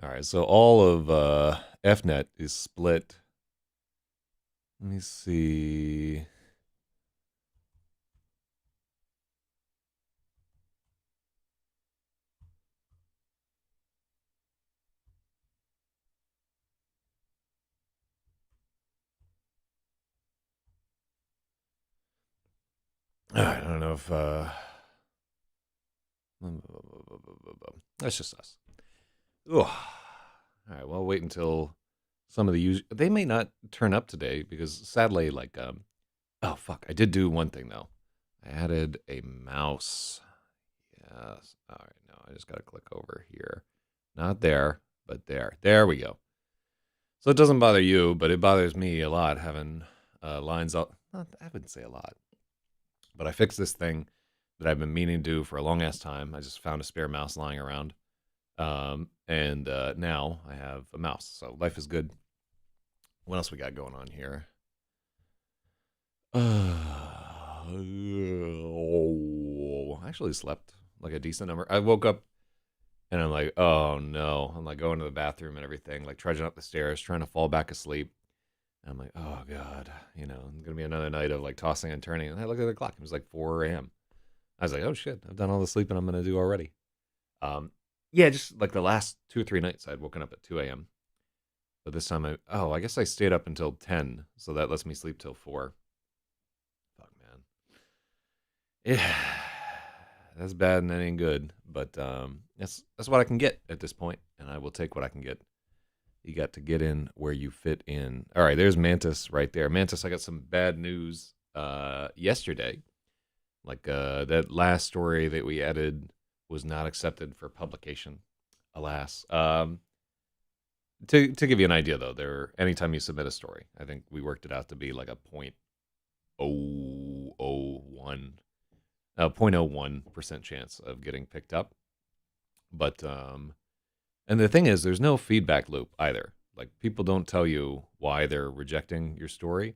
All right, so all of FNet is split. Let me see. I don't know if that's just us. Ugh. All right, well, wait until some of the users. They may not turn up today because sadly, like, oh fuck, I did do one thing though. I added a mouse. Yes. All right, now I just gotta click over here. Not there, but there. There we go. So it doesn't bother you, but it bothers me a lot having lines up. Not, I wouldn't say a lot, but I fixed this thing that I've been meaning to do for a long ass time. I just found a spare mouse lying around. And now I have a mouse. So life is good. What else we got going on here? I actually slept like a decent number. I woke up and I'm like, oh no. I'm like going to the bathroom and everything, like trudging up the stairs, trying to fall back asleep. And I'm like, oh God, it's gonna be another night of like tossing and turning. And I look at the clock, it was like 4 a.m. I was like, oh shit, I've done all the sleeping I'm gonna do already. Um, yeah, just like the last 2 or 3 nights I'd woken up at 2 a.m. But this time I guess I stayed up until 10, so that lets me sleep till 4. Fuck, man. Yeah, that's bad and that ain't good. But that's what I can get at this point, and I will take what I can get. You got to get in where you fit in. All right, there's Mantis right there. Mantis, I got some bad news yesterday. Like that last story that we added was not accepted for publication, alas. To give you an idea though, there anytime you submit a story, I think we worked it out to be like a 0.01% chance of getting picked up. But and the thing is, there's no feedback loop either. Like people don't tell you why they're rejecting your story.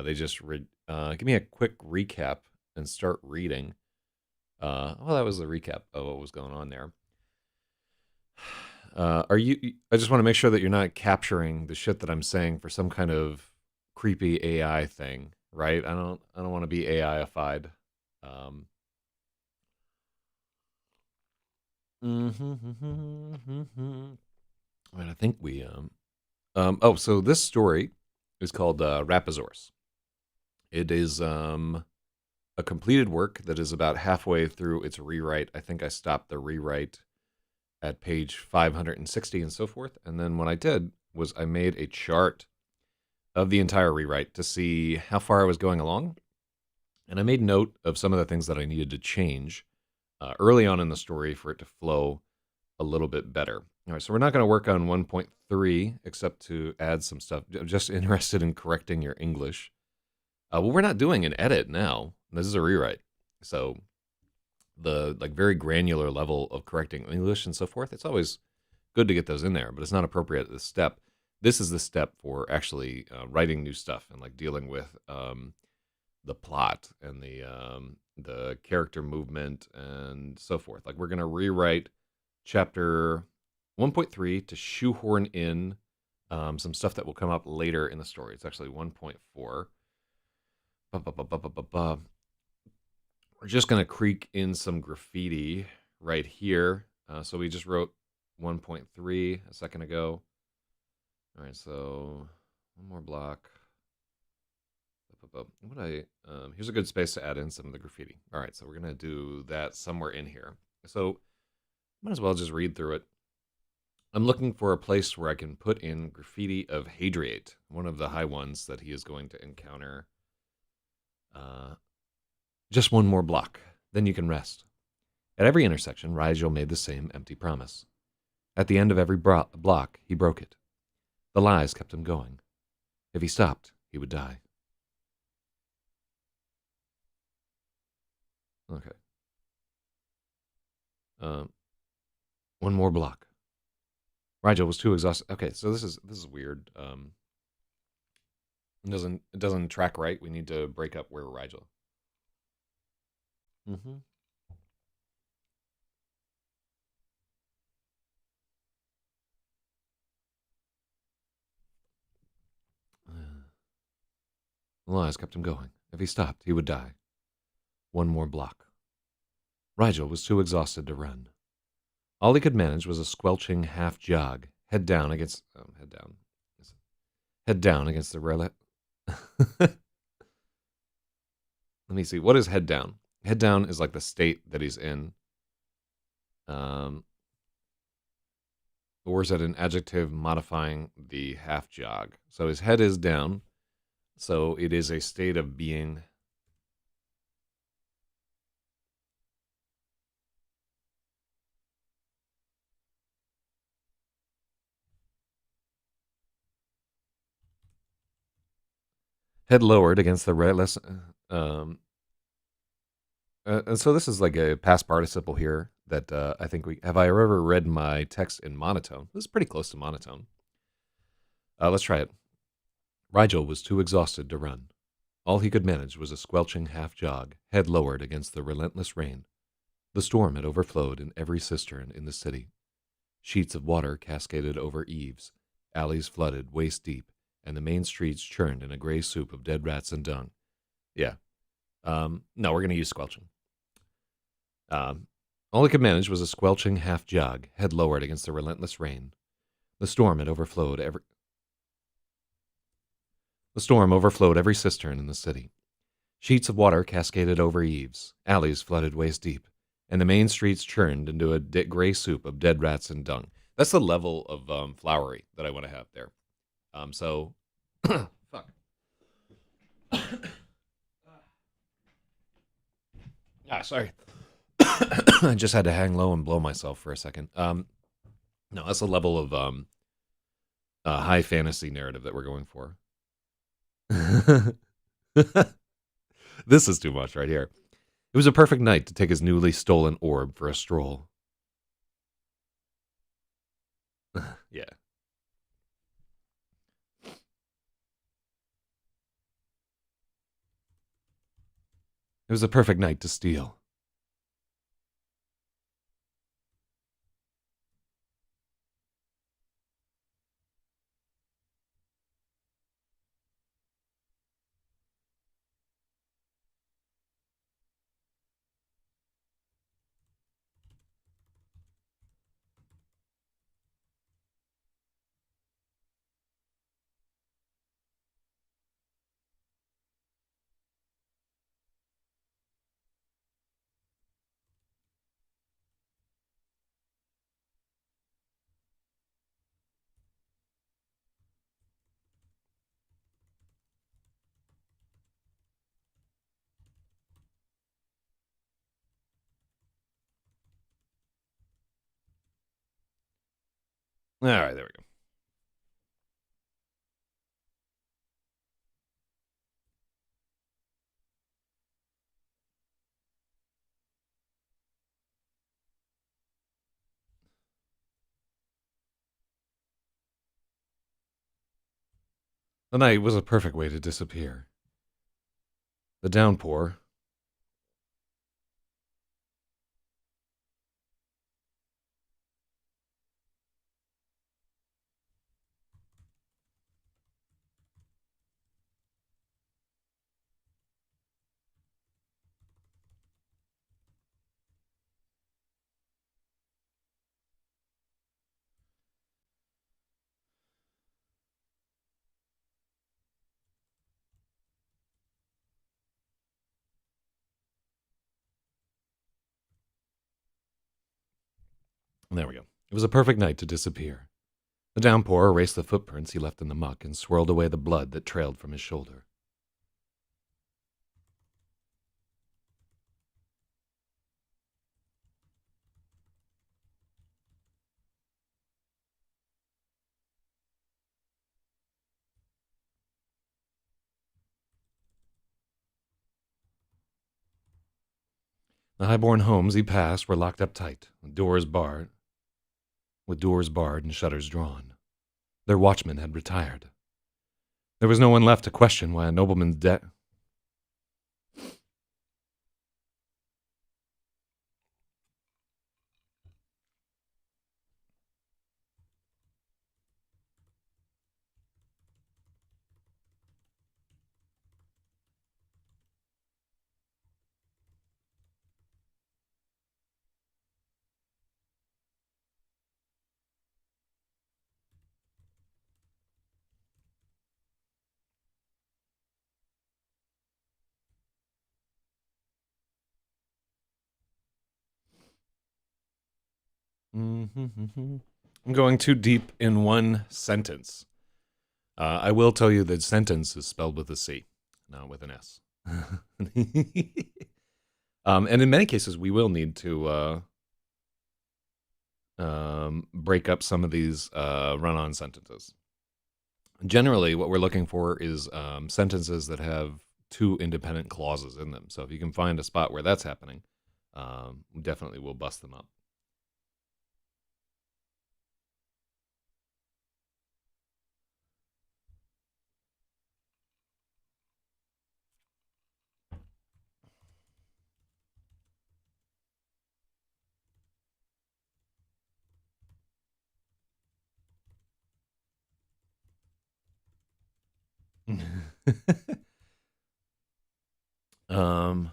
They just give me a quick recap and start reading. Well, that was the recap of what was going on there. Are you? I just want to make sure that you're not capturing the shit that I'm saying for some kind of creepy AI thing, right? I don't want to be AIified. Um, and I think we oh, so this story is called Rapasaurus. It is a completed work that is about halfway through its rewrite. I think I stopped the rewrite at page 560 and so forth. And then what I did was I made a chart of the entire rewrite to see how far I was going along. And I made note of some of the things that I needed to change early on in the story for it to flow a little bit better. All right, so we're not going to work on 1.3 except to add some stuff. I'm just interested in correcting your English. Well, we're not doing an edit now. This is a rewrite. So the like very granular level of correcting English and so forth, it's always good to get those in there, but it's not appropriate at this step. This is the step for actually writing new stuff and like dealing with the plot and the character movement and so forth. Like we're gonna rewrite chapter 1.3 to shoehorn in some stuff that will come up later in the story. It's actually 1.4. We're just gonna creak in some graffiti right here. So we just wrote 1.3 a second ago. All right, so one more block. Here's a good space to add in some of the graffiti. All right, so we're gonna do that somewhere in here. So might as well just read through it. I'm looking for a place where I can put in graffiti of Hadriate, one of the high ones that he is going to encounter. Just one more block, then you can rest. At every intersection, Rigel made the same empty promise. At the end of every block, he broke it. The lies kept him going. If he stopped, he would die. Okay. One more block. Rigel was too exhausted. Okay, so this is weird. It doesn't track right. We need to break up where Rigel. Mm-hmm. The lies kept him going. If he stopped, he would die. One more block. Rigel was too exhausted to run. All he could manage was a squelching half jog, head down against the relic. Let me see. What is head down? Head down is like the state that he's in. Or is it an adjective modifying the half jog? So his head is down. So it is a state of being. Head lowered against the relic. And so this is like a past participle here that I think we have. I ever read my text in monotone? This is pretty close to monotone. Let's try it. Rigel was too exhausted to run. All he could manage was a squelching half jog, head lowered against the relentless rain. The storm had overflowed in every cistern in the city. Sheets of water cascaded over eaves, alleys flooded waist deep, and the main streets churned in a gray soup of dead rats and dung. Yeah. No, we're going to use squelching. All he could manage was a squelching half jog, head lowered against the relentless rain. The storm overflowed every cistern in the city. Sheets of water cascaded over eaves, alleys flooded waist deep, and the main streets churned into a gray soup of dead rats and dung. That's the level of flowery that I want to have there. So, fuck. Sorry. I just had to hang low and blow myself for a second. No, that's the level of high fantasy narrative that we're going for. This is too much right here. It was a perfect night to take his newly stolen orb for a stroll. Yeah. It was a perfect night to steal. All right, there we go. The night was a perfect way to disappear. The downpour. There we go. It was a perfect night to disappear. The downpour erased the footprints he left in the muck and swirled away the blood that trailed from his shoulder. The high-born homes he passed were locked up tight, with doors barred and shutters drawn. Their watchmen had retired. There was no one left to question why a nobleman's debt. I'm going too deep in one sentence. I will tell you that sentence is spelled with a C, not with an S. And in many cases, we will need to break up some of these run-on sentences. Generally, what we're looking for is sentences that have two independent clauses in them. So if you can find a spot where that's happening, definitely we'll bust them up. um,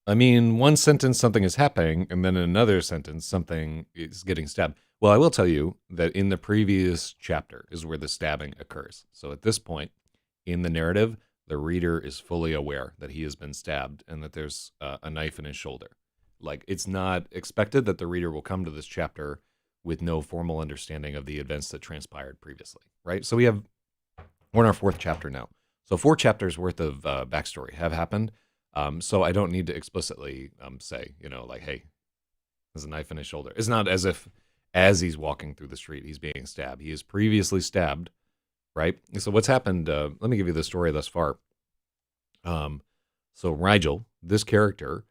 I mean, one sentence something is happening, and then in another sentence something is getting stabbed. Well, I will tell you that in the previous chapter is where the stabbing occurs. So at this point in the narrative, the reader is fully aware that he has been stabbed and that there's a knife in his shoulder. Like, it's not expected that the reader will come to this chapter with no formal understanding of the events that transpired previously, right? So we're in our fourth chapter now. So 4 chapters worth of backstory have happened. So I don't need to explicitly say, like, hey, there's a knife in his shoulder. It's not as if as he's walking through the street, he's being stabbed. He is previously stabbed, right? So what's happened? Let me give you the story thus far. So Rigel, this character,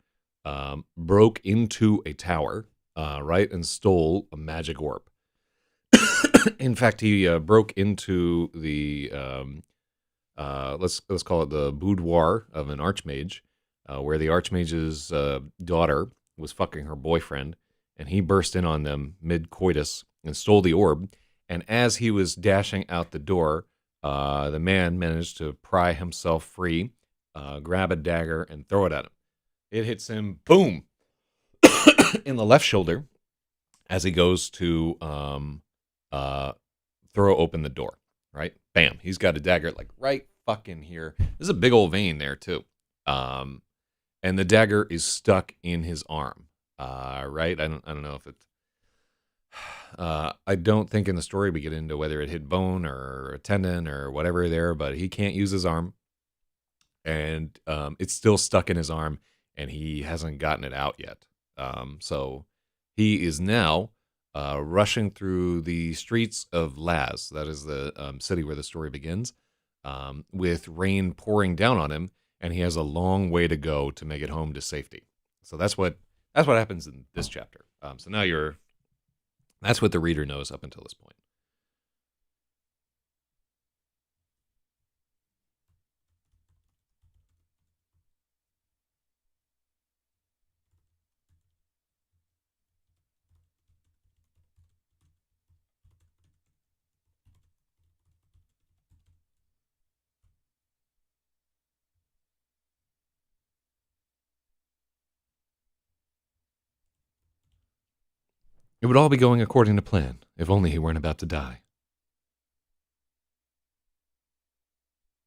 broke into a tower, right, and stole a magic orb. In fact, he broke into the let's call it the boudoir of an archmage, where the archmage's daughter was fucking her boyfriend, and he burst in on them mid coitus and stole the orb. And as he was dashing out the door, the man managed to pry himself free, grab a dagger, and throw it at him. It hits him, boom, in the left shoulder as he goes to throw open the door. Right, bam, he's got a dagger like right fucking here. There's a big old vein there too, and the dagger is stuck in his arm. Right, I don't know if it's. I don't think in the story we get into whether it hit bone or a tendon or whatever there, but he can't use his arm, and it's still stuck in his arm, and he hasn't gotten it out yet. So he is now rushing through the streets of Laz, that is the city where the story begins, with rain pouring down on him, and he has a long way to go to make it home to safety. So that's what happens in this chapter. So now that's what the reader knows up until this point. It would all be going according to plan, if only he weren't about to die.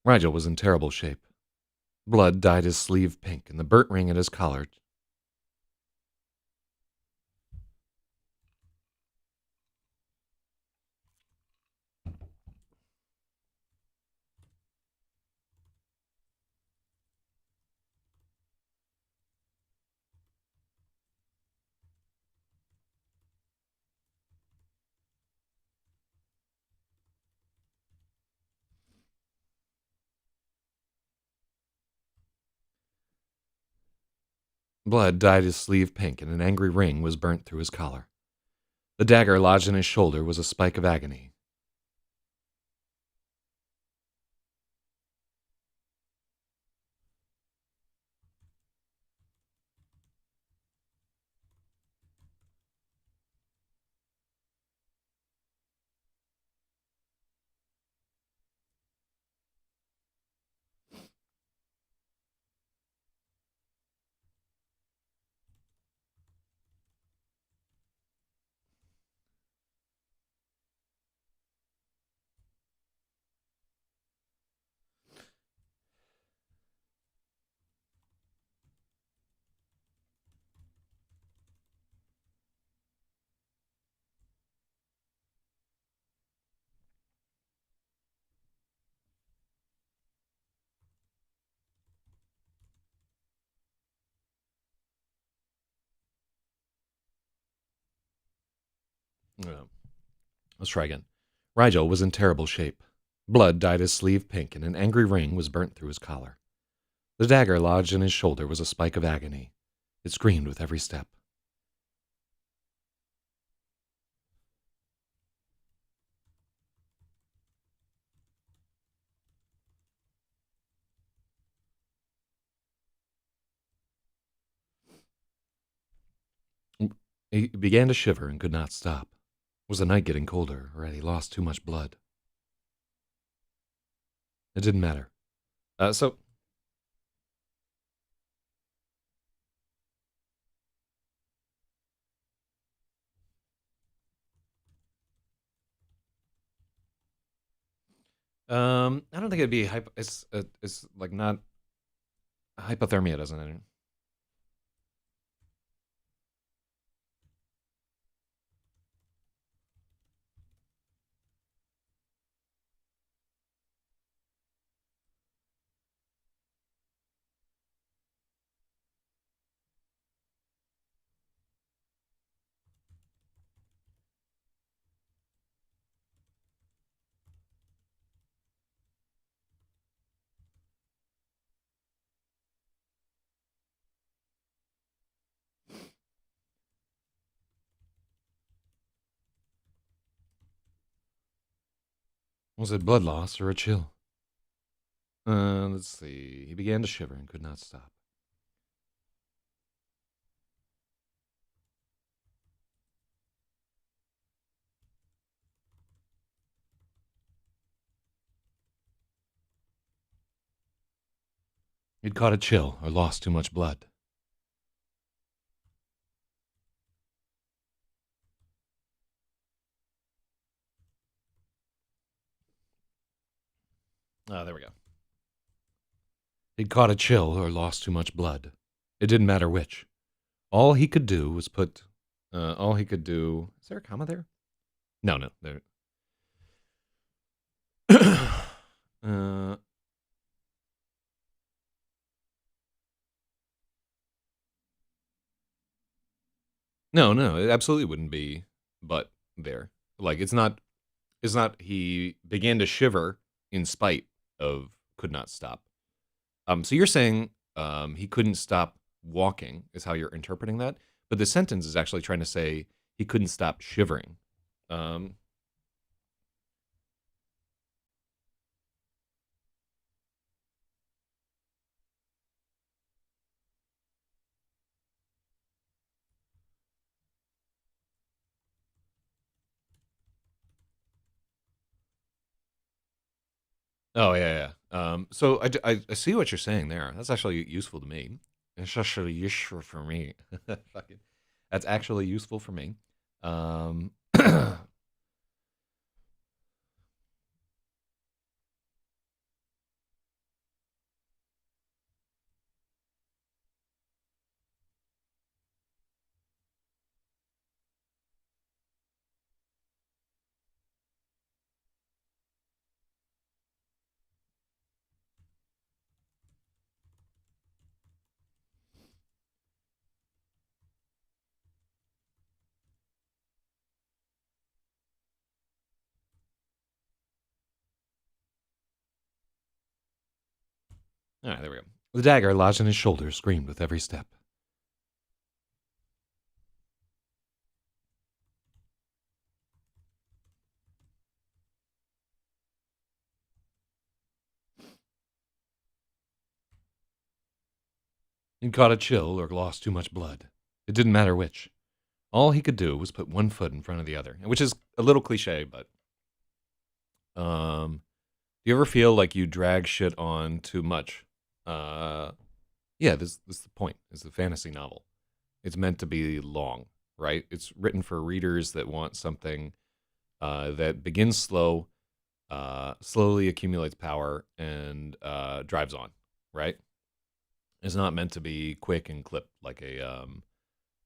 Rigel was in terrible shape. Blood dyed his sleeve pink, and the burnt ring at his collar. Blood dyed his sleeve pink, and an angry ring was burnt through his collar. The dagger lodged in his shoulder was a spike of agony. Yeah. Let's try again. Rigel was in terrible shape. Blood dyed his sleeve pink, and an angry ring was burnt through his collar. The dagger lodged in his shoulder was a spike of agony. It screamed with every step. He began to shiver and could not stop. Was the night getting colder, or had he lost too much blood? It didn't matter. So I don't think it'd be it's like not hypothermia doesn't it? Was it blood loss or a chill? Let's see. He began to shiver and could not stop. He'd caught a chill or lost too much blood. Ah, there we go. He'd caught a chill or lost too much blood. It didn't matter which. All he could do was put. All he could do. Is there a comma there? No, no. There. uh, no, no. It absolutely wouldn't be. But there, like it's not. It's not. He began to shiver in spite of could not stop. So you're saying he couldn't stop walking is how you're interpreting that, but the sentence is actually trying to say he couldn't stop shivering. Um, oh yeah, yeah. So I see what you're saying there. That's actually useful to me. It's actually useful for me. Fucking, that's actually useful for me. Um, all right, there we go. The dagger lodged in his shoulder screamed with every step. He caught a chill or lost too much blood. It didn't matter which. All he could do was put one foot in front of the other, which is a little cliche, but do you ever feel like you drag shit on too much? Uh, yeah, this is the point. It's a fantasy novel. It's meant to be long, right? It's written for readers that want something that begins slow, slowly accumulates power, and drives on, right? It's not meant to be quick and clipped like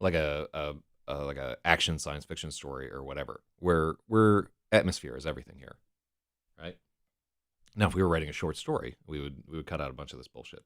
like a action science fiction story or whatever. Where atmosphere is everything here, right? Now, if we were writing a short story, we would cut out a bunch of this bullshit.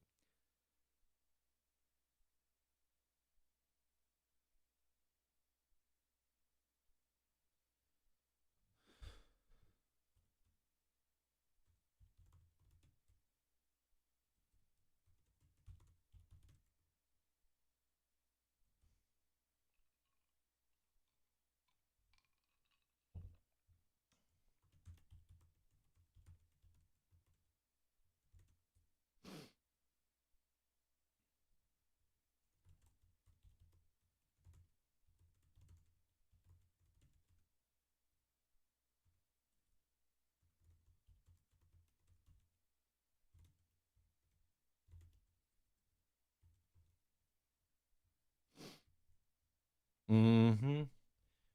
Mm-hmm.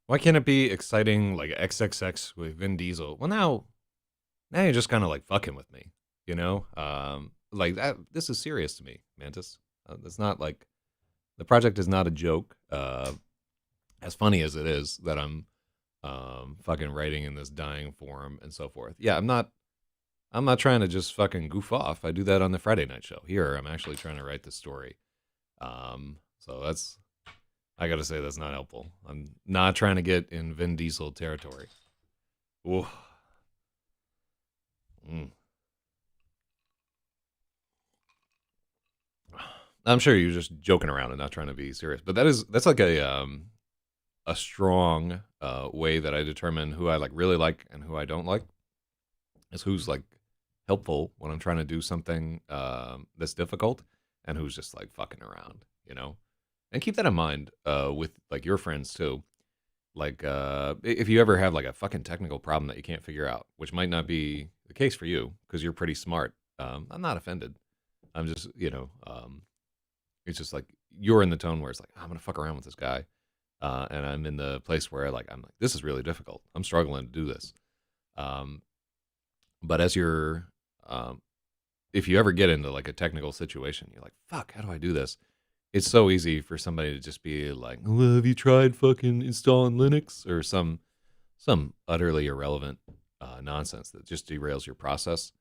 Why can't it be exciting like XXX with Vin Diesel? Well, now you're just kind of like fucking with me, you know? Like that. This is serious to me, Mantis. It's not like the project is not a joke. As funny as it is that I'm fucking writing in this dying form and so forth. Yeah, I'm not trying to just fucking goof off. I do that on the Friday night show. Here, I'm actually trying to write the story. So that's I gotta say that's not helpful. I'm not trying to get in Vin Diesel territory. Ooh. Mm. I'm sure you're just joking around and not trying to be serious, but that's like a strong way that I determine who I like really like and who I don't like. Is who's like helpful when I'm trying to do something that's difficult, and who's just like fucking around, you know. And keep that in mind with like your friends too. Like if you ever have like a fucking technical problem that you can't figure out, which might not be the case for you because you're pretty smart. I'm not offended. I'm just it's just like you're in the tone where it's like I'm gonna fuck around with this guy, and I'm in the place where I'm like this is really difficult. I'm struggling to do this. Um, but as you're if you ever get into like a technical situation, you're like, fuck, how do I do this? It's so easy for somebody to just be like, well, have you tried fucking installing Linux or some utterly irrelevant nonsense that just derails your process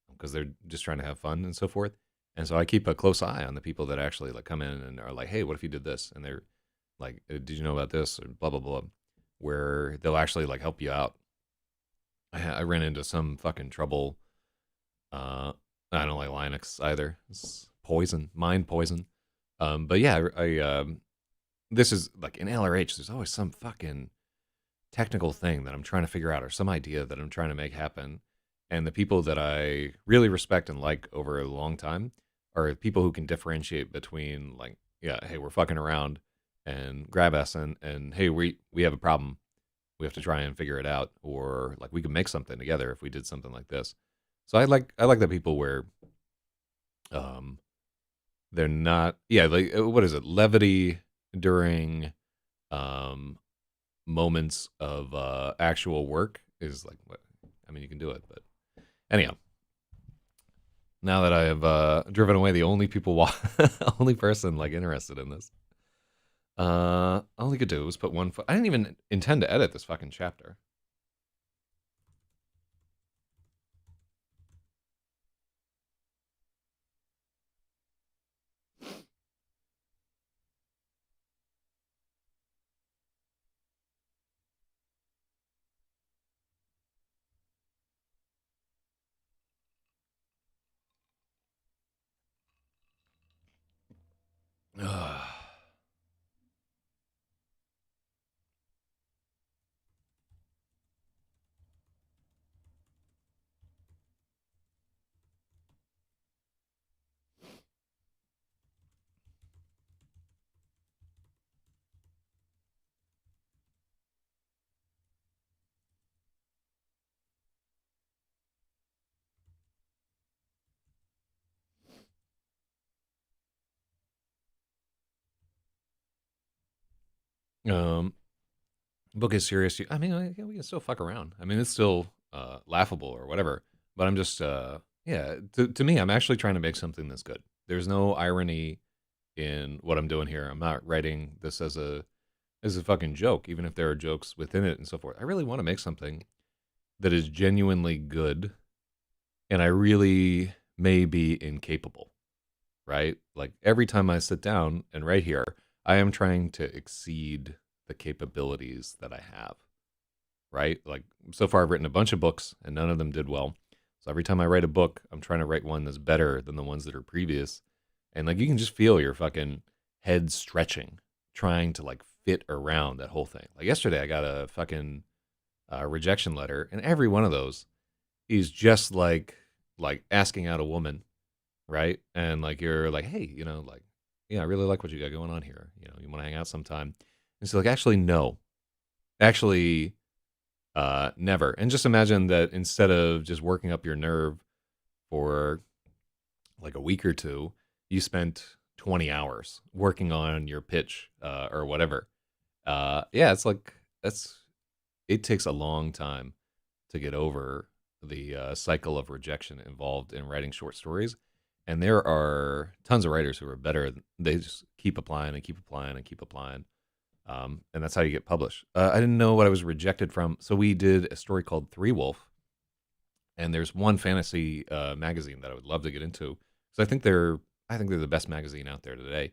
because they're just trying to have fun and so forth. And so I keep a close eye on the people that actually like come in and are like, hey, what if you did this? And they're like, did you know about this? Or blah, blah, blah, where they'll actually like help you out. I ran into some fucking trouble. I don't like Linux either. It's poison, mind poison. But yeah, this is like in LRH. There's always some fucking technical thing that I'm trying to figure out, or some idea that I'm trying to make happen. And the people that I really respect and like over a long time are people who can differentiate between like, yeah, hey, we're fucking around, and grab us, and hey, we have a problem. We have to try and figure it out, or like we can make something together if we did something like this. So I like the people where um they're not, yeah, like what is it, levity during um moments of actual work is like what I mean, you can do it, but anyhow, now that I have driven away the only people only person like interested in this, all I could do was put one foot. I didn't even intend to edit this fucking chapter. um, book is serious. I mean, we can still fuck around. I mean, it's still laughable or whatever. But I'm just, yeah. To me, I'm actually trying to make something that's good. There's no irony in what I'm doing here. I'm not writing this as a fucking joke, even if there are jokes within it and so forth. I really want to make something that is genuinely good, and I really may be incapable. Right? Like every time I sit down and write here, I am trying to exceed the capabilities that I have. Right? Like so far, I've written a bunch of books and none of them did well. So every time I write a book, I'm trying to write one that's better than the ones that are previous. And like you can just feel your fucking head stretching, trying to like fit around that whole thing. Like yesterday, I got a fucking rejection letter, and every one of those is just like asking out a woman, right? And like you're like, hey, like, yeah, I really like what you got going on here. You want to hang out sometime? And so like, actually, no, actually, never. And just imagine that instead of just working up your nerve for like a week or two, you spent 20 hours working on your pitch or whatever. Yeah, it's like that's it takes a long time to get over the cycle of rejection involved in writing short stories. And there are tons of writers who are better. They just keep applying and keep applying and keep applying. And that's how you get published. I didn't know what I was rejected from. So we did a story called Three Wolf. And there's one fantasy magazine that I would love to get into. So I think they're the best magazine out there today.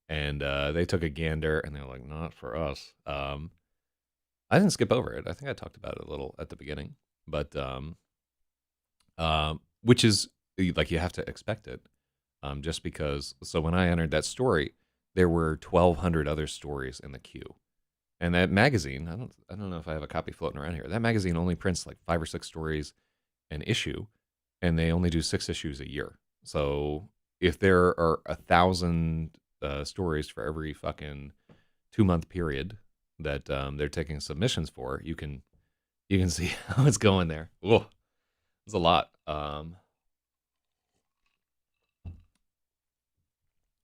And they took a gander and they're like, not for us. I didn't skip over it. I think I talked about it a little at the beginning, but which is like you have to expect it, just because. So when I entered that story, there were 1,200 other stories in the queue, and that magazine. I don't know if I have a copy floating around here. That magazine only prints like 5 or 6 stories an issue, and they only do 6 issues a year. So if there are 1,000 stories for every fucking 2 month period that they're taking submissions for, you can see how it's going there. Whoa, it's a lot.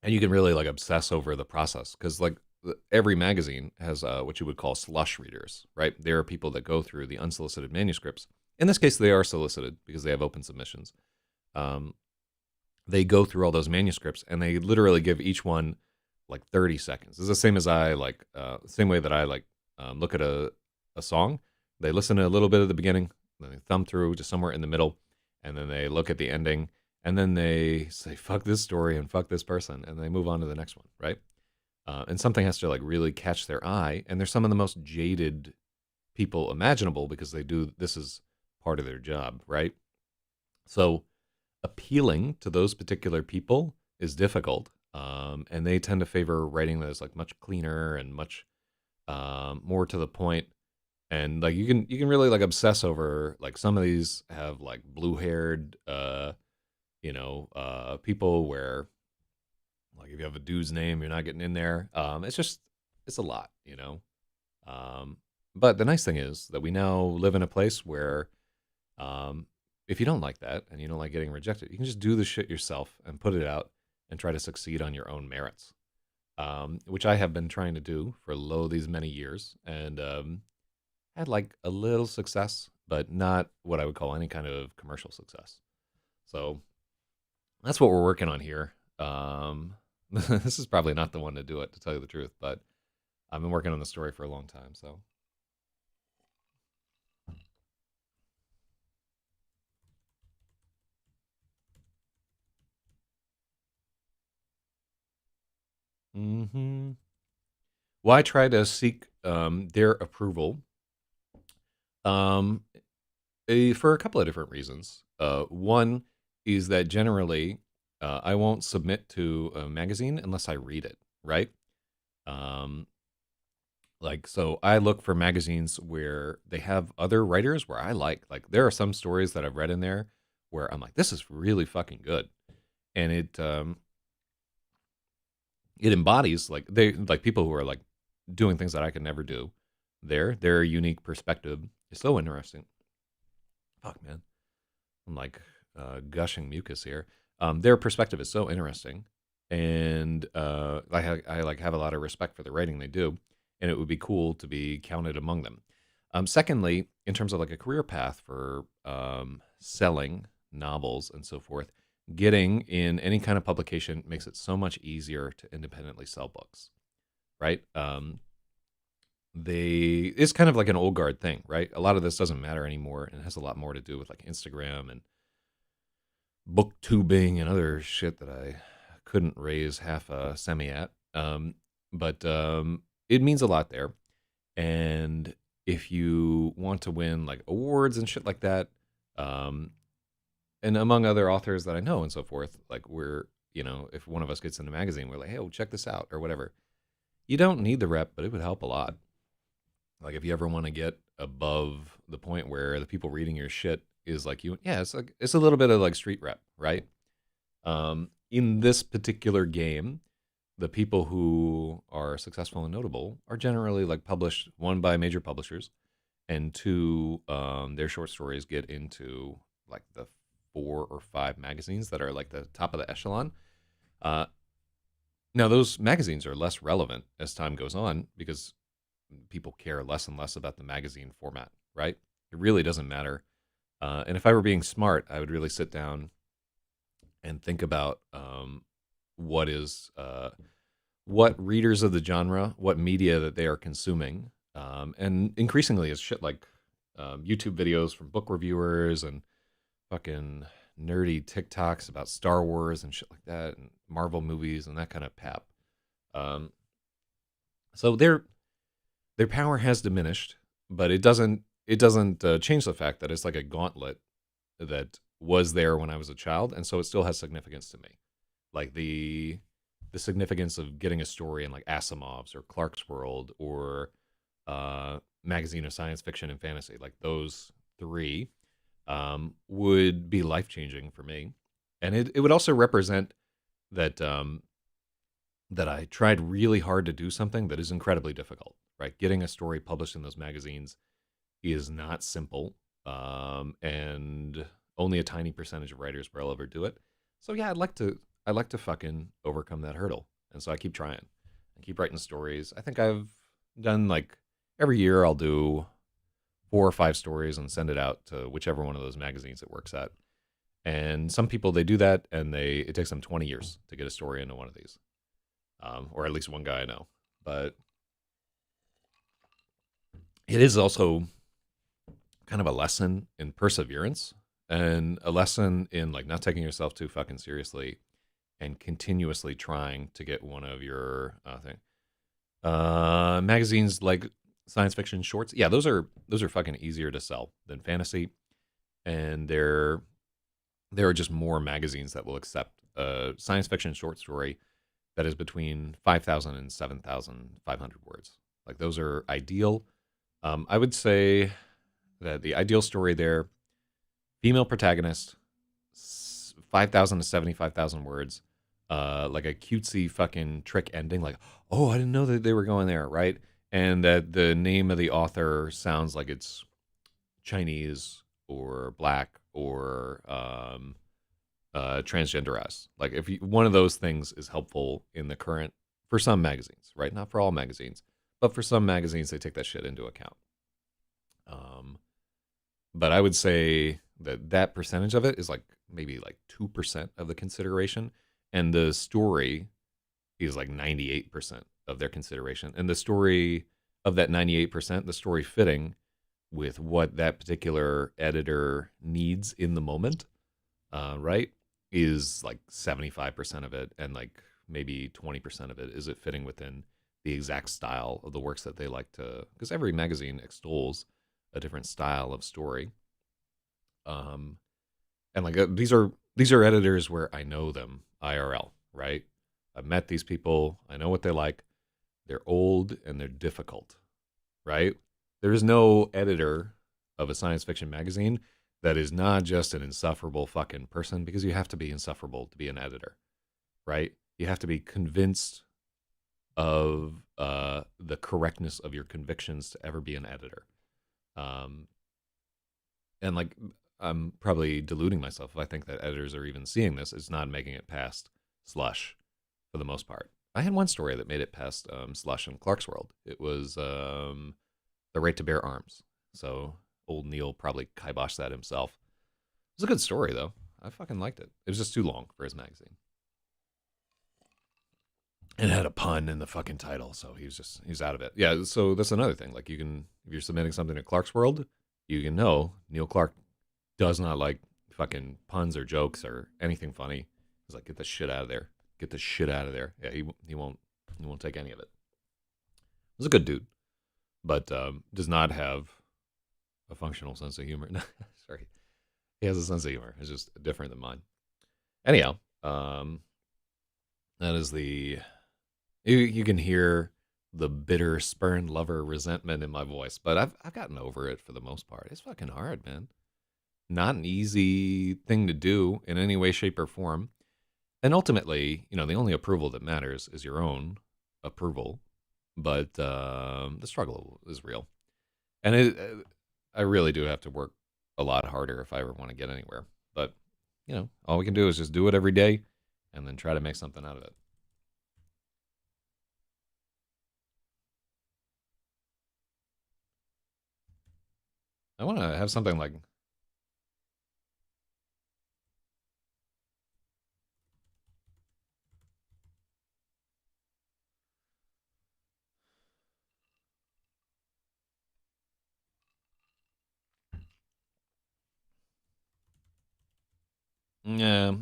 And you can really like obsess over the process because like every magazine has what you would call slush readers, right? There are people that go through the unsolicited manuscripts. In this case, they are solicited because they have open submissions. Um, they go through all those manuscripts and they literally give each one like 30 seconds. It's the same as I like, same way that I like look at a song. They listen to a little bit at the beginning, then they thumb through to somewhere in the middle, and then they look at the ending, and then they say, fuck this story and fuck this person, and they move on to the next one, right? And something has to like really catch their eye. And they're some of the most jaded people imaginable because this is part of their job, right? So appealing to those particular people is difficult, and they tend to favor writing that is like much cleaner and much more to the point. And like you can really like obsess over like some of these have like blue haired people where like if you have a dude's name you're not getting in there. It's a lot. Um, but the nice thing is that we now live in a place where um, if you don't like that and you don't like getting rejected, you can just do the shit yourself and put it out and try to succeed on your own merits, which I have been trying to do for these many years, and had like a little success, but not what I would call any kind of commercial success. So that's what we're working on here. This is probably not the one to do it, to tell you the truth, but I've been working on the story for a long time. So, hmm well, I try to seek their approval um, for a couple of different reasons. One is that generally I won't submit to a magazine unless I read it, right? Um, like, so I look for magazines where they have other writers where I like, there are some stories that I've read in there where I'm like, this is really fucking good. And it embodies like people who are like doing things that I could never do. Their unique perspective is so interesting. Fuck, man. I'm like gushing mucus here. Their perspective is so interesting, and I like have a lot of respect for the writing they do, and it would be cool to be counted among them. Secondly, in terms of like a career path for selling novels and so forth, getting in any kind of publication makes it so much easier to independently sell books, right? It's kind of like an old guard thing, right? A lot of this doesn't matter anymore, and it has a lot more to do with like Instagram and booktubing and other shit that I couldn't raise half a semi at. But it means a lot there. And if you want to win like awards and shit like that, um, and among other authors that I know and so forth, like if one of us gets in a magazine, we're like, hey, well, check this out or whatever. You don't need the rep, but it would help a lot. Like if you ever want to get above the point where the people reading your shit is like you, yeah, it's a little bit of like street rep, right? In this particular game, the people who are successful and notable are generally like published, one by major publishers, and two, their short stories get into like the 4 or 5 magazines that are like the top of the echelon. Uh, Now those magazines are less relevant as time goes on because people care less and less about the magazine format, right? It really doesn't matter. And if I were being smart, I would really sit down and think about what is what readers of the genre, what media that they are consuming, and increasingly it's shit like YouTube videos from book reviewers and fucking nerdy TikToks about Star Wars and shit like that, and Marvel movies and that kind of pap. Um, so their power has diminished, but it doesn't change the fact that it's like a gauntlet that was there when I was a child, and so it still has significance to me. Like the significance of getting a story in like Asimov's or Clark's World or Magazine of Science Fiction and Fantasy, like those three, would be life changing for me, and it would also represent that that I tried really hard to do something that is incredibly difficult. Right, getting a story published in those magazines is not simple, and only a tiny percentage of writers will ever do it. So yeah, I'd like to fucking overcome that hurdle, and so I keep trying. I keep writing stories. I think I've done like every year I'll do 4 or 5 stories and send it out to whichever one of those magazines it works at. And some people they do that, and it takes them 20 years to get a story into one of these, or at least one guy I know. But it is also kind of a lesson in perseverance and a lesson in like not taking yourself too fucking seriously and continuously trying to get one of your magazines like science fiction shorts. Yeah, those are fucking easier to sell than fantasy, and there are just more magazines that will accept a science fiction short story that is between 5,000 and 7,500 words. Like those are ideal. I would say that the ideal story there, female protagonist, 5,000 to 75,000 words, like a cutesy fucking trick ending, like, oh, I didn't know that they were going there, right? And that the name of the author sounds like it's Chinese or black or transgenderized. Like if one of those things is helpful in the current, for some magazines, right? Not for all magazines, but for some magazines, they take that shit into account. Um, but I would say that percentage of it is like maybe like 2% of the consideration, and the story is like 98% of their consideration. And the story of that 98%, the story fitting with what that particular editor needs in the moment, right, is like 75% of it, and like maybe 20% of it is it fitting within the exact style of the works that they like to, because every magazine extols a different style of story. Um, and like these are editors where I know them IRL, right? I've met these people. I know what they like. They're old and they're difficult, right? There is no editor of a science fiction magazine that is not just an insufferable fucking person, because you have to be insufferable to be an editor, right? You have to be convinced of the correctness of your convictions to ever be an editor. Um, and like I'm probably deluding myself if I think that editors are even seeing this. It's not making it past slush for the most part. I had one story that made it past slush in Clark's World. It was the right to bear arms. So old Neil probably kiboshed that himself. It was a good story though. I fucking liked it. It was just too long for his magazine. It had a pun in the fucking title, so he's out of it. Yeah, so that's another thing. Like you can, if you're submitting something to Clark's World, you can know Neil Clark does not like fucking puns or jokes or anything funny. He's like, get the shit out of there. Get the shit out of there. Yeah, he won't take any of it. He's a good dude, but does not have a functional sense of humor. Sorry, he has a sense of humor. It's just different than mine. Anyhow, that is the you can hear the bitter spurned lover resentment in my voice, but I've gotten over it for the most part. It's fucking hard, man. Not an easy thing to do in any way, shape, or form. And ultimately, the only approval that matters is your own approval. But the struggle is real, and I really do have to work a lot harder if I ever want to get anywhere. But all we can do is just do it every day, and then try to make something out of it. I want to have something like, yeah,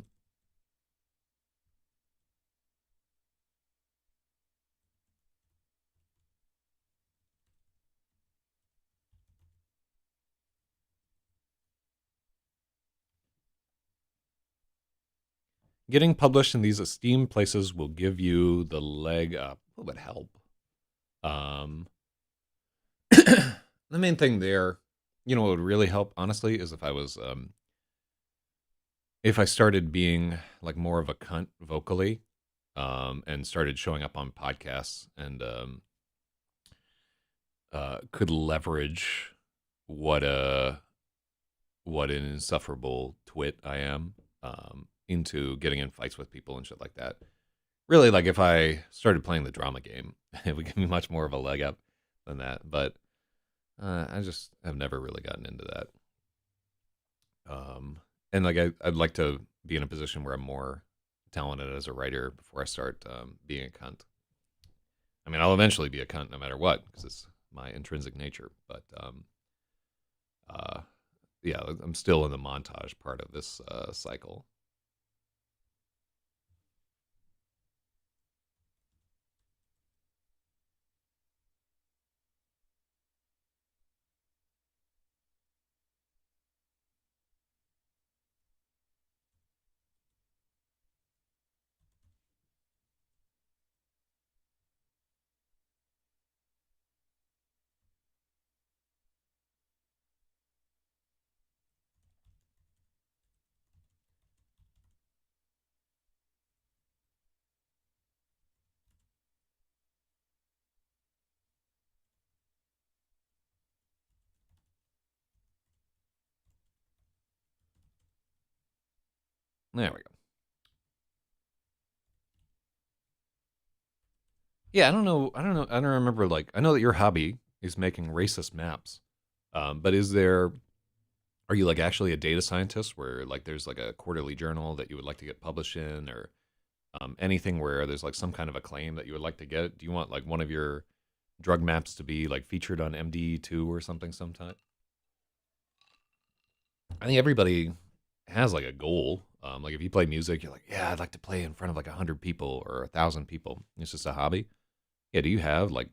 getting published in these esteemed places will give you the leg up. What would help? Um, the main thing there, what would really help, honestly, is if I started being like more of a cunt vocally, and started showing up on podcasts and could leverage what a what an insufferable twit I am, into getting in fights with people and shit like that. Really, like if I started playing the drama game, it would give me much more of a leg up than that. But I just have never really gotten into that. And like I'd like to be in a position where I'm more talented as a writer before I start being a cunt. I mean, I'll eventually be a cunt no matter what because it's my intrinsic nature. But uh, yeah, I'm still in the montage part of this cycle. There we go. Yeah, I don't know. I don't know. I don't remember. Like, I know that your hobby is making racist maps. But are you like actually a data scientist where like there's like a quarterly journal that you would like to get published in, or anything where there's like some kind of a claim that you would like to get? Do you want like one of your drug maps to be like featured on MD2 or something sometime? I think everybody has like a goal. Like if you play music, you're like, yeah, I'd like to play in front of like 100 people or 1,000 people. It's just a hobby. Yeah. Do you have like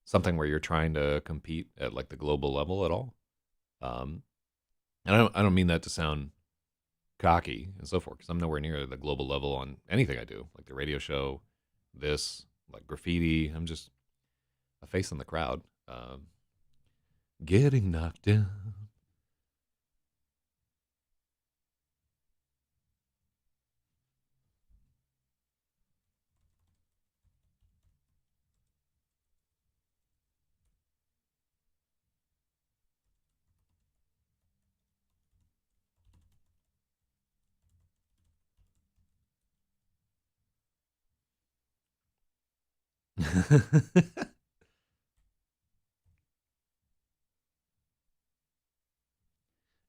something where you're trying to compete at like the global level at all? Um, and I don't mean that to sound cocky and so forth because I'm nowhere near the global level on anything I do, like the radio show, this, like graffiti. I'm just a face in the crowd, getting knocked down.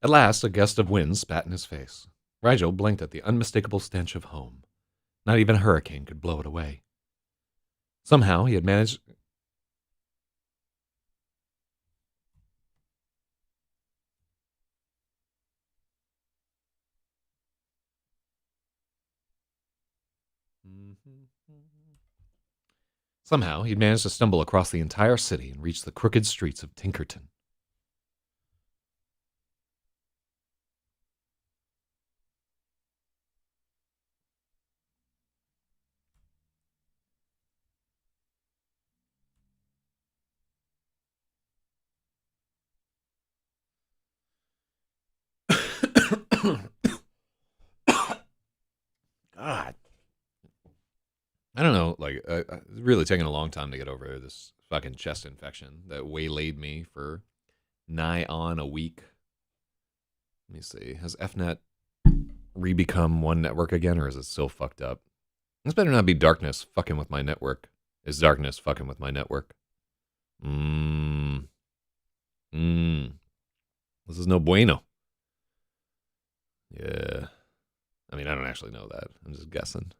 At last, a gust of wind spat in his face. Rigel blinked at the unmistakable stench of home. Not even a hurricane could blow it away. Somehow he had managed. Somehow he'd managed to stumble across the entire city and reach the crooked streets of Tinkerton. God, I don't know. Like, it's really taking a long time to get over this fucking chest infection that waylaid me for nigh on a week. Let me see. Has FNet re-become one network again, or is it still fucked up? This better not be darkness fucking with my network. Is darkness fucking with my network? Mmm. Mmm. This is no bueno. Yeah. I mean, I don't actually know that. I'm just guessing,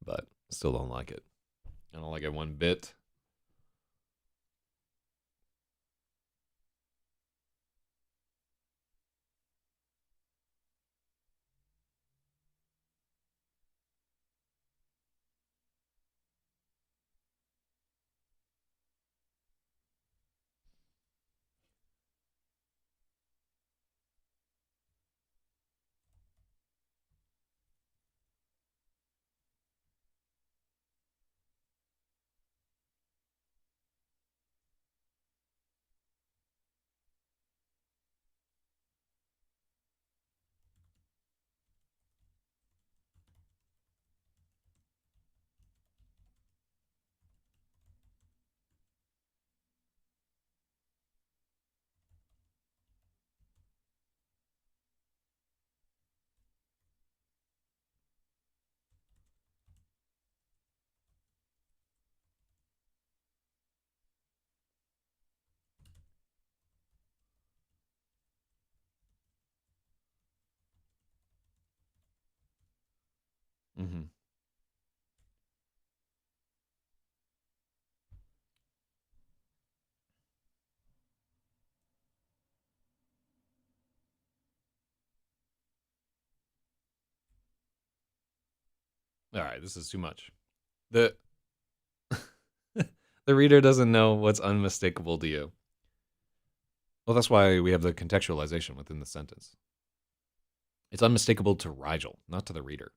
but still don't like it. I don't like it one bit. Mm-hmm. All right, this is too much. The the reader doesn't know what's unmistakable to you. Well, that's why we have the contextualization within the sentence. It's unmistakable to Rigel, not to the reader.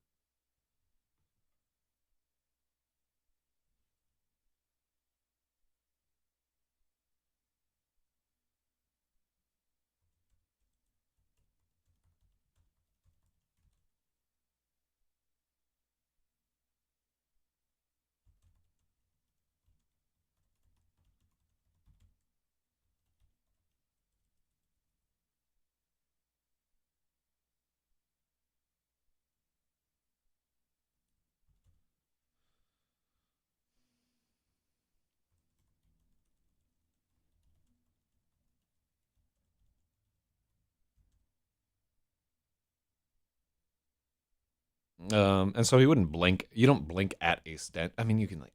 And so he wouldn't blink. You don't blink at a stent. I mean, you can like,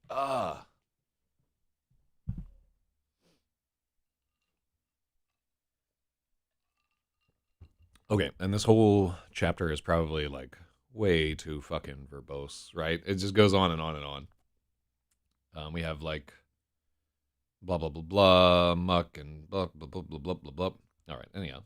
Okay, and this whole chapter is probably like way too fucking verbose, right? It just goes on and on and on. We have like blah blah blah blah muck and blah blah blah blah blah blah blah. All right, anyhow.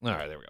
All right, there we go.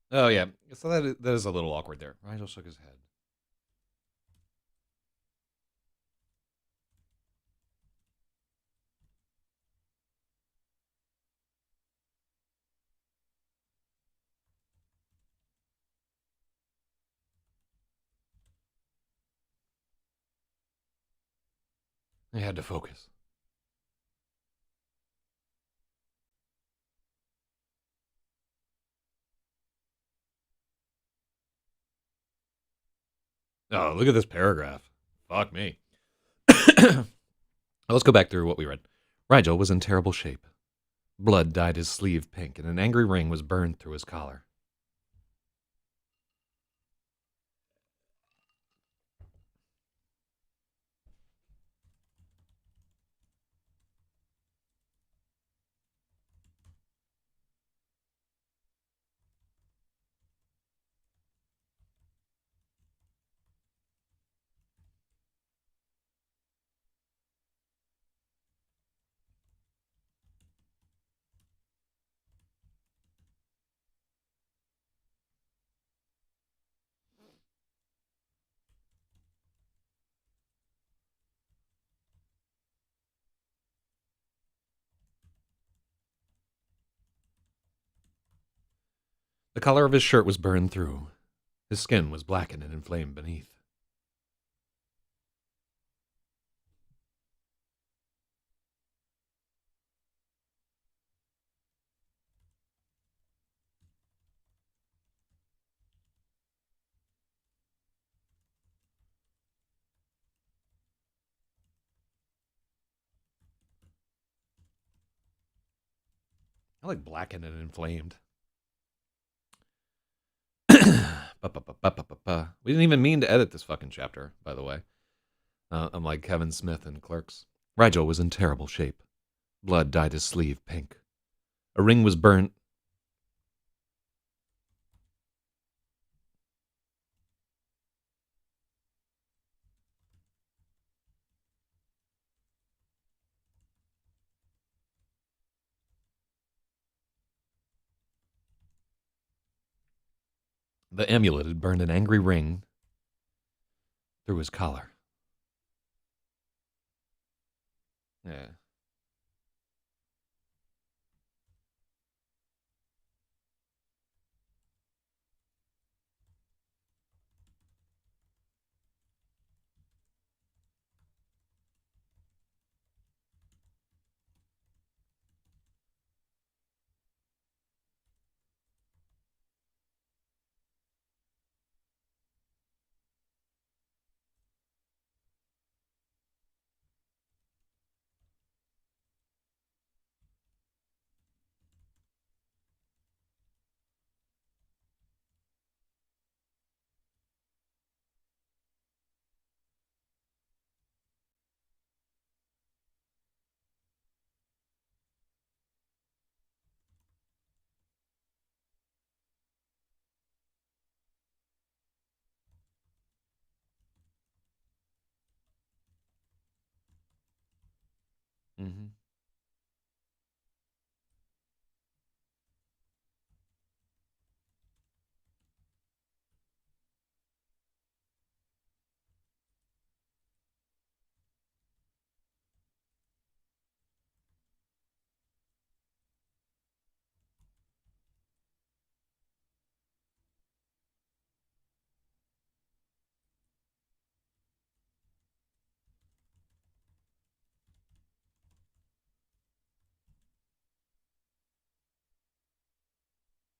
Oh yeah, so that is a little awkward there. Rigel shook his head. He had to focus. Oh, look at this paragraph. Fuck me. Let's go back through what we read. Rigel was in terrible shape. Blood dyed his sleeve pink, and an angry ring was burned through his collar. The collar of his shirt was burned through. His skin was blackened and inflamed beneath. I like blackened and inflamed. We didn't even mean to edit this fucking chapter, by the way. Unlike Kevin Smith and Clerks. Rigel was in terrible shape. Blood dyed his sleeve pink. A ring was burnt. The amulet had burned an angry ring through his collar. Yeah. Mm-hmm.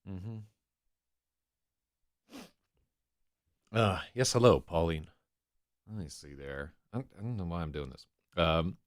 Mm-hmm. Yes, hello, Pauline. Let me see there. I don't know why I'm doing this. Um,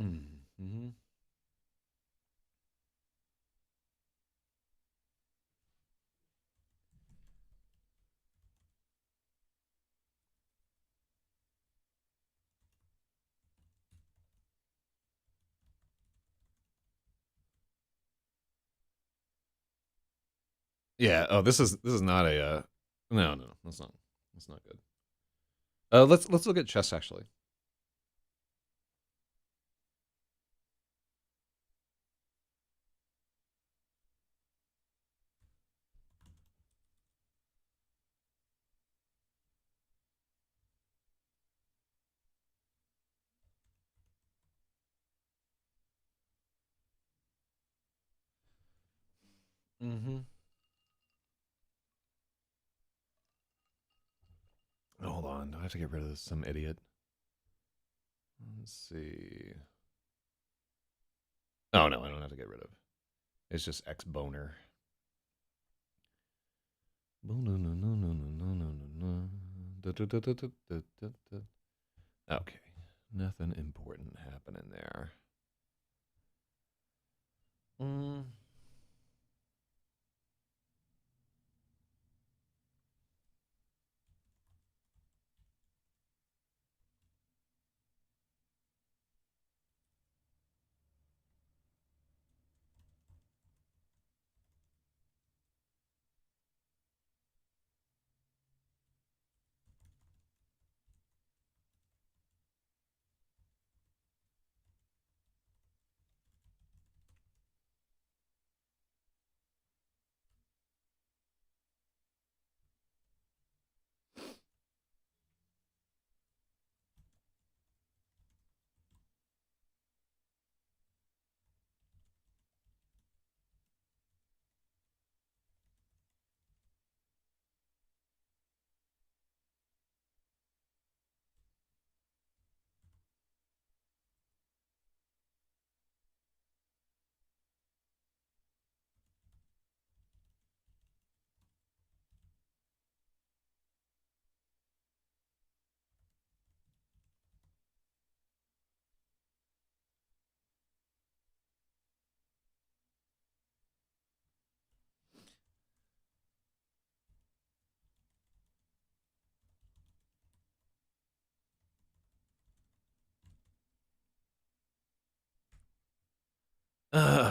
mm-hmm. Yeah. Oh, this is not a. No, no, that's not good. Let's look at chess actually. Mm-hmm. Hold on. Do I have to get rid of this? Some idiot? Let's see. Oh no, I don't have to get rid of. It's just X boner. Okay, nothing important happening there. Mm.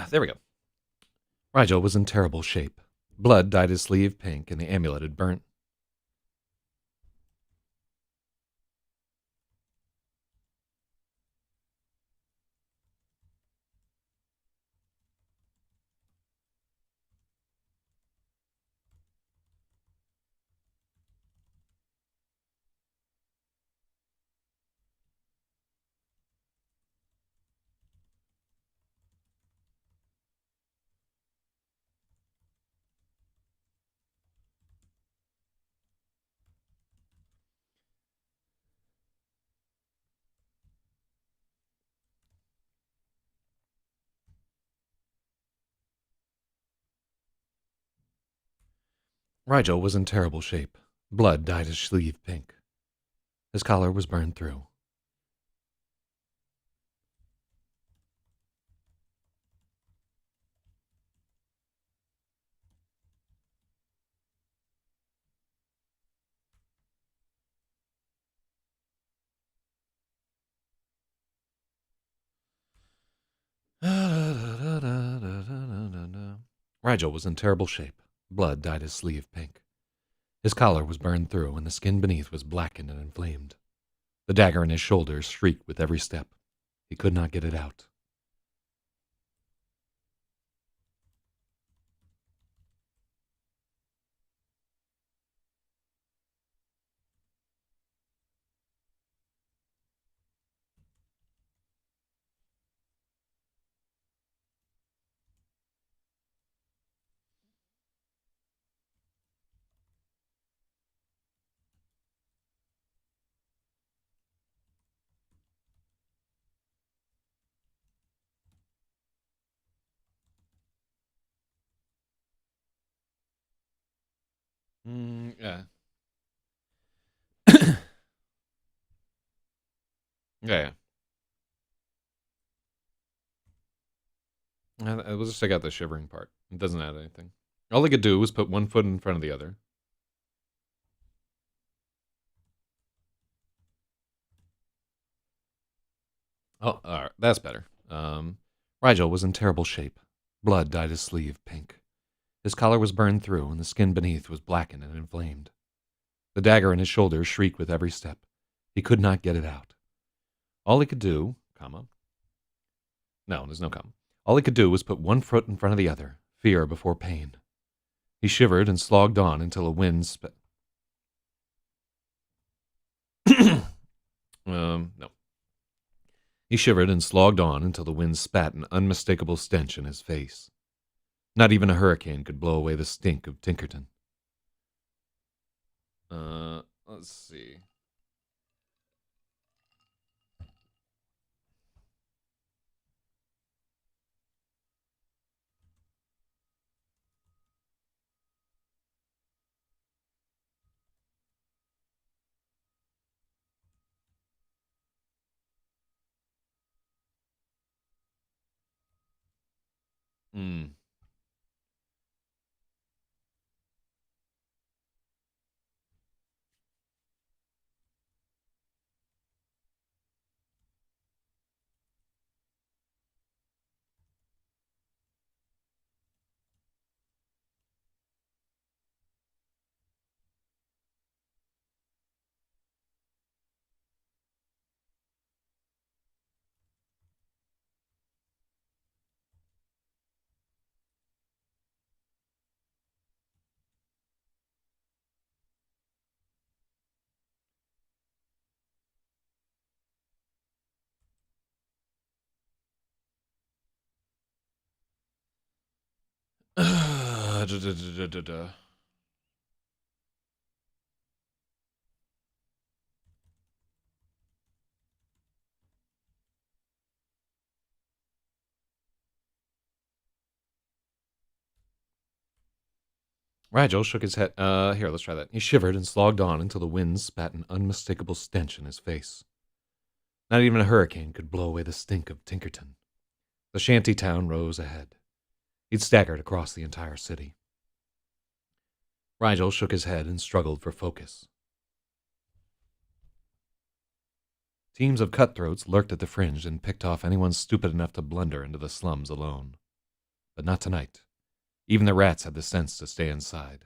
There we go. Rigel was in terrible shape. Blood dyed his sleeve pink, and the amulet had burnt. Rigel was in terrible shape. Blood dyed his sleeve pink. His collar was burned through. Rigel was in terrible shape. Blood dyed his sleeve pink. His collar was burned through, and the skin beneath was blackened and inflamed. The dagger in his shoulder shrieked with every step. He could not get it out. Yeah. Yeah. We'll just take out the shivering part. It doesn't add anything. All he could do was put one foot in front of the other. Oh, all right, that's better. Rigel was in terrible shape. Blood dyed his sleeve pink. His collar was burned through, and the skin beneath was blackened and inflamed. The dagger in his shoulder shrieked with every step. He could not get it out. All he could do, comma. No, there's no comma. All he could do was put one foot in front of the other, fear before pain. He shivered and slogged on until a wind no. He shivered and slogged on until the wind spat an unmistakable stench in his face. Not even a hurricane could blow away the stink of Tinkerton. Let's see. Hmm. Da, da, da, da, da. Rigel shook his head. Here, let's try that. He shivered and slogged on until the wind spat an unmistakable stench in his face. Not even a hurricane could blow away the stink of Tinkerton. The shanty town rose ahead. He'd staggered across the entire city. Rigel shook his head and struggled for focus. Teams of cutthroats lurked at the fringe and picked off anyone stupid enough to blunder into the slums alone. But not tonight. Even the rats had the sense to stay inside.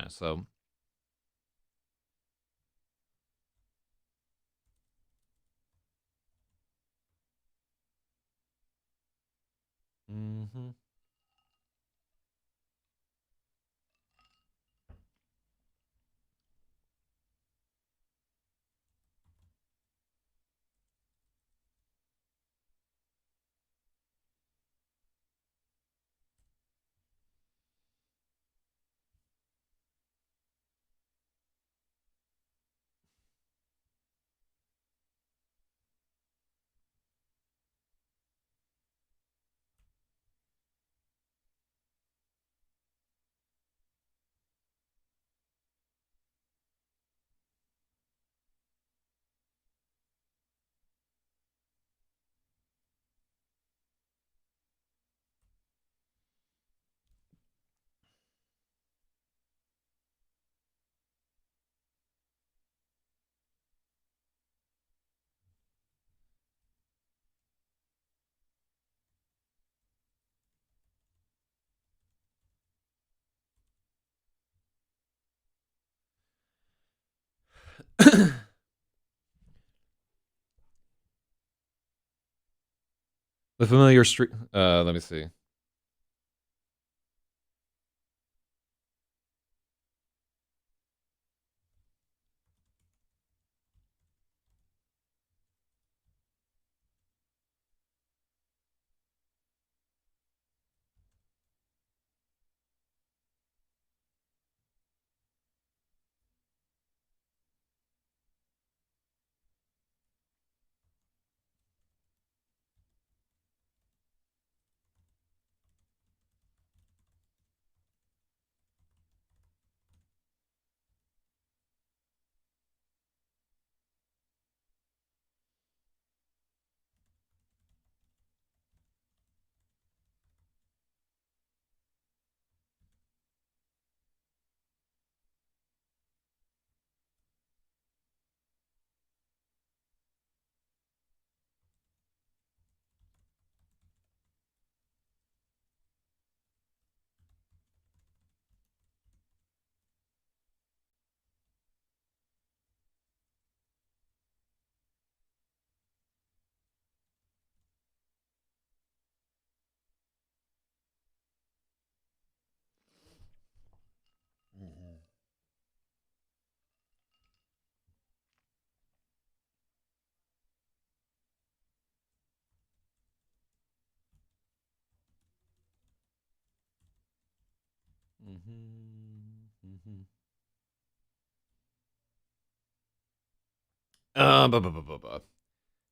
So The familiar street. Let me see.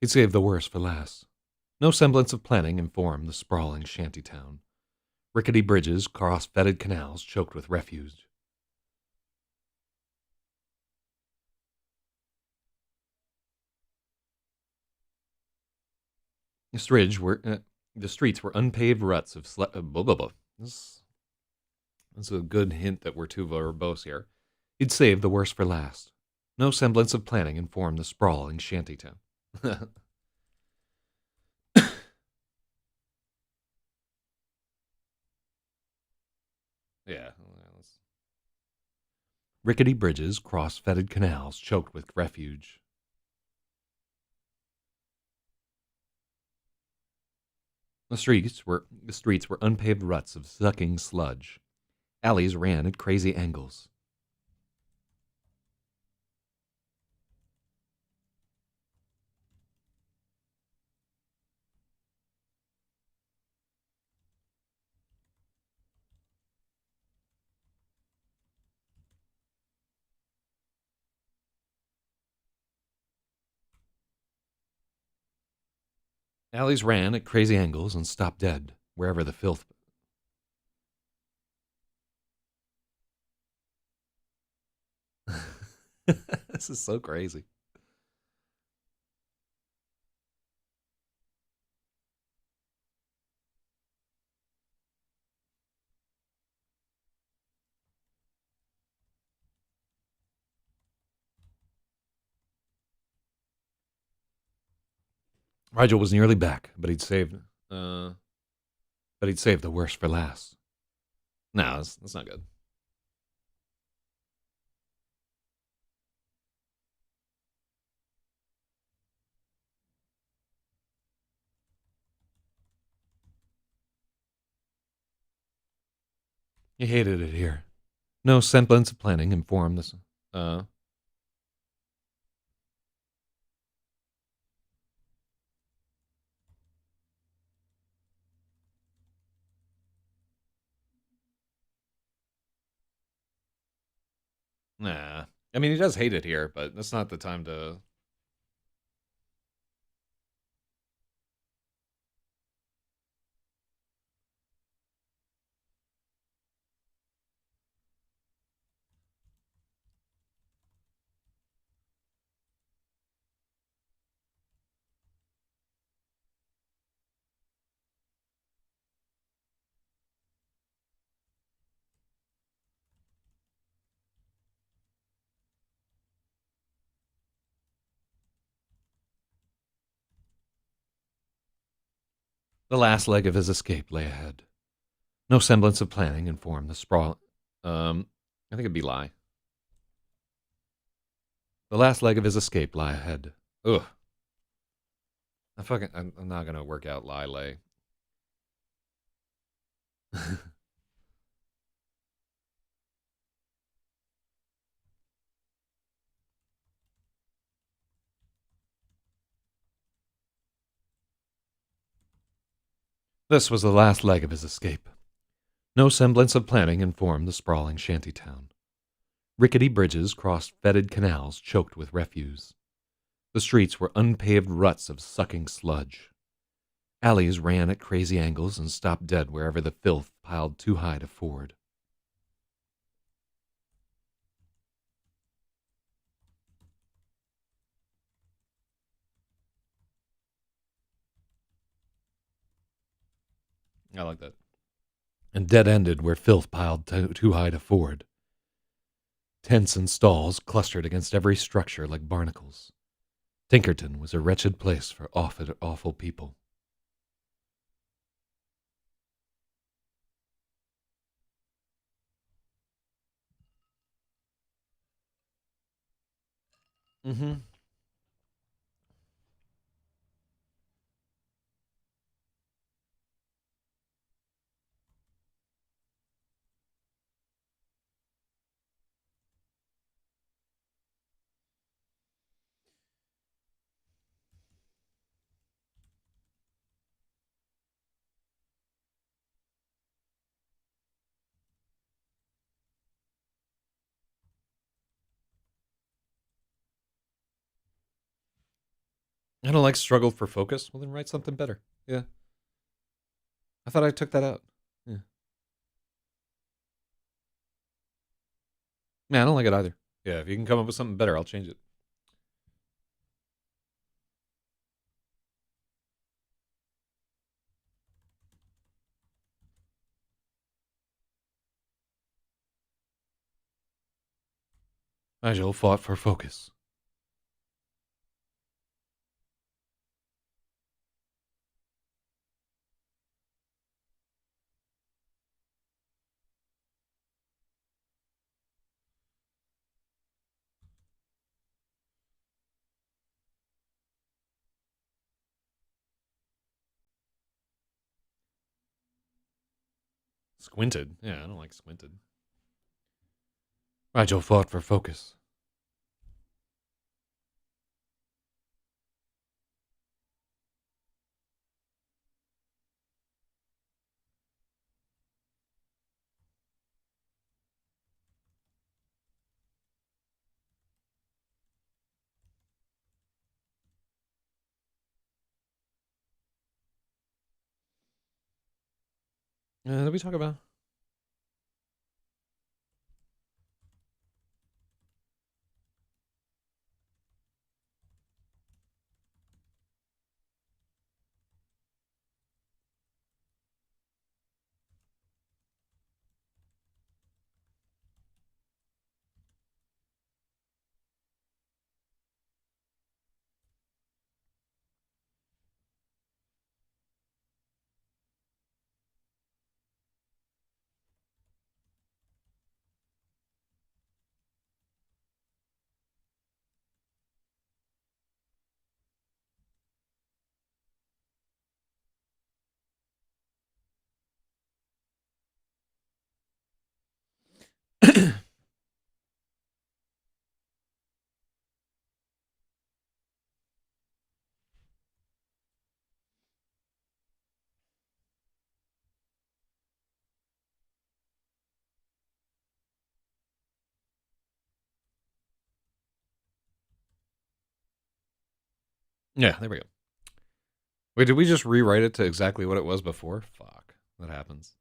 He'd save the worst for last. No semblance of planning informed the sprawling shanty town. Rickety bridges crossed fetid canals choked with refuse. The streets were unpaved ruts of blah, blah, blah. This is a good hint that we're too verbose here. He'd save the worst for last. No semblance of planning informed the sprawling shantytown. Yeah. Rickety bridges crossed fetid canals choked with refuge. The streets were unpaved ruts of sucking sludge. Alleys ran at crazy angles. Alleys ran at crazy angles and stopped dead wherever the filth. This is so crazy. Rigel was nearly back, uh, but he'd saved the worst for last. No, that's not good. He hated it here. No semblance of planning informed this. Uh, nah. I mean, he does hate it here, but that's not the time to. The last leg of his escape lay ahead. No semblance of planning informed the sprawl. I think it'd be lie. The last leg of his escape lie ahead. Ugh. I'm not gonna work out lie lay. This was the last leg of his escape. No semblance of planning informed the sprawling shanty town. Rickety bridges crossed fetid canals choked with refuse. The streets were unpaved ruts of sucking sludge. Alleys ran at crazy angles and stopped dead wherever the filth piled too high to ford. I like that. And dead ended where filth piled too high to ford. Tents and stalls clustered against every structure like barnacles. Tinkerton was a wretched place for awful people. Mm-hmm. I don't like struggle for focus. Well, then write something better. Yeah. I thought I took that out. Yeah. Man, I don't like it either. Yeah, if you can come up with something better, I'll change it. Nigel fought for focus. Squinted. Yeah, I don't like squinted. Nigel fought for focus. Did we talk about? Yeah, there we go. Wait, did we just rewrite it to exactly what it was before? Fuck. That happens.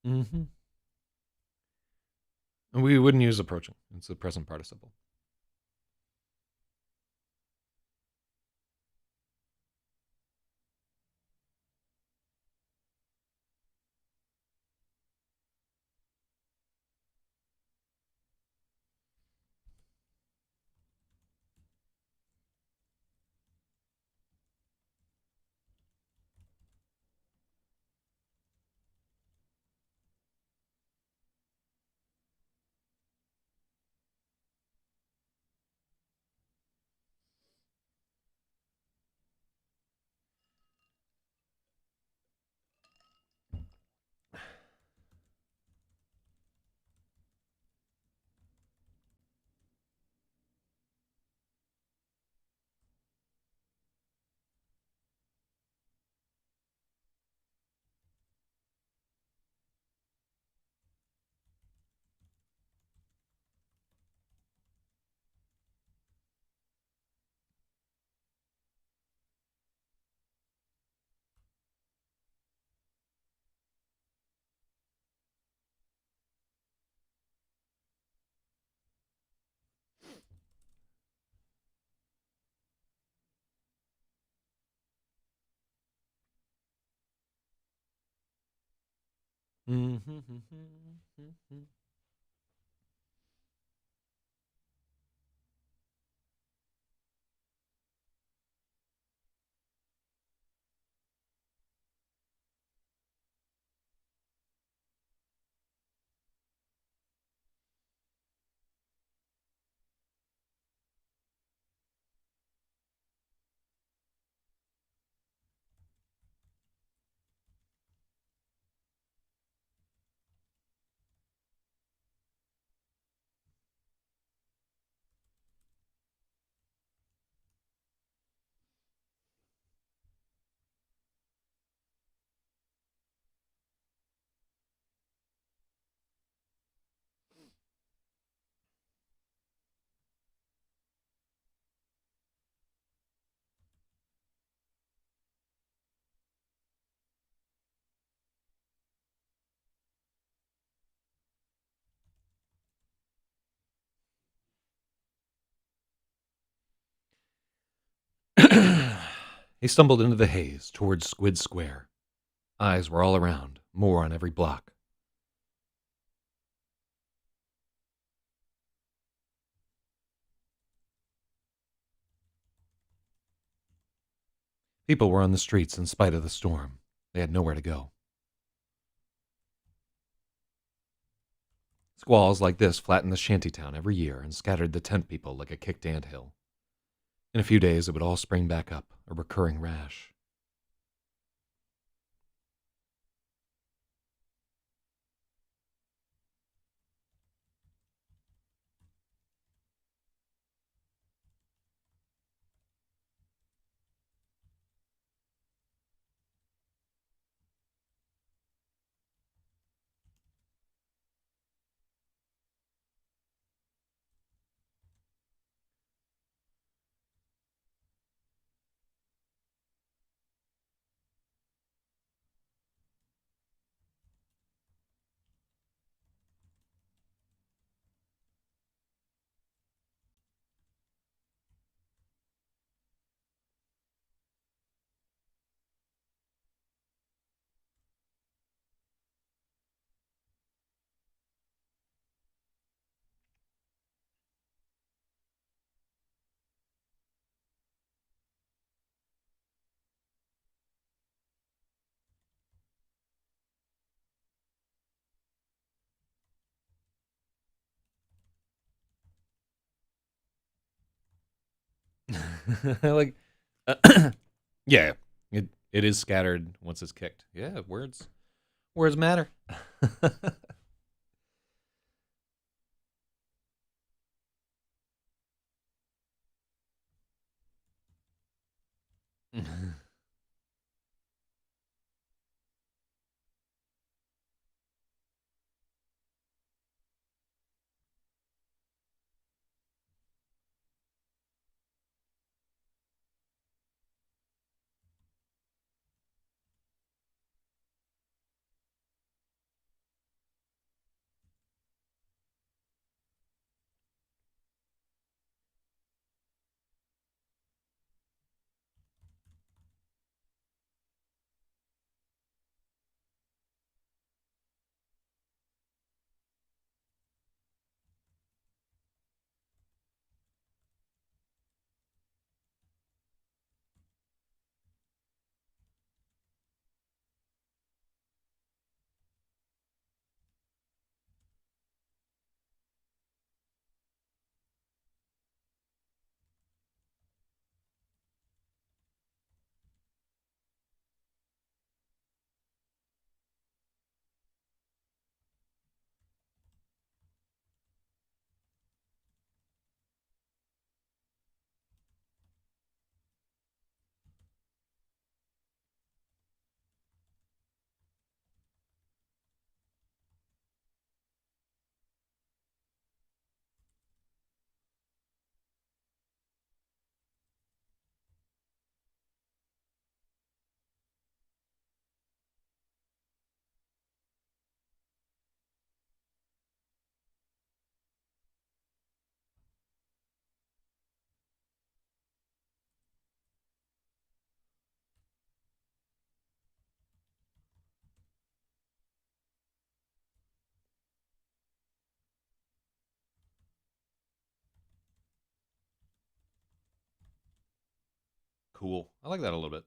Mm-hmm. And we wouldn't use approaching. It's the present participle. Mm-hmm. He stumbled into the haze towards Squid Square. Eyes were all around, more on every block. People were on the streets in spite of the storm. They had nowhere to go. Squalls like this flattened the shantytown every year and scattered the tent people like a kicked ant hill. In a few days, it would all spring back up, a recurring rash. Like, yeah, it is scattered once it's kicked. Yeah, words matter. Cool. I like that a little bit.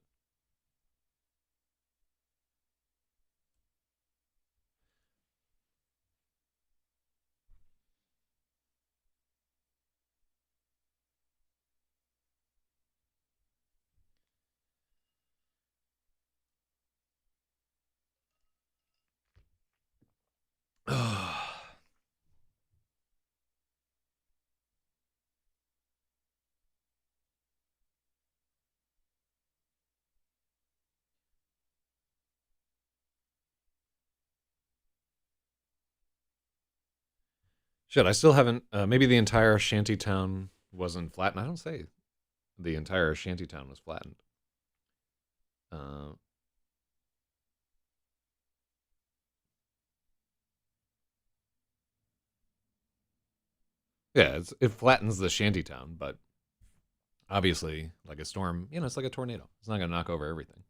Shit, I still haven't. Maybe the entire shantytown wasn't flattened. I don't say the entire shantytown was flattened. Uh, yeah, it flattens the shantytown, but obviously, like a storm, it's like a tornado. It's not going to knock over everything.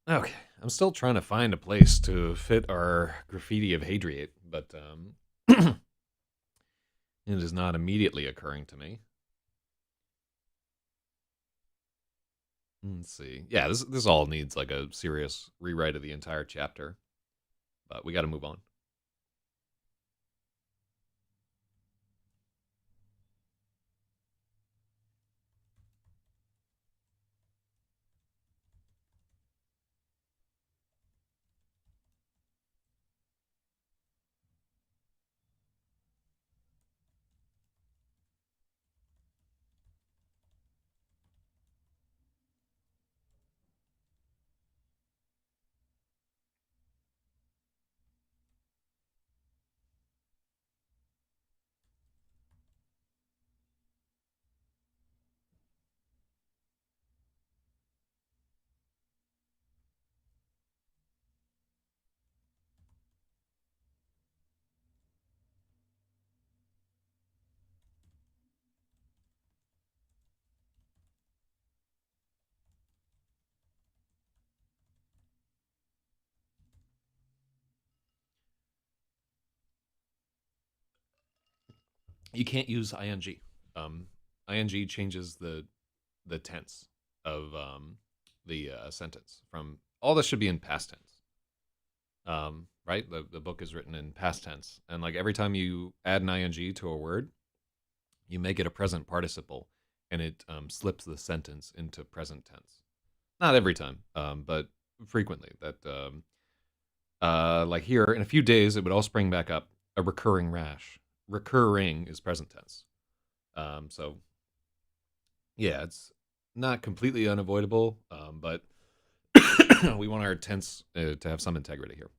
Okay, I'm still trying to find a place to fit our graffiti of Hadriate, but it is not immediately occurring to me. Let's see. Yeah, this all needs like a serious rewrite of the entire chapter, but we got to move on. You can't use ing. Um, ing changes the tense of the sentence. From all this should be in past tense. Right? The book is written in past tense, and like every time you add an ing to a word, you make it a present participle, and it slips the sentence into present tense. Not every time, but frequently. That like here in a few days, it would all spring back up. A recurring rash. Recurring is present tense. So yeah, it's not completely unavoidable, but we want our tense to have some integrity here.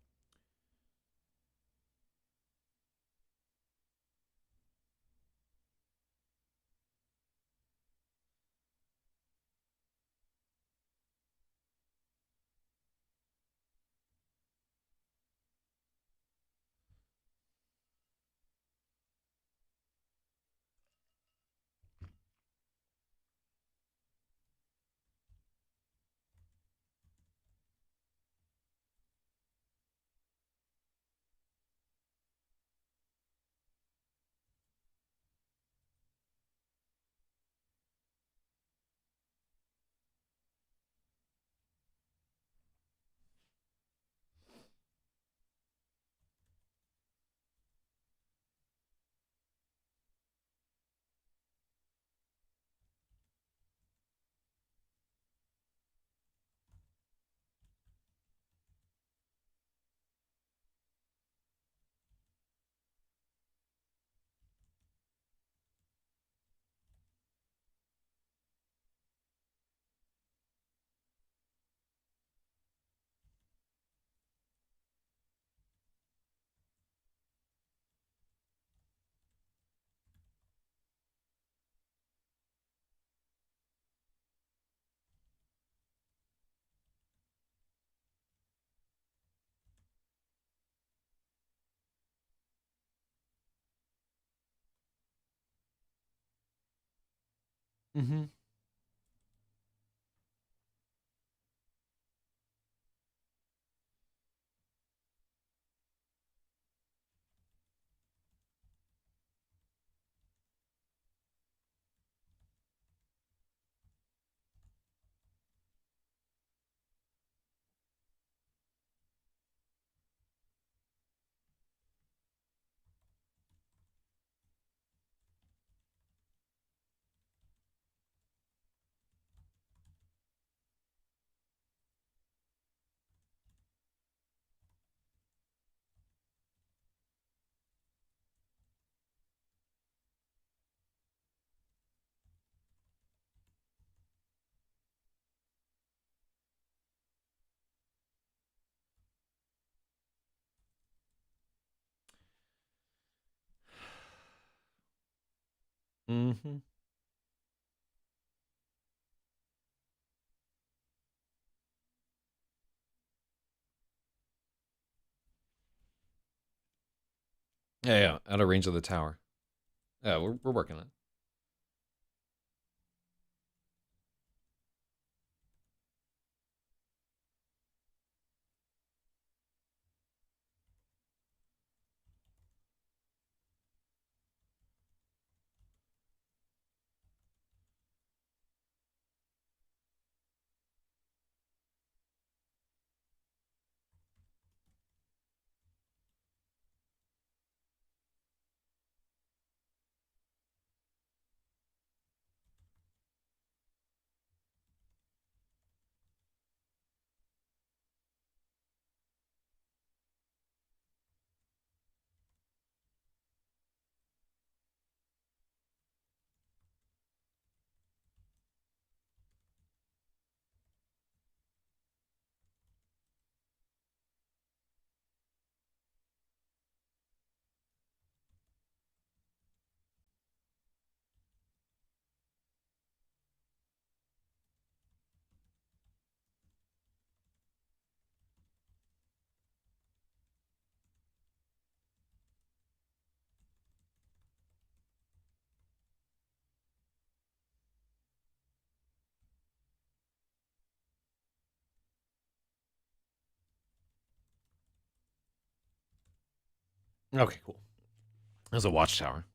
Mm-hmm. Mm-hmm. Yeah, yeah. Out of range of the tower. Yeah, we're working on it. Okay, cool. There's a watchtower.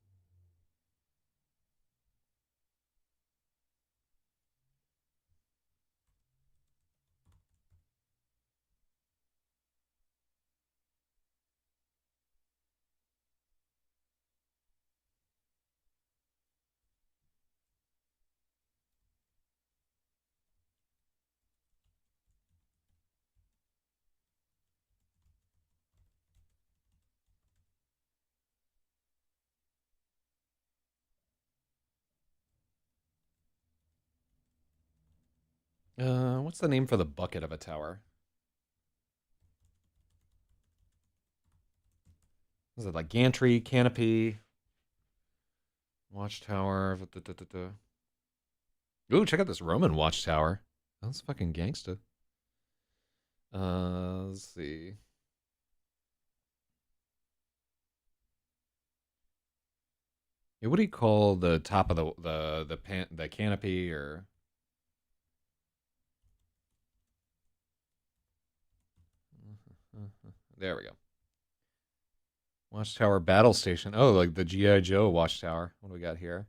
What's the name for the bucket of a tower? Is it like gantry, canopy, watchtower? Ooh, check out this Roman watchtower. That's fucking gangsta. Let's see. Yeah, what do you call the top of the canopy or there we go. Watchtower battle station. Oh, like the GI Joe watchtower. What do we got here?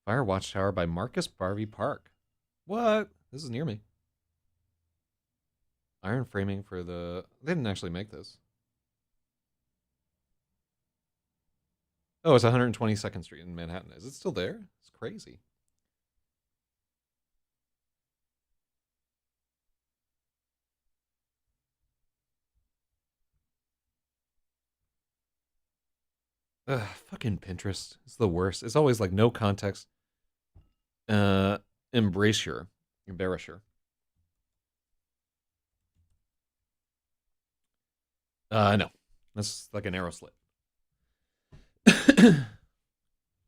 Fire watchtower by Marcus Garvey Park. What? This is near me. Iron framing for the. They didn't actually make this. Oh, it's 122nd Street in Manhattan. Is it still there? It's crazy. Ugh, fucking Pinterest. It's the worst. It's always like no context. Uh, Embrasure. Embarrasure. No. That's like an arrow slit.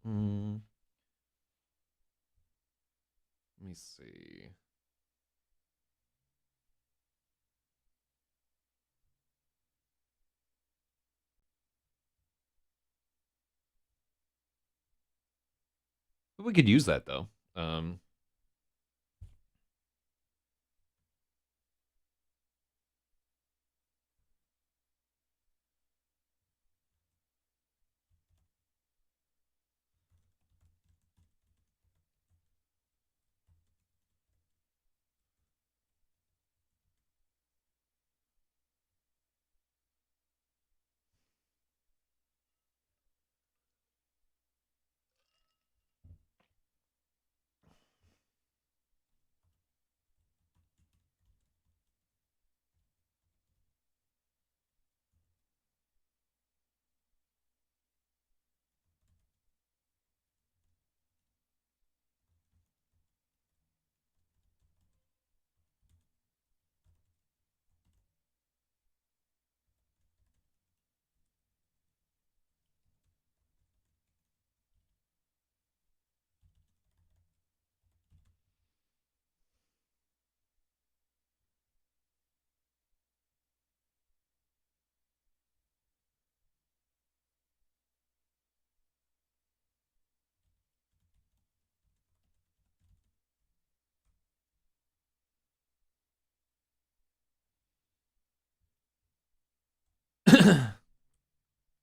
Hmm, let me see. We could use that though. Um,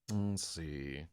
let's see.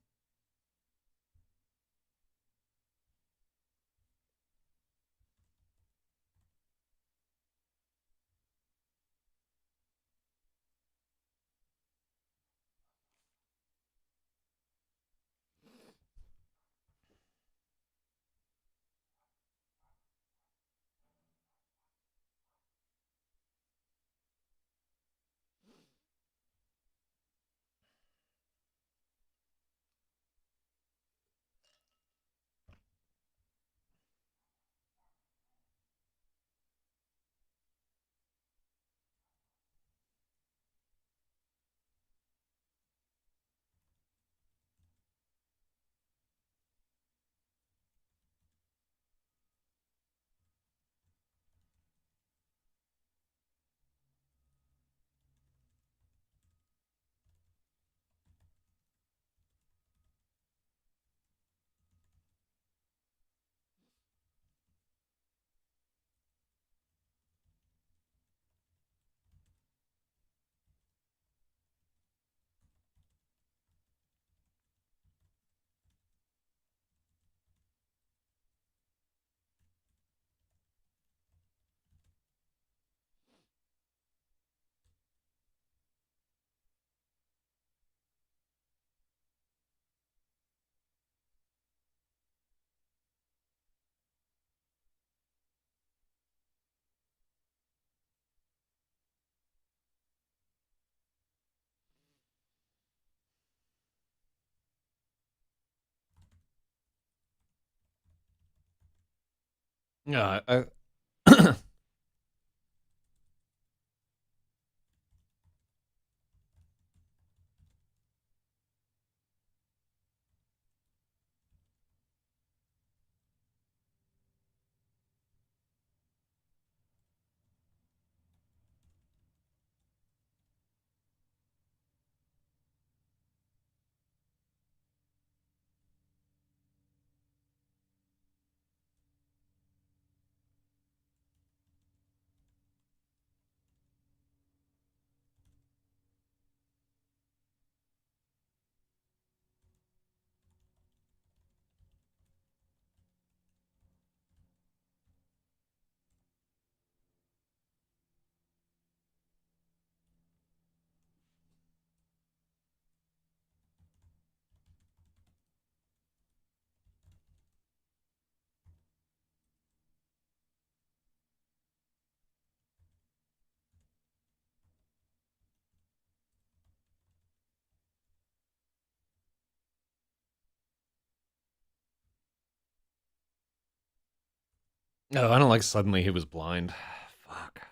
Yeah, no, I don't like suddenly he was blind. Fuck.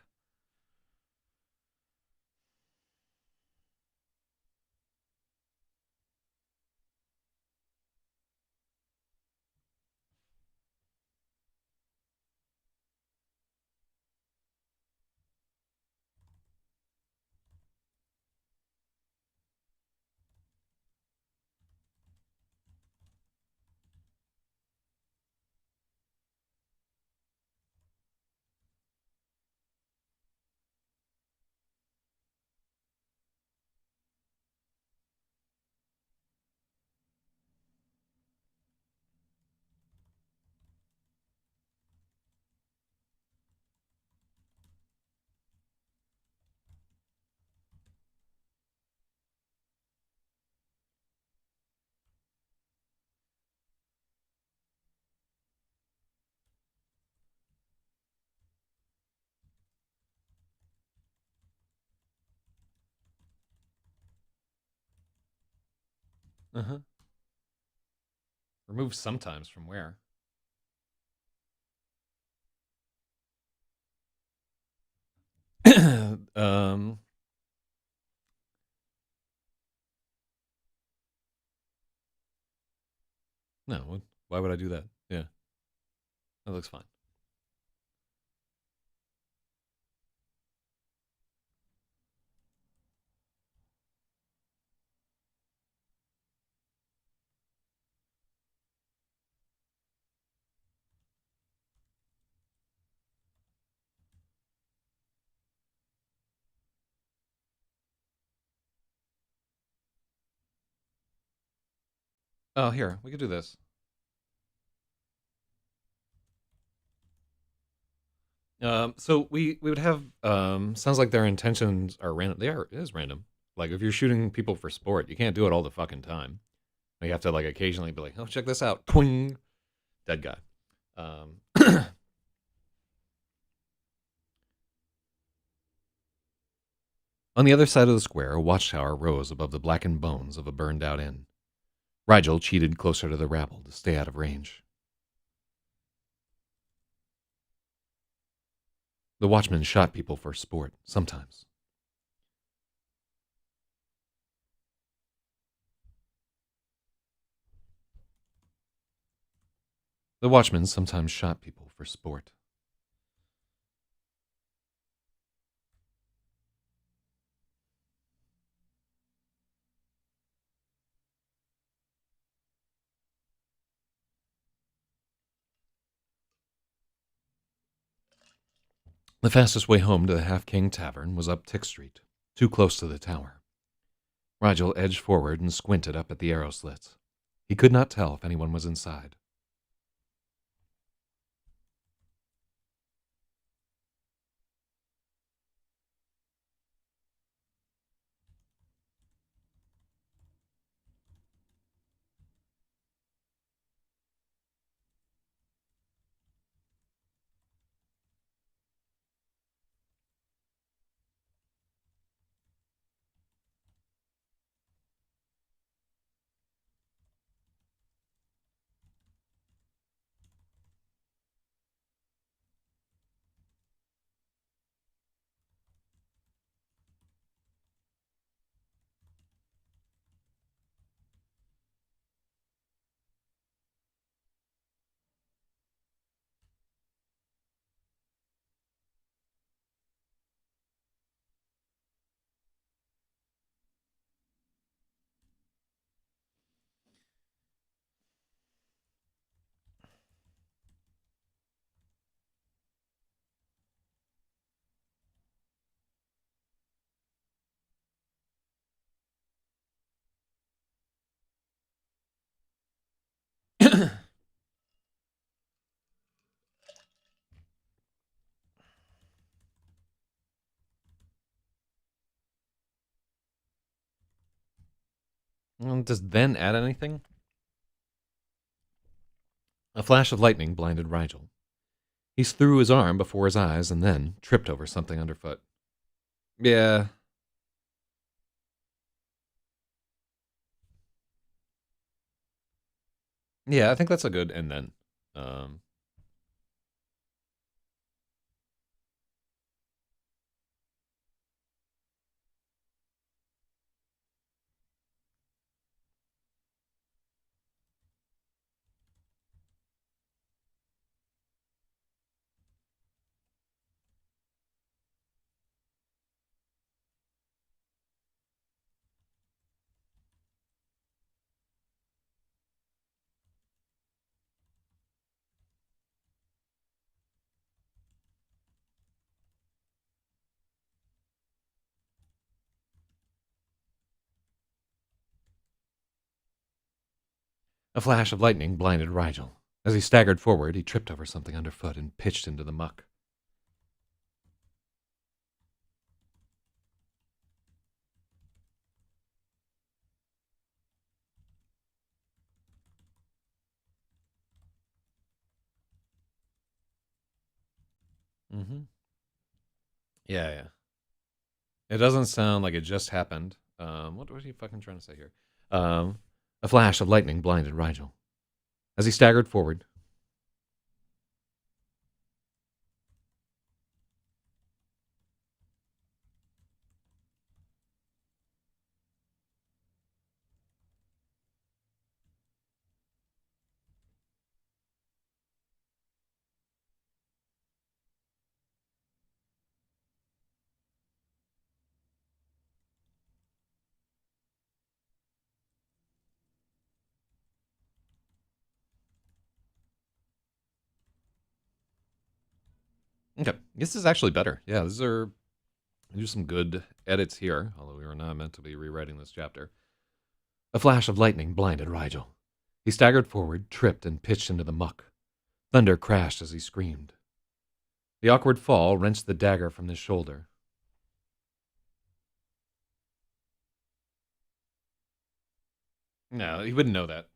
Uh-huh. Remove sometimes from where? um, no. Why would I do that? Yeah, that looks fine. Oh, here, we could do this. So we would have sounds like their intentions are random. They are, it is random. Like if you're shooting people for sport, you can't do it all the fucking time. You have to like occasionally be like, oh, check this out. Twing. Dead guy. Um On the other side of the square, a watchtower rose above the blackened bones of a burned out inn. Rigel cheated closer to the rabble to stay out of range. The watchmen shot people for sport, sometimes. The watchmen sometimes shot people for sport. The fastest way home to the Half King Tavern was up Tick Street, too close to the tower. Rigel edged forward and squinted up at the arrow slits. He could not tell if anyone was inside. Does then add anything? A flash of lightning blinded Rigel. He threw his arm before his eyes and then tripped over something underfoot. Yeah. Yeah, I think that's a good and then. Um, a flash of lightning blinded Rigel. As he staggered forward, he tripped over something underfoot and pitched into the muck. Mm-hmm. Yeah, yeah. It doesn't sound like it just happened. What was he fucking trying to say here? Um, A flash of lightning blinded Rigel. As he staggered forward, okay, this is actually better. Yeah, there's some good edits here, although we were not meant to be rewriting this chapter. A flash of lightning blinded Rigel. He staggered forward, tripped, and pitched into the muck. Thunder crashed as he screamed. The awkward fall wrenched the dagger from his shoulder. No, he wouldn't know that.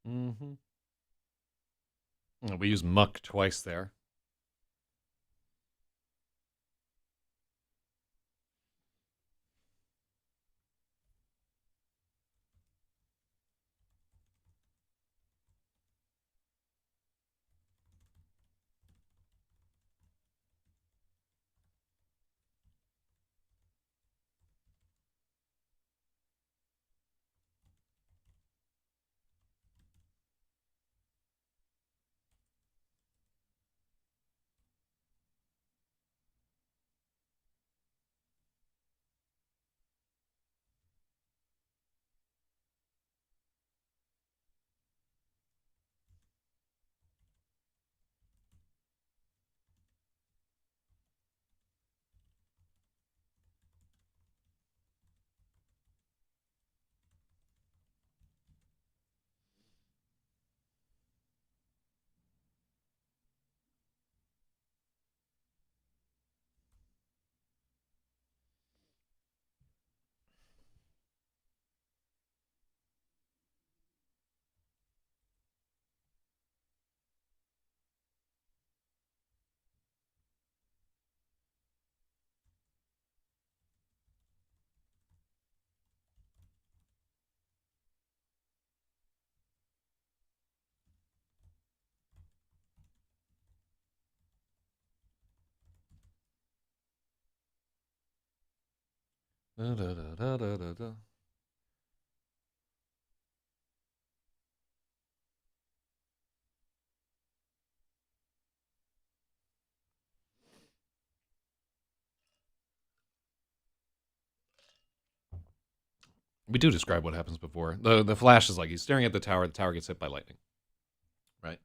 Mm-hmm. We use muck twice there. Da, da, da, da, da, da, da. We do describe what happens before. The flash is like he's staring at the tower gets hit by lightning. Right?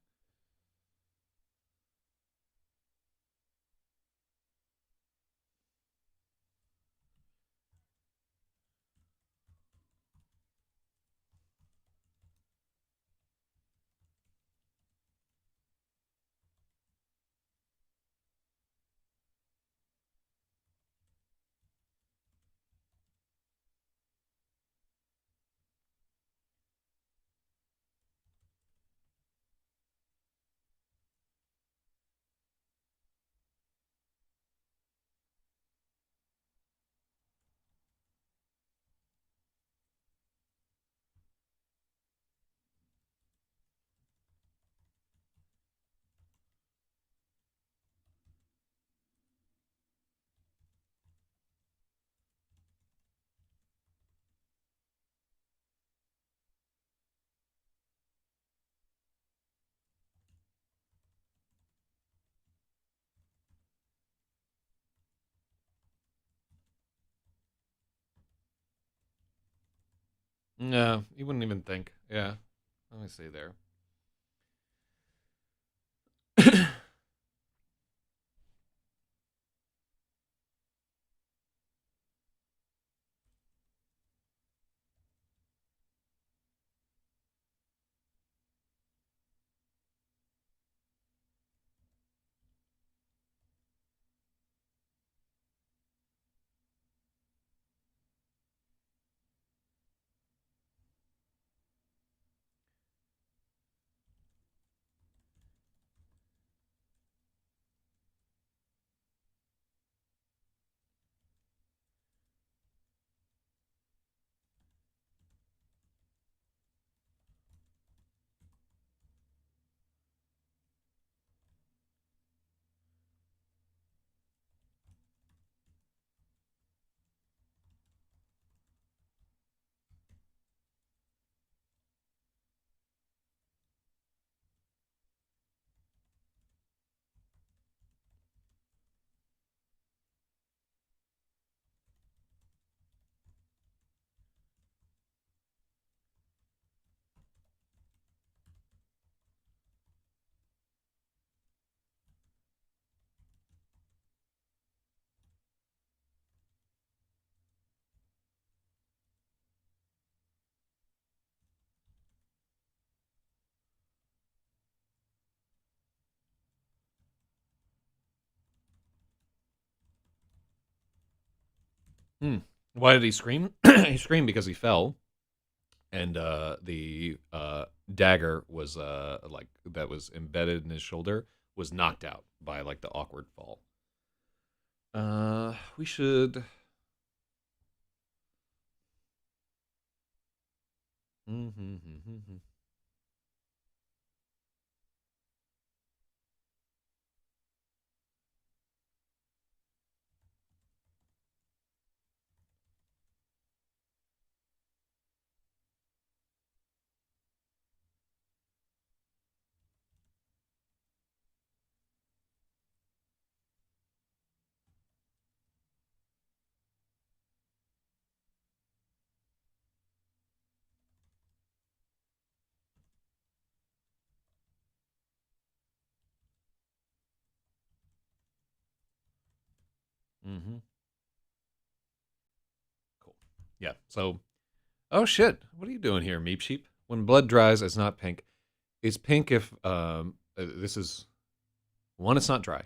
No, you wouldn't even think. Yeah. Let me see there. Hmm. Why did he scream? He screamed because he fell, and the dagger was like that was embedded in his shoulder was knocked out by like the awkward fall. We should. Mm-hmm. Cool. Yeah. So, oh shit, what are you doing here, Meep Sheep? When blood dries, it's not pink. It's pink if this is one. It's not dry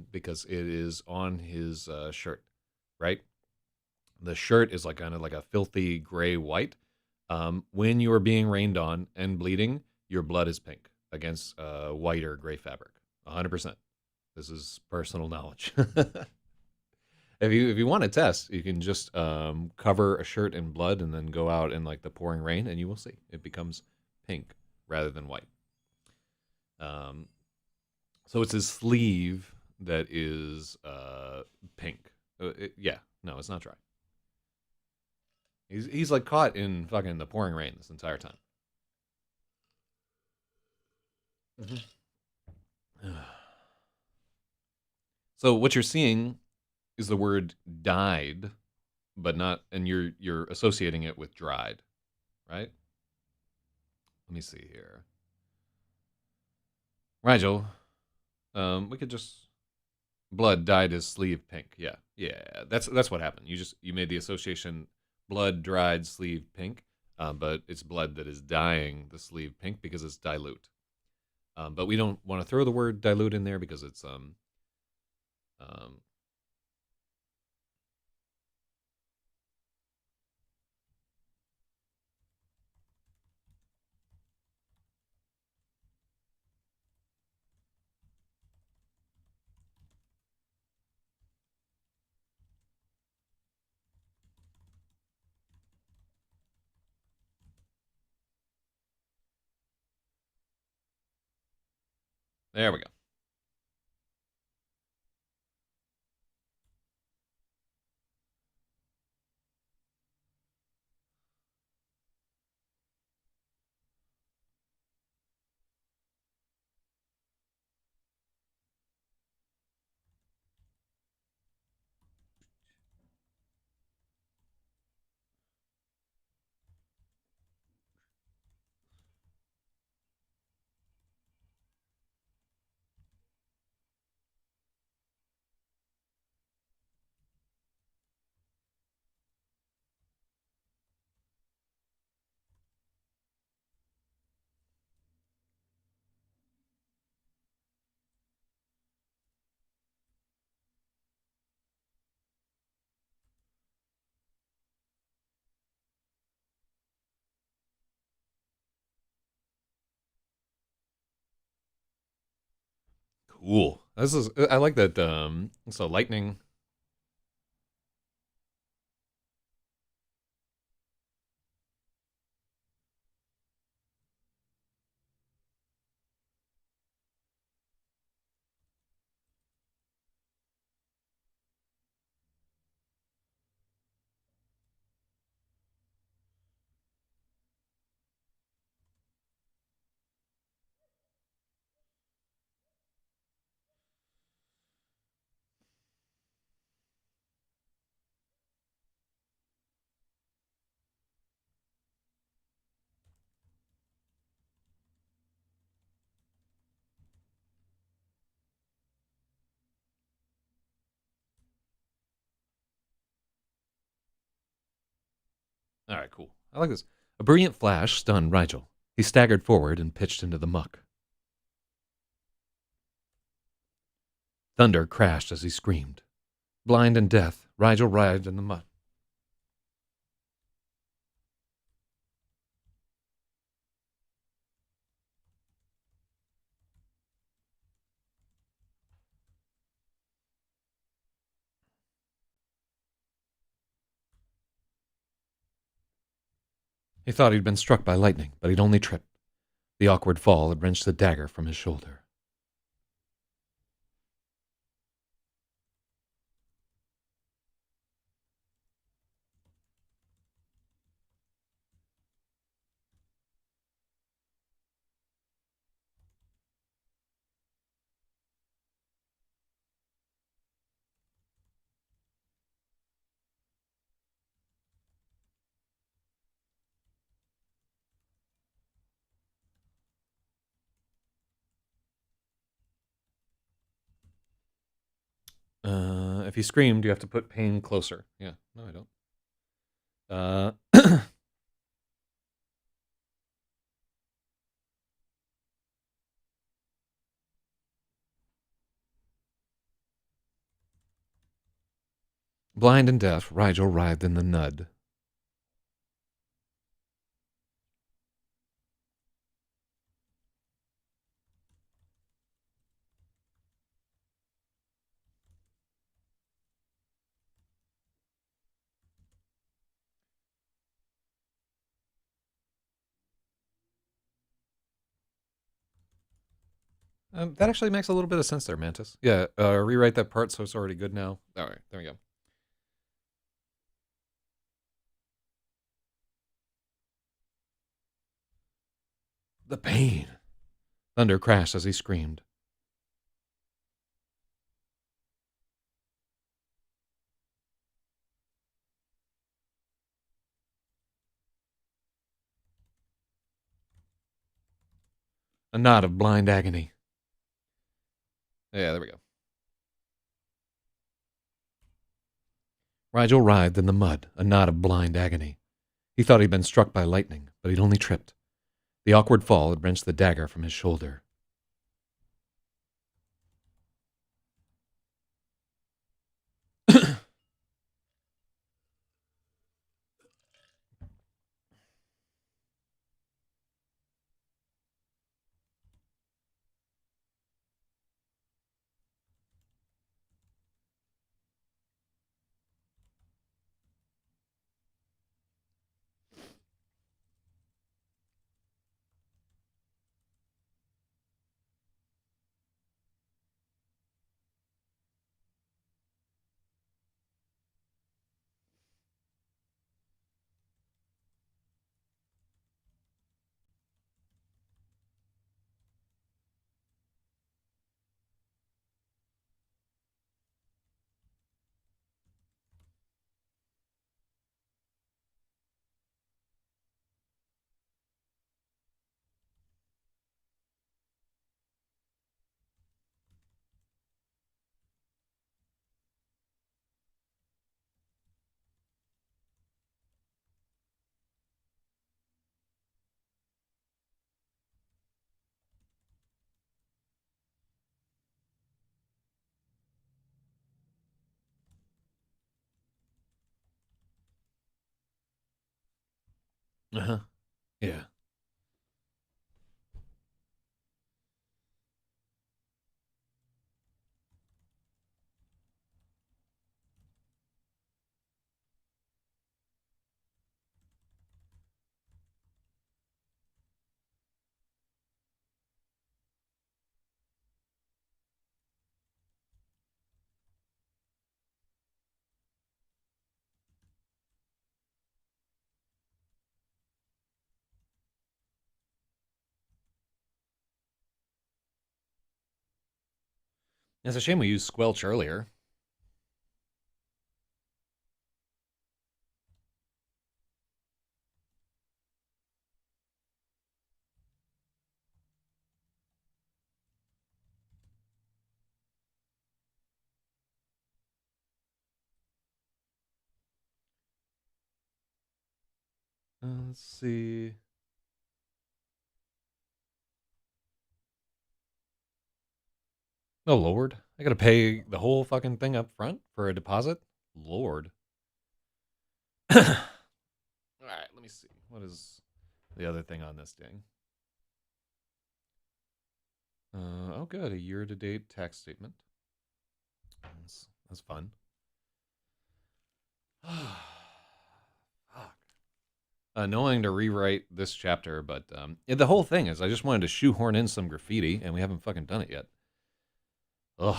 because it is on his shirt, right? The shirt is like kind of like a filthy gray white. When you are being rained on and bleeding, your blood is pink against white or gray fabric. 100%. This is personal knowledge. If you want to test, you can just cover a shirt in blood and then go out in like the pouring rain, and you will see it becomes pink rather than white. Um, so it's his sleeve that is pink. Yeah, no, it's not dry. He's like caught in fucking the pouring rain this entire time. So what you're seeing is the word died but not, and you're associating it with dried, right? Let me see here. Rigel, we could just blood dyed his sleeve pink. Yeah, yeah, that's what happened. You made the association blood dried sleeve pink, but it's blood that is dyeing the sleeve pink because it's dilute. But we don't want to throw the word dilute in there because it's um there we go. Cool. This is I like that. So lightning. All right, cool. I like this. A brilliant flash stunned Rigel. He staggered forward and pitched into the muck. Thunder crashed as he screamed. Blind and deaf, Rigel writhed in the mud. He thought he'd been struck by lightning, but he'd only tripped. The awkward fall had wrenched the dagger from his shoulder. If he screamed, you have to put pain closer. Yeah, no, I don't. Blind and deaf, Rigel writhed in the nud. That actually makes a little bit of sense there, Mantis. Yeah, rewrite that part so it's already good now. All right, there we go. The pain. Thunder crashed as he screamed. A knot of blind agony. Yeah, there we go. Rigel writhed in the mud, a knot of blind agony. He thought he'd been struck by lightning, but he'd only tripped. The awkward fall had wrenched the dagger from his shoulder. Uh-huh. Yeah. It's a shame we used Squelch earlier. Let's see. Oh, Lord. I gotta pay the whole fucking thing up front for a deposit? Lord. All right, let me see. What is the other thing on this ding? Oh, good. A year-to-date tax statement. That's fun. Fuck. Annoying to rewrite this chapter, but yeah, the whole thing is I just wanted to shoehorn in some graffiti, and we haven't fucking done it yet. Ugh.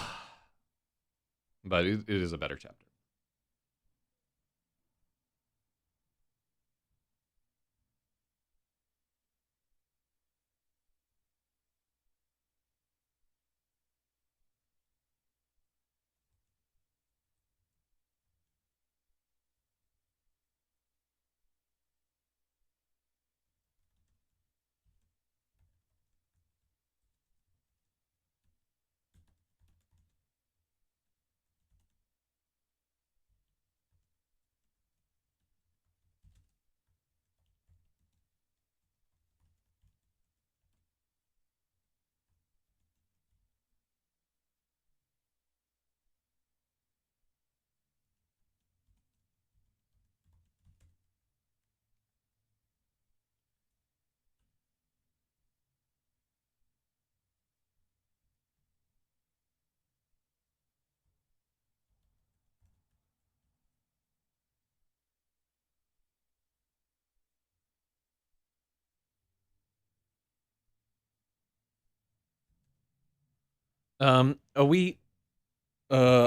But it is a better chapter.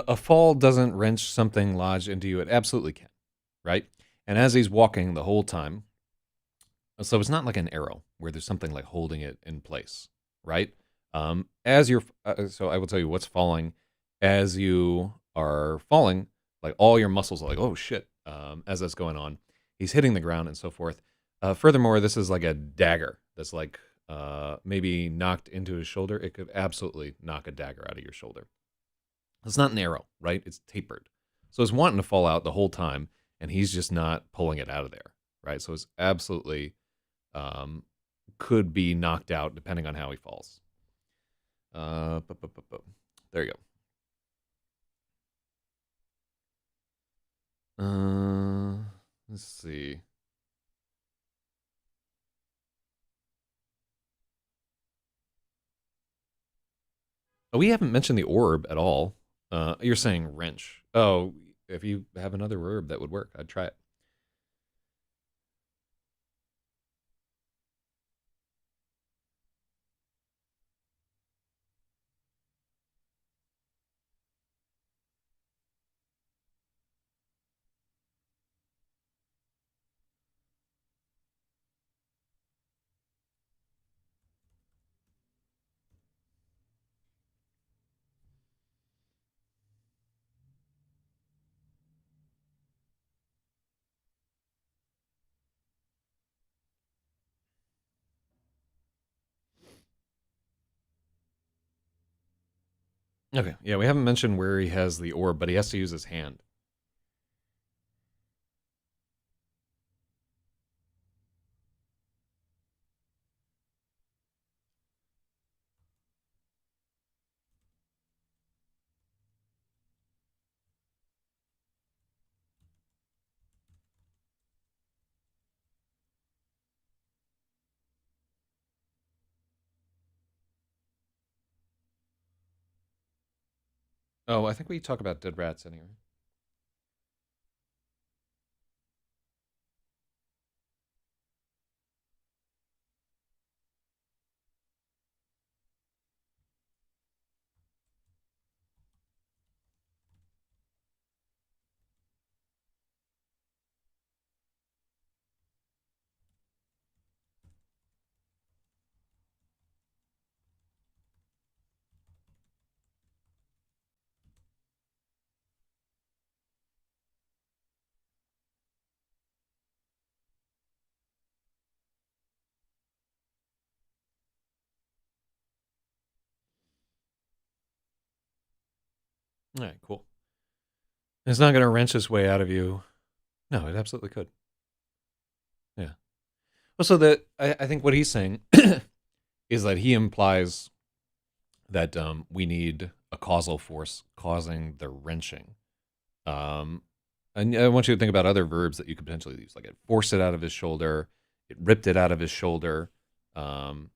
A fall doesn't wrench something lodged into you. It absolutely can, right? And as he's walking the whole time, so it's not like an arrow where there's something like holding it in place, right? As you're, so I will tell you what's falling as you are falling. Like all your muscles are like, oh shit, as that's going on. He's hitting the ground and so forth. Furthermore, this is like a dagger that's like maybe knocked into his shoulder, it could absolutely knock a dagger out of your shoulder. It's not an arrow, right? It's tapered. So it's wanting to fall out the whole time, and he's just not pulling it out of there, right? So it's absolutely could be knocked out depending on how he falls. There you go. Let's see. Oh, we haven't mentioned the orb at all. You're saying wrench. Oh, if you have another orb that would work, I'd try it. Okay, yeah, we haven't mentioned where he has the orb, but he has to use his hand. Oh, I think we talk about dead rats anyway. All right, cool. It's not going to wrench its way out of you. No, it absolutely could. Yeah. Well, so that I think what he's saying is that he implies that we need a causal force causing the wrenching. And I want you to think about other verbs that you could potentially use, like it forced it out of his shoulder, it ripped it out of his shoulder. Um,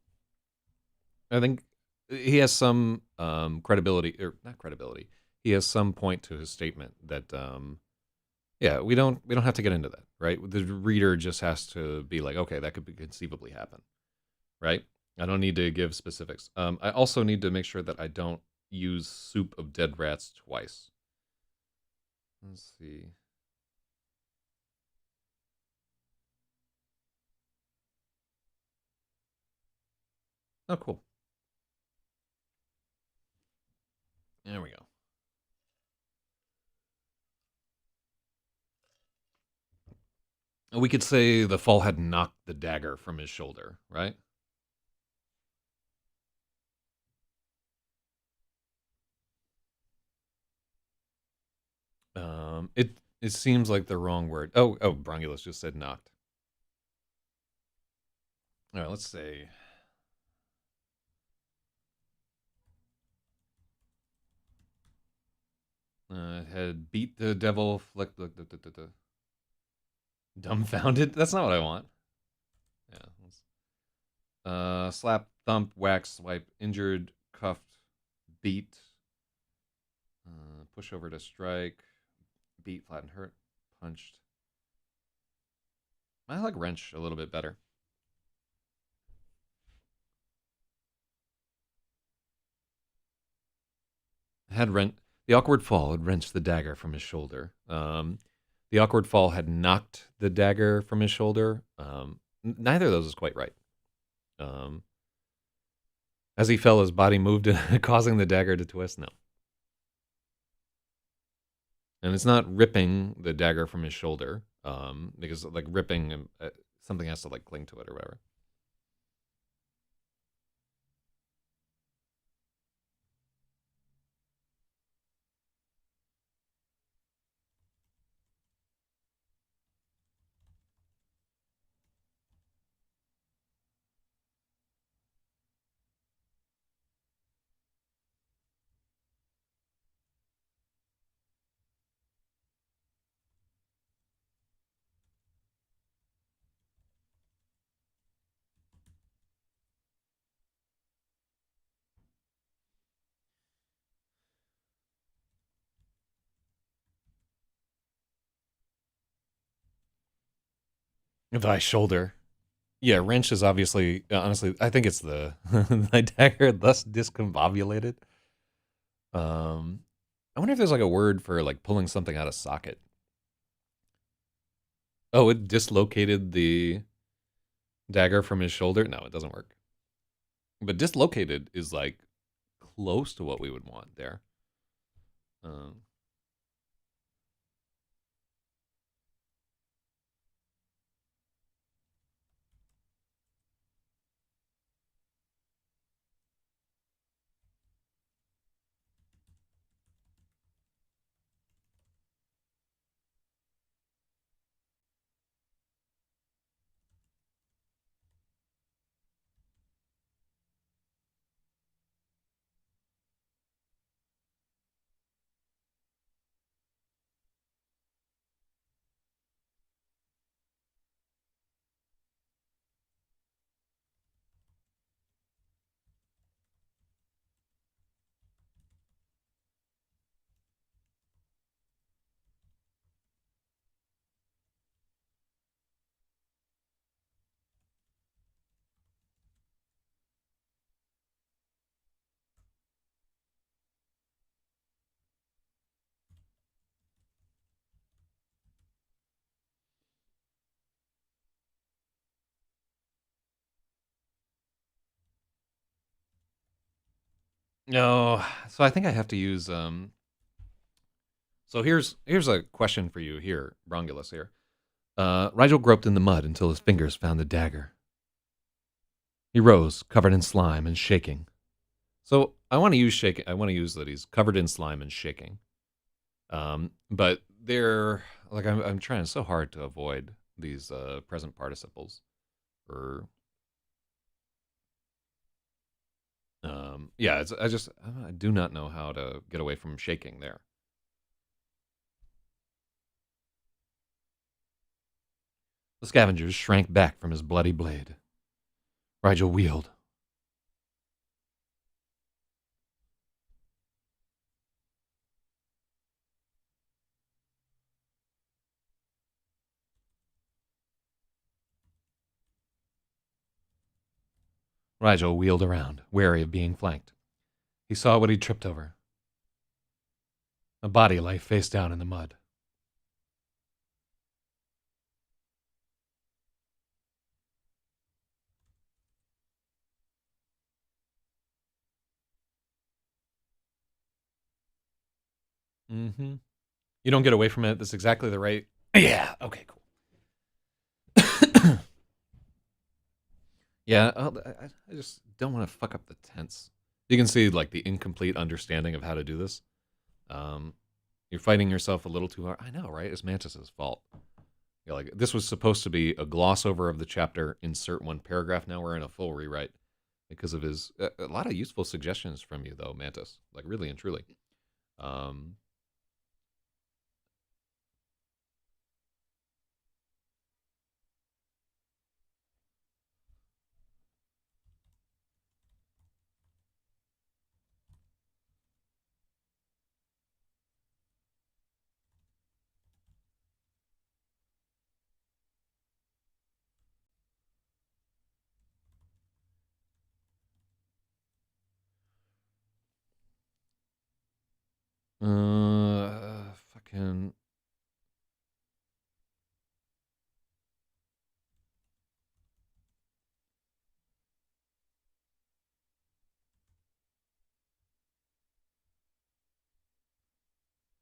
I think he has some credibility, or not credibility. He has some point to his statement that, yeah, we don't have to get into that, right? The reader just has to be like, okay, that could be conceivably happen, right? I don't need to give specifics. I also need to make sure that I don't use soup of dead rats twice. Let's see. Oh, cool. There we go. We could say the fall had knocked the dagger from his shoulder, right? It seems like the wrong word. Oh, Brongulus just said knocked. All right, let's say had beat the devil, dumbfounded. That's not what I want. Yeah. Slap, thump, whack, swipe, injured, cuffed, beat, push over to strike, beat, flatten, hurt, punched. I like wrench a little bit better. Had rent the awkward fall had wrenched the dagger from his shoulder. The awkward fall had knocked the dagger from his shoulder. Neither of those is quite right. Um, as he fell, his body moved, causing the dagger to twist. No, and it's not ripping the dagger from his shoulder. Because like ripping, something has to like cling to it or whatever. Thy shoulder. Yeah, wrench is obviously, honestly, I think it's the thy dagger thus discombobulated. Um, I wonder if there's like a word for like pulling something out of socket. Oh, it dislocated the dagger from his shoulder. No, it doesn't work. But dislocated is like close to what we would want there. Um, no, so I think I have to use. So here's a question for you here, Brongulus here. Rigel groped in the mud until his fingers found the dagger. He rose, covered in slime and shaking. So I want to use shaking. I want to use that he's covered in slime and shaking. But they're like I'm trying so hard to avoid these present participles. Or yeah, I do not know how to get away from shaking there. The scavengers shrank back from his bloody blade. Rigel wheeled. Rigel wheeled around, wary of being flanked. He saw what he'd tripped over. A body lay face down in the mud. Mm-hmm. You don't get away from it. That's exactly the right. Yeah. Okay. Cool. Yeah. I just don't want to fuck up the tense. You can see like the incomplete understanding of how to do this. Um, you're fighting yourself a little too hard. I know, right? It's Mantis's fault. Yeah, like this was supposed to be a gloss over of the chapter. Insert one paragraph. Now we're in a full rewrite because of his a lot of useful suggestions from you though, Mantis. Like really and truly. Um, fucking.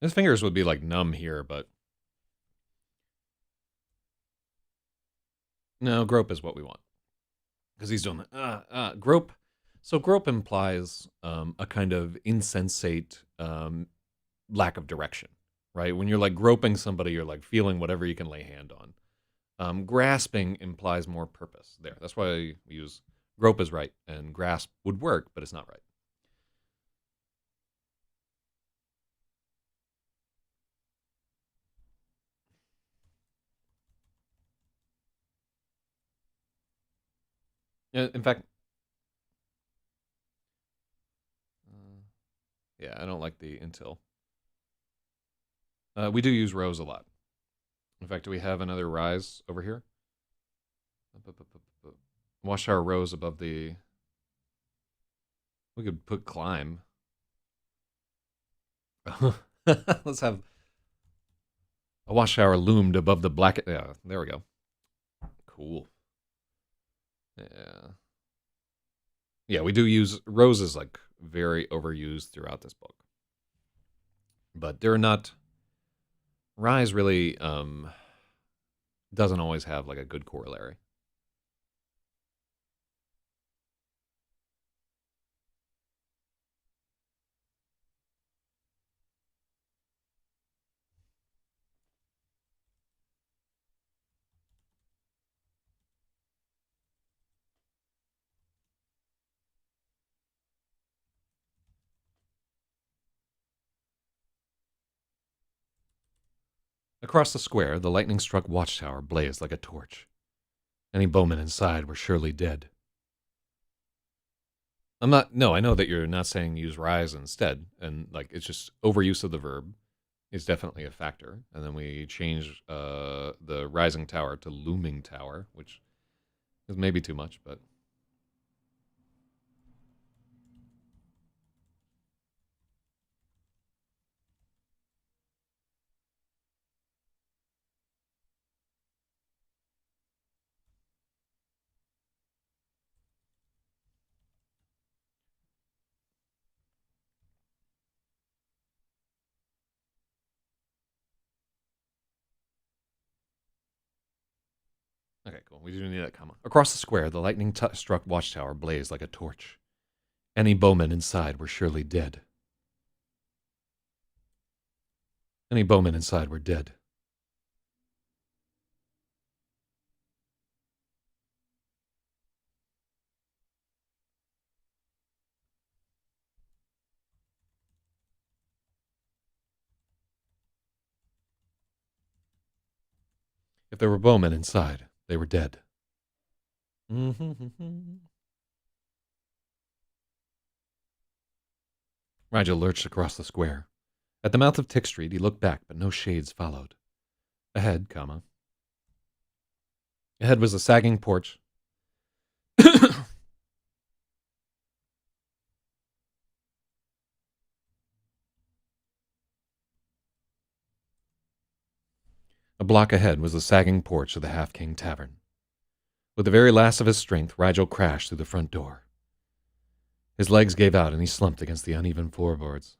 His fingers would be like numb here, but no, grope is what we want because he's doing grope. So grope implies a kind of insensate lack of direction, right? When you're like groping somebody, you're like feeling whatever you can lay hand on. Grasping implies more purpose there. That's why we use grope is right, and grasp would work, but it's not right. In fact, uh, yeah, I don't like the until. We do use rows a lot. In fact, do we have another rise over here? Watchtower rose above the. We could put climb. Let's have a watchtower loomed above the black. Yeah, there we go. Cool. Yeah. Yeah, we do use roses like very overused throughout this book. But they're not. Rise really doesn't always have like a good corollary. Across the square, the lightning struck watchtower blazed like a torch. Any bowmen inside were surely dead. I'm not. No, I know that you're not saying use rise instead, and like it's just overuse of the verb is definitely a factor. And then we change the rising tower to looming tower, which is maybe too much, but okay, cool. We do need that comma. Across the square, the lightning struck watchtower blazed like a torch. Any bowmen inside were surely dead. Any bowmen inside were dead. If there were bowmen inside, they were dead. Rigel lurched across the square. At the mouth of Tick Street, he looked back, but no shades followed. Ahead, ahead was a sagging porch. A block ahead was the sagging porch of the Half King Tavern. With the very last of his strength, Rigel crashed through the front door. His legs gave out and he slumped against the uneven floorboards.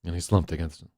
And he slumped against it.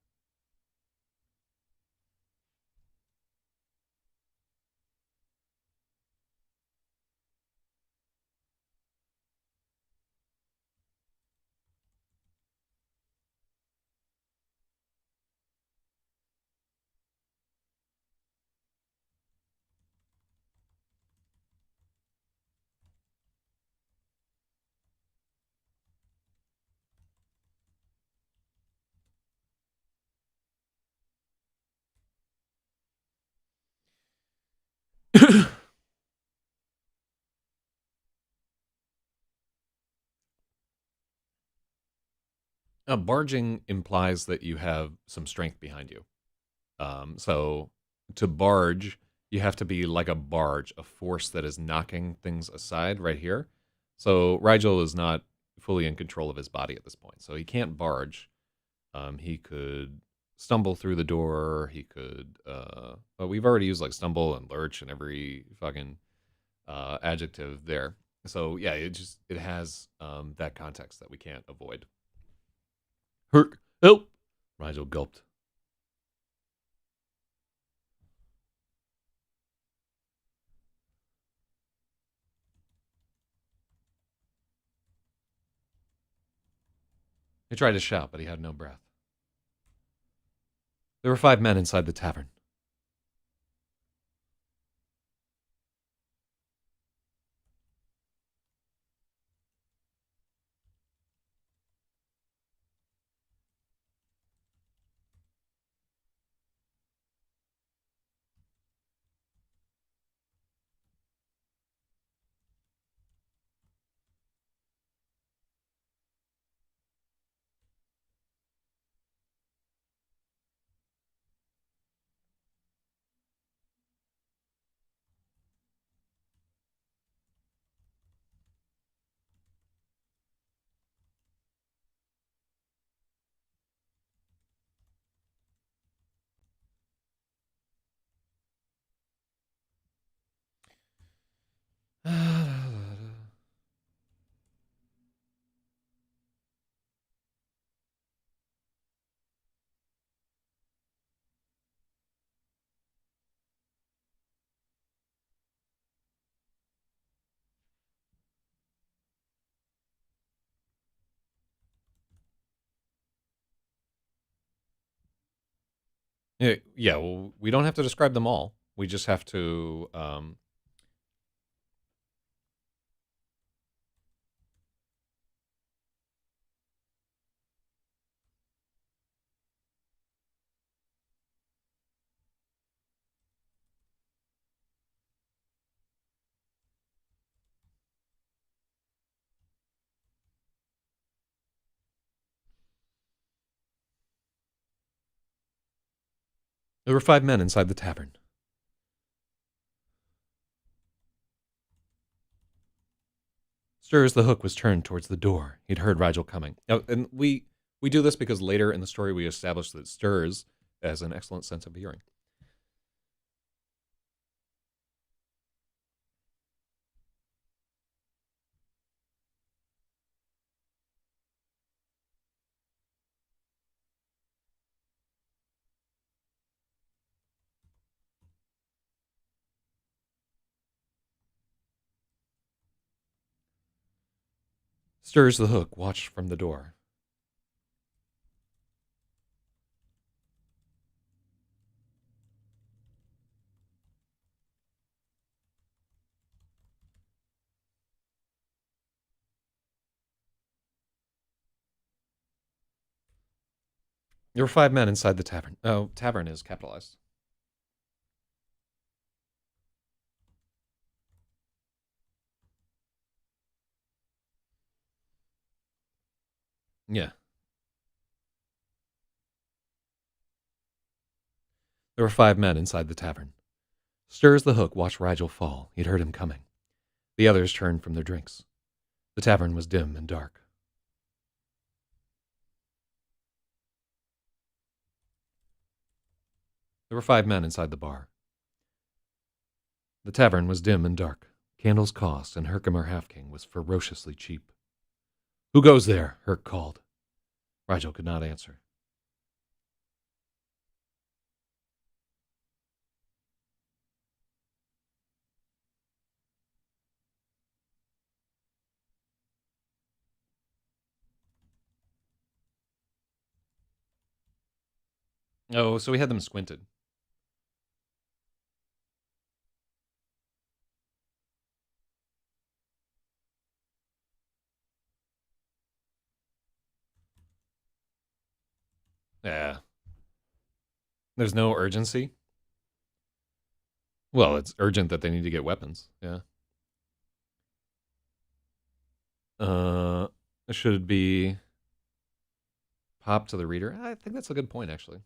Barging implies that you have some strength behind you. So to barge, you have to be like a barge, a force that is knocking things aside right here. So Rigel is not fully in control of his body at this point. So he can't barge. He could stumble through the door. He could, but we've already used like stumble and lurch and every fucking adjective there. So yeah, it has that context that we can't avoid. Herc, help! Rigel gulped. He tried to shout, but he had no breath. There were 5 men inside the tavern. Yeah, well, we don't have to describe them all. We just have to. There were 5 men inside the tavern. Stirs the hook was turned towards the door. He'd heard Rigel coming. Now, and we do this because later in the story we establish that Stirs has an excellent sense of hearing. Stirs the hook watched from the door. There were 5 men inside the tavern. Oh, tavern is capitalized. Yeah. There were 5 men inside the tavern. Stirs the hook watched Rigel fall. He'd heard him coming. The others turned from their drinks. The tavern was dim and dark. There were 5 men inside the bar. The tavern was dim and dark. Candles cost, and Herkimer Halfking was ferociously cheap. Who goes there? Herc called. Rigel could not answer. Oh, so we had them squinted. Yeah. There's no urgency. Well, it's urgent that they need to get weapons. Yeah. Uh, should be pop to the reader. I think that's a good point, actually.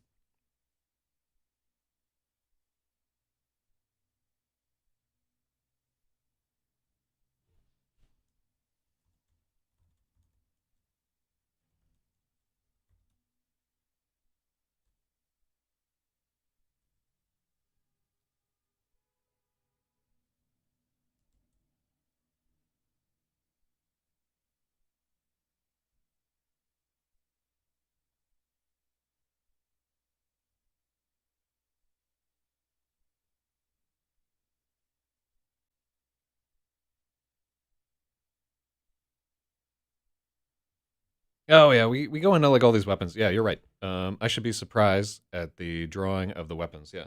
Oh yeah, we go into like all these weapons. Yeah, you're right. I should be surprised at the drawing of the weapons. Yeah.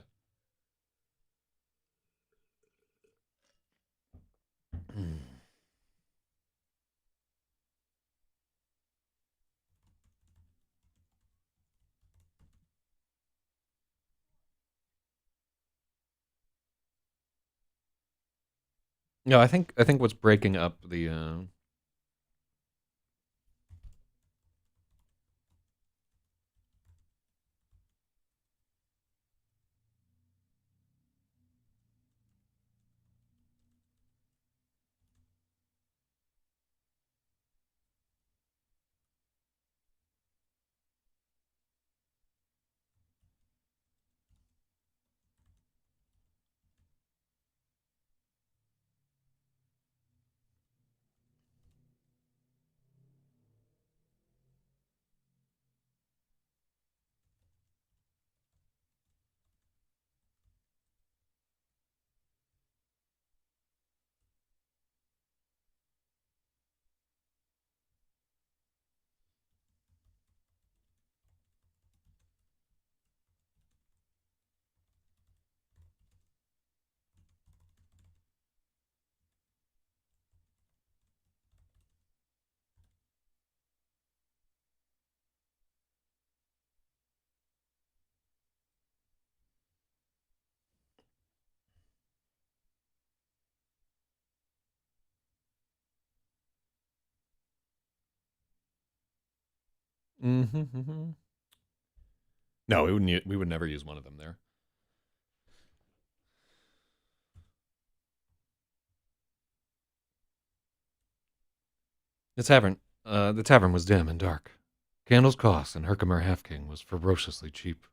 No, I think what's breaking up the Mm-hmm. No, we wouldn't. We would never use one of them there. The tavern was dim and dark. Candles cost, and Herkimer Half King was ferociously cheap.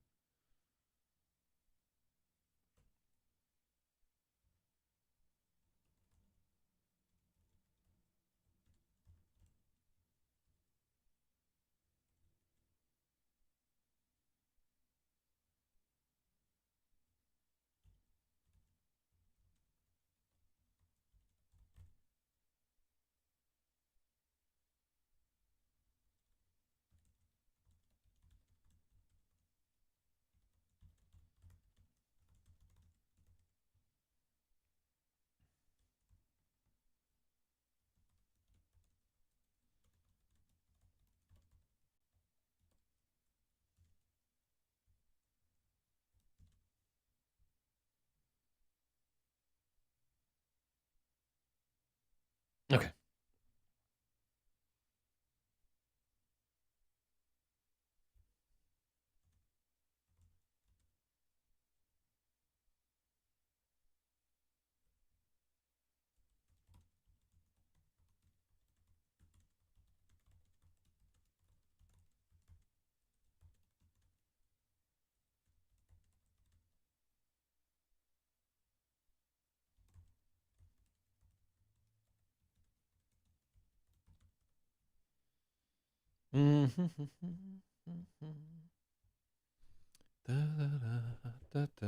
Okay.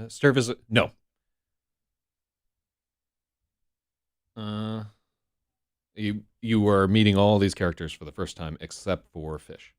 Stir visit. No. Uh, you are meeting all these characters for the first time except for Fish.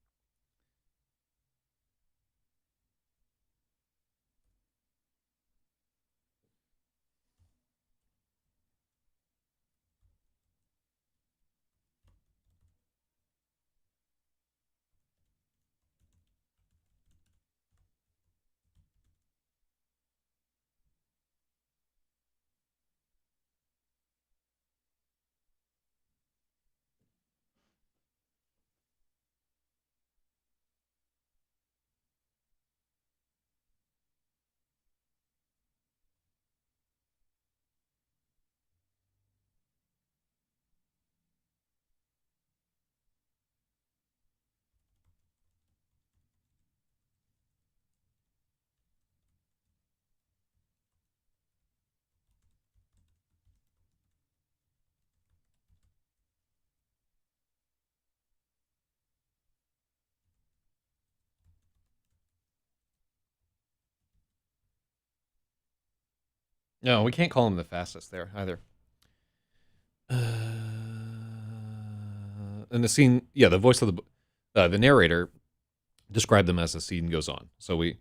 No, we can't call him the fastest there either. And the scene, yeah, the voice of the narrator described them as the scene goes on. So we.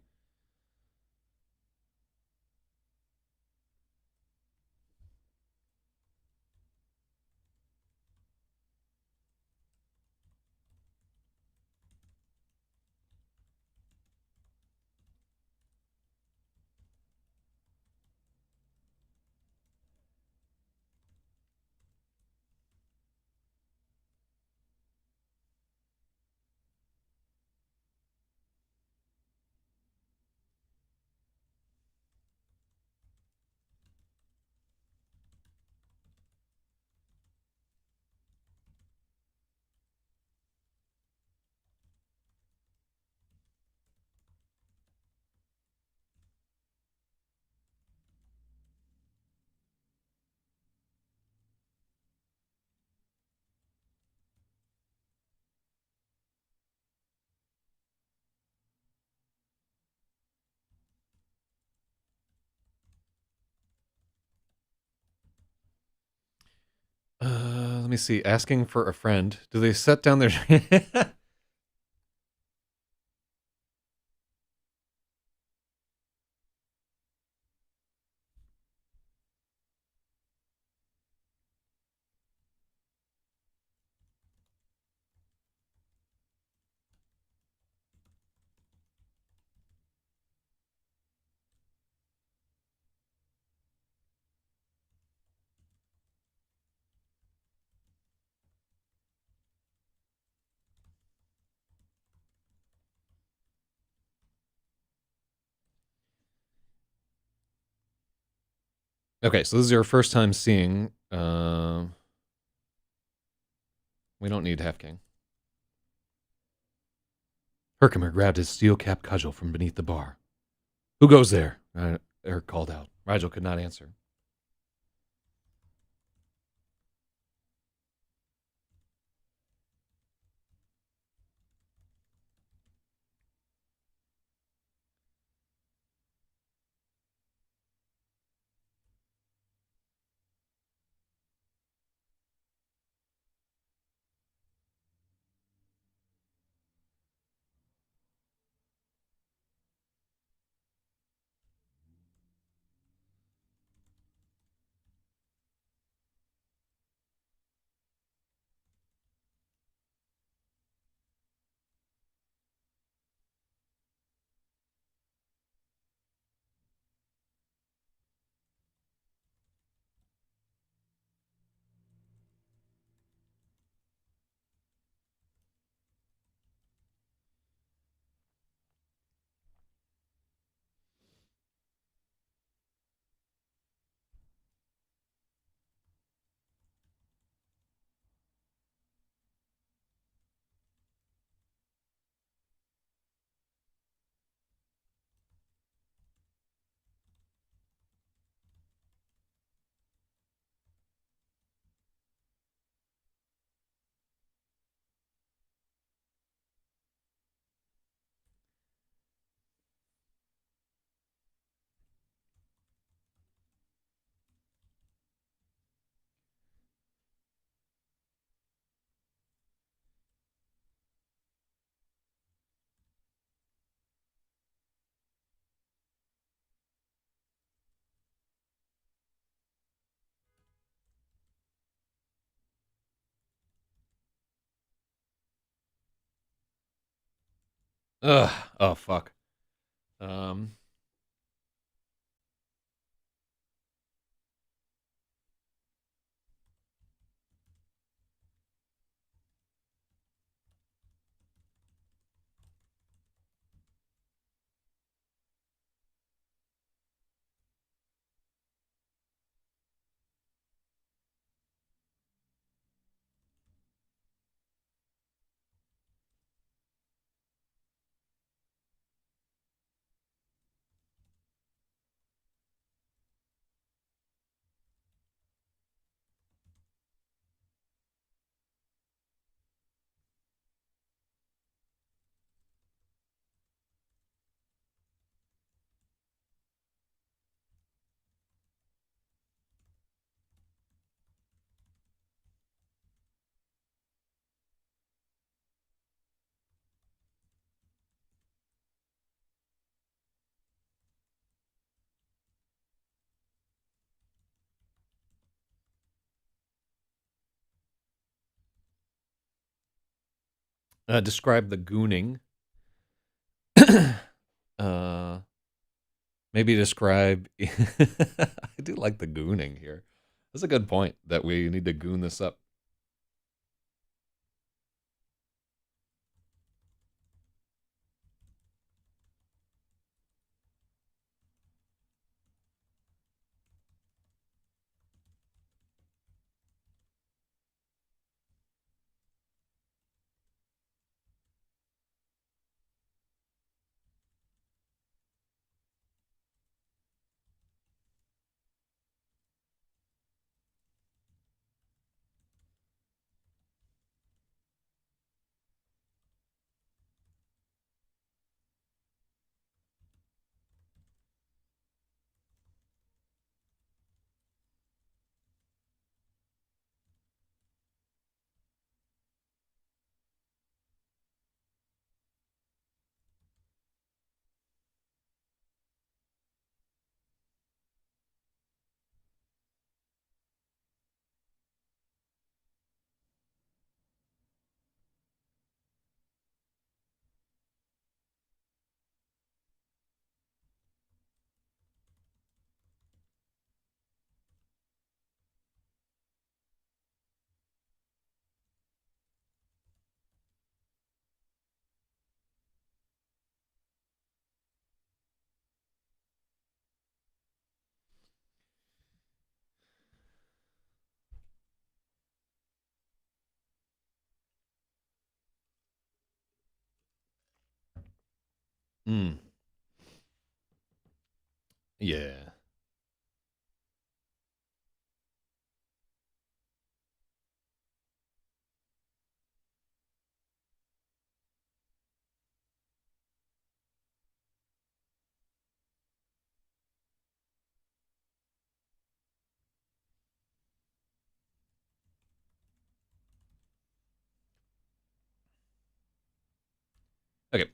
Let me see. Asking for a friend. Do they set down their? Okay, so this is your first time seeing. We don't need Half King. Herkimer grabbed his steel-capped cudgel from beneath the bar. Who goes there? Eric called out. Rigel could not answer. Ugh. Oh, fuck. Um. Describe the gooning. uh. Maybe describe. I do like the gooning here. That's a good point that we need to goon this up. Mm. Yeah. Okay.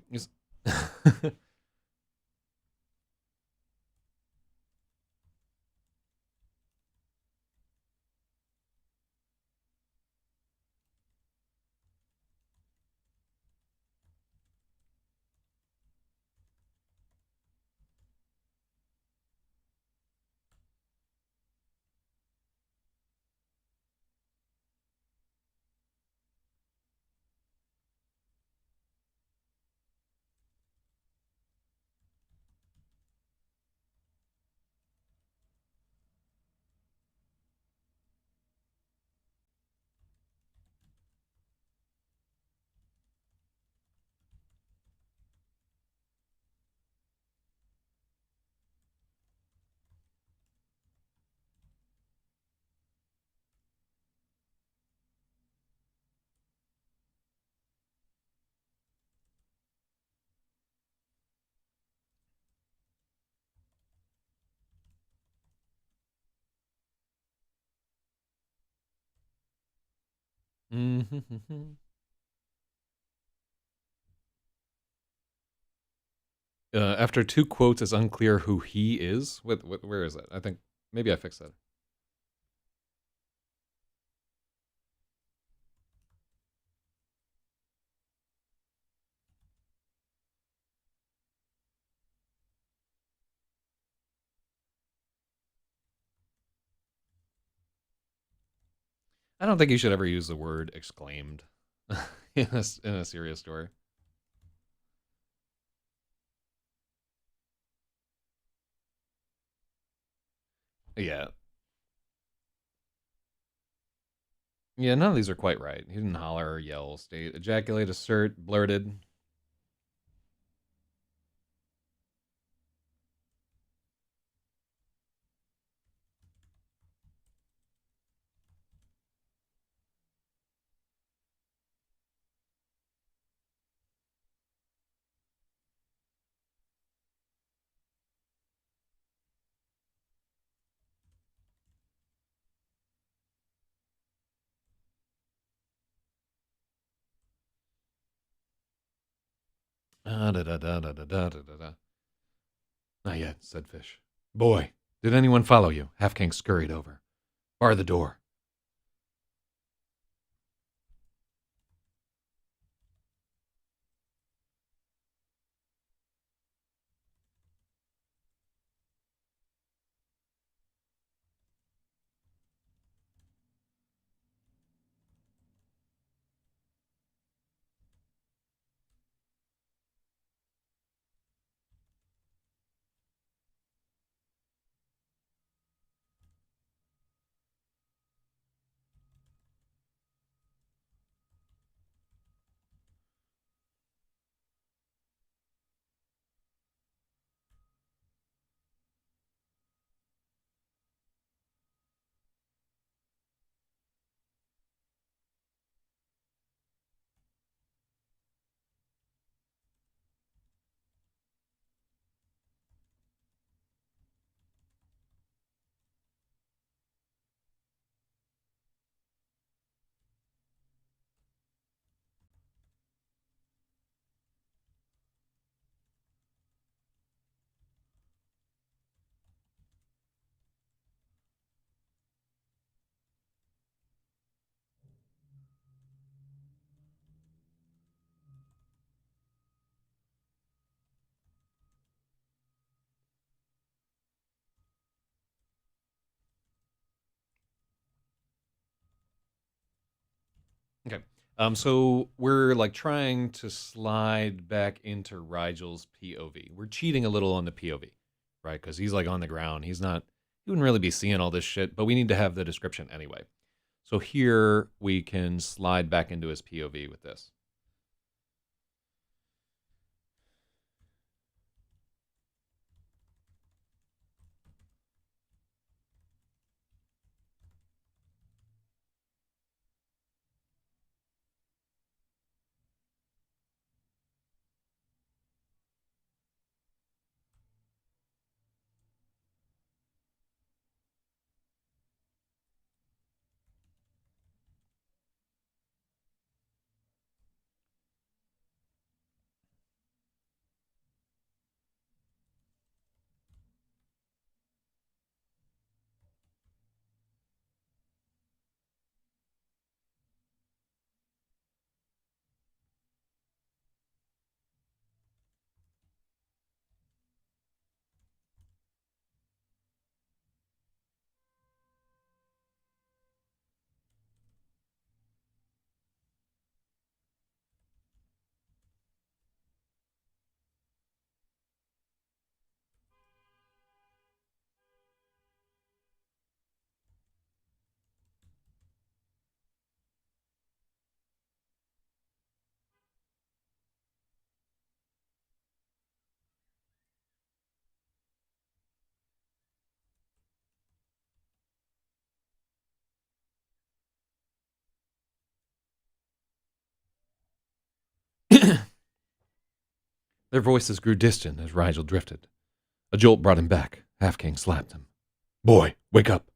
Mhm. After two quotes, it's unclear who he is. Where is it? I think maybe I fixed that. I don't think you should ever use the word exclaimed in a serious story. Yeah. Yeah, none of these are quite right. He didn't holler or yell, state, ejaculate, assert, blurted. Da da da da da da da da. Not yet, said Fish. Boy, did anyone follow you? Half King scurried over. Bar the door. Okay. So we're like trying to slide back into Rigel's POV. We're cheating a little on the POV, right? Because he's like on the ground. He wouldn't really be seeing all this shit, but we need to have the description anyway. So here we can slide back into his POV with this. Their voices grew distant as Rigel drifted. A jolt brought him back. Half-King slapped him. "Boy, wake up!"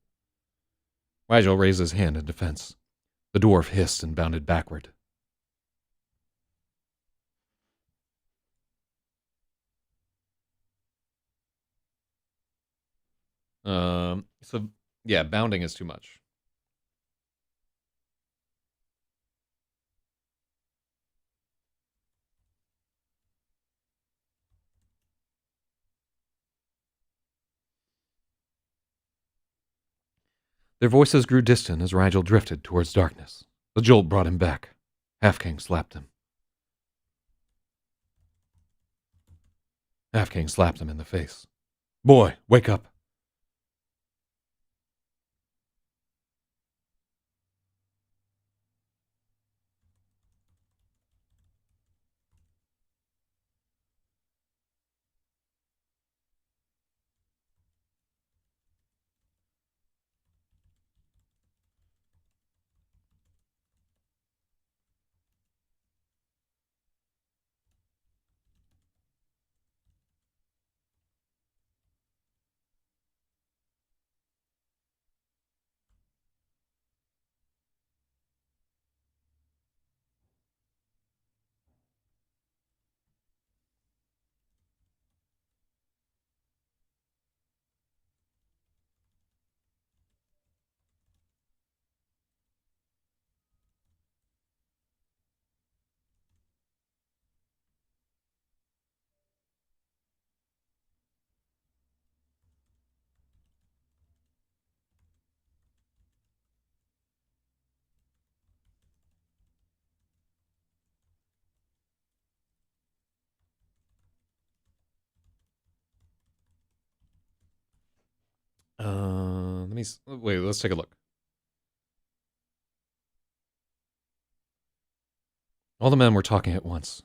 Rigel raised his hand in defense. The dwarf hissed and bounded backward. So yeah, bounding is too much. Their voices grew distant as Rigel drifted towards darkness. The jolt brought him back. Half-King slapped him. Half-King slapped him in the face. "Boy, wake up!" Wait, let's take a look. All the men were talking at once.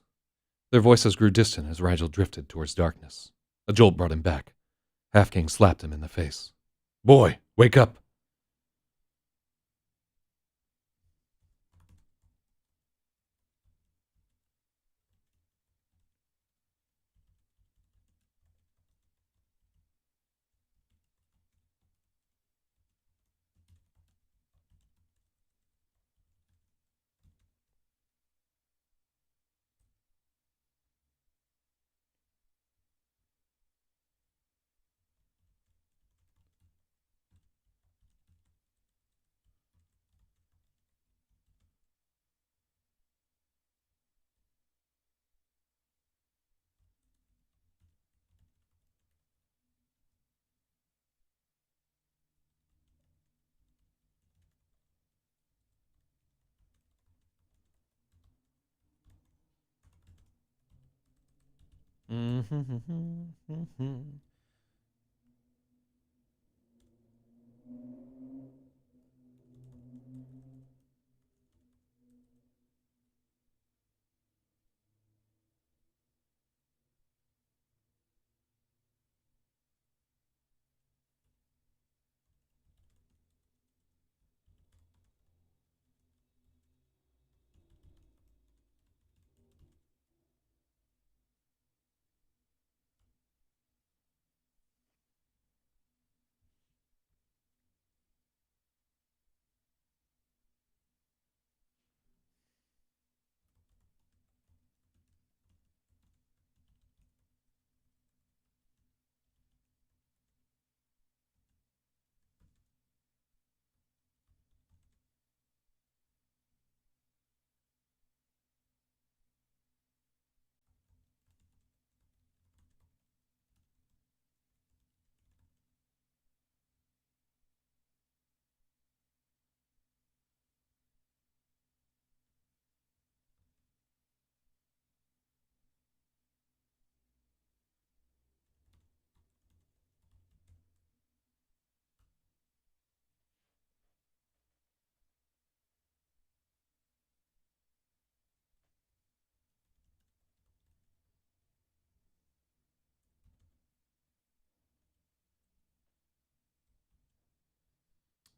Their voices grew distant as Rigel drifted towards darkness. A jolt brought him back. Half-King slapped him in the face. "Boy, wake up!"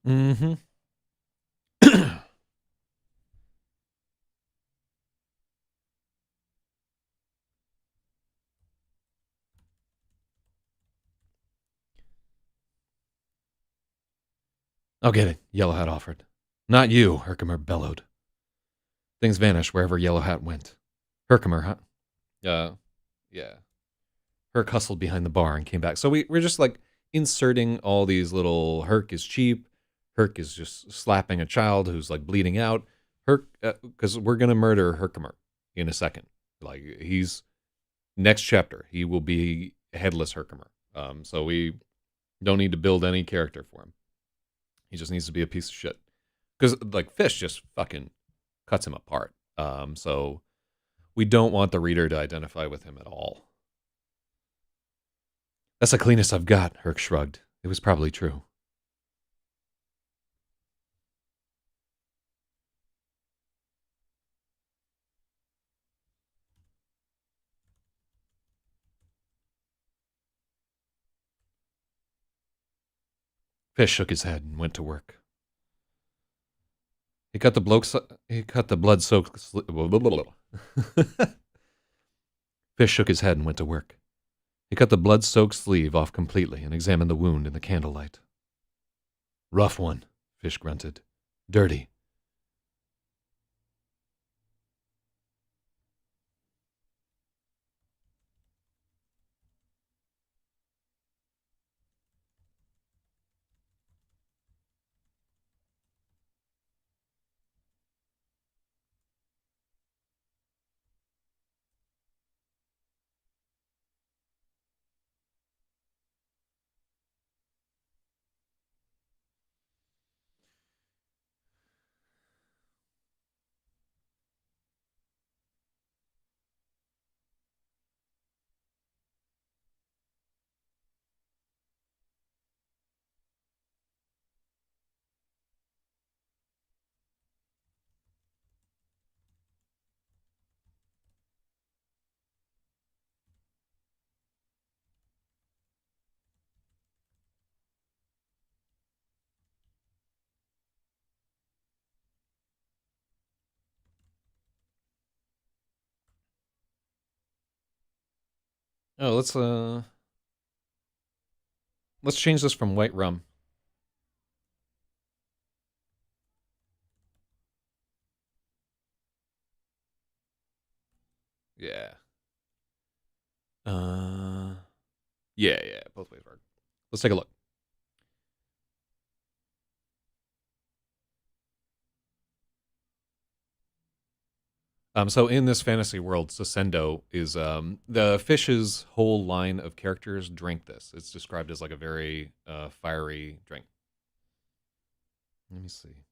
Mm-hmm. I'll get it, Yellowhat offered. Not you, Herkimer bellowed. Things vanished wherever Yellowhat went. Herkimer, huh? Yeah. Herc hustled behind the bar and came back. So we're just like inserting all these little Herc is cheap. Herc is just slapping a child who's like bleeding out. Herc, because we're gonna murder Herkimer in a second. Like he's next chapter, he will be headless Herkimer. So we don't need to build any character for him. He just needs to be a piece of shit. Because like Fish just fucking cuts him apart. So we don't want the reader to identify with him at all. That's the cleanest I've got, Herc shrugged. It was probably true. Fish shook his head and went to work. He cut the blood-soaked Fish shook his head and went to work. He cut the blood-soaked sleeve off completely and examined the wound in the candlelight. Rough one, Fish grunted. Dirty. Oh, let's change this from white rum. Yeah. Yeah, both ways work. Let's take a look. So in this fantasy world, Sasendo is the Fish's whole line of characters drink this. It's described as like a very fiery drink. Let me see.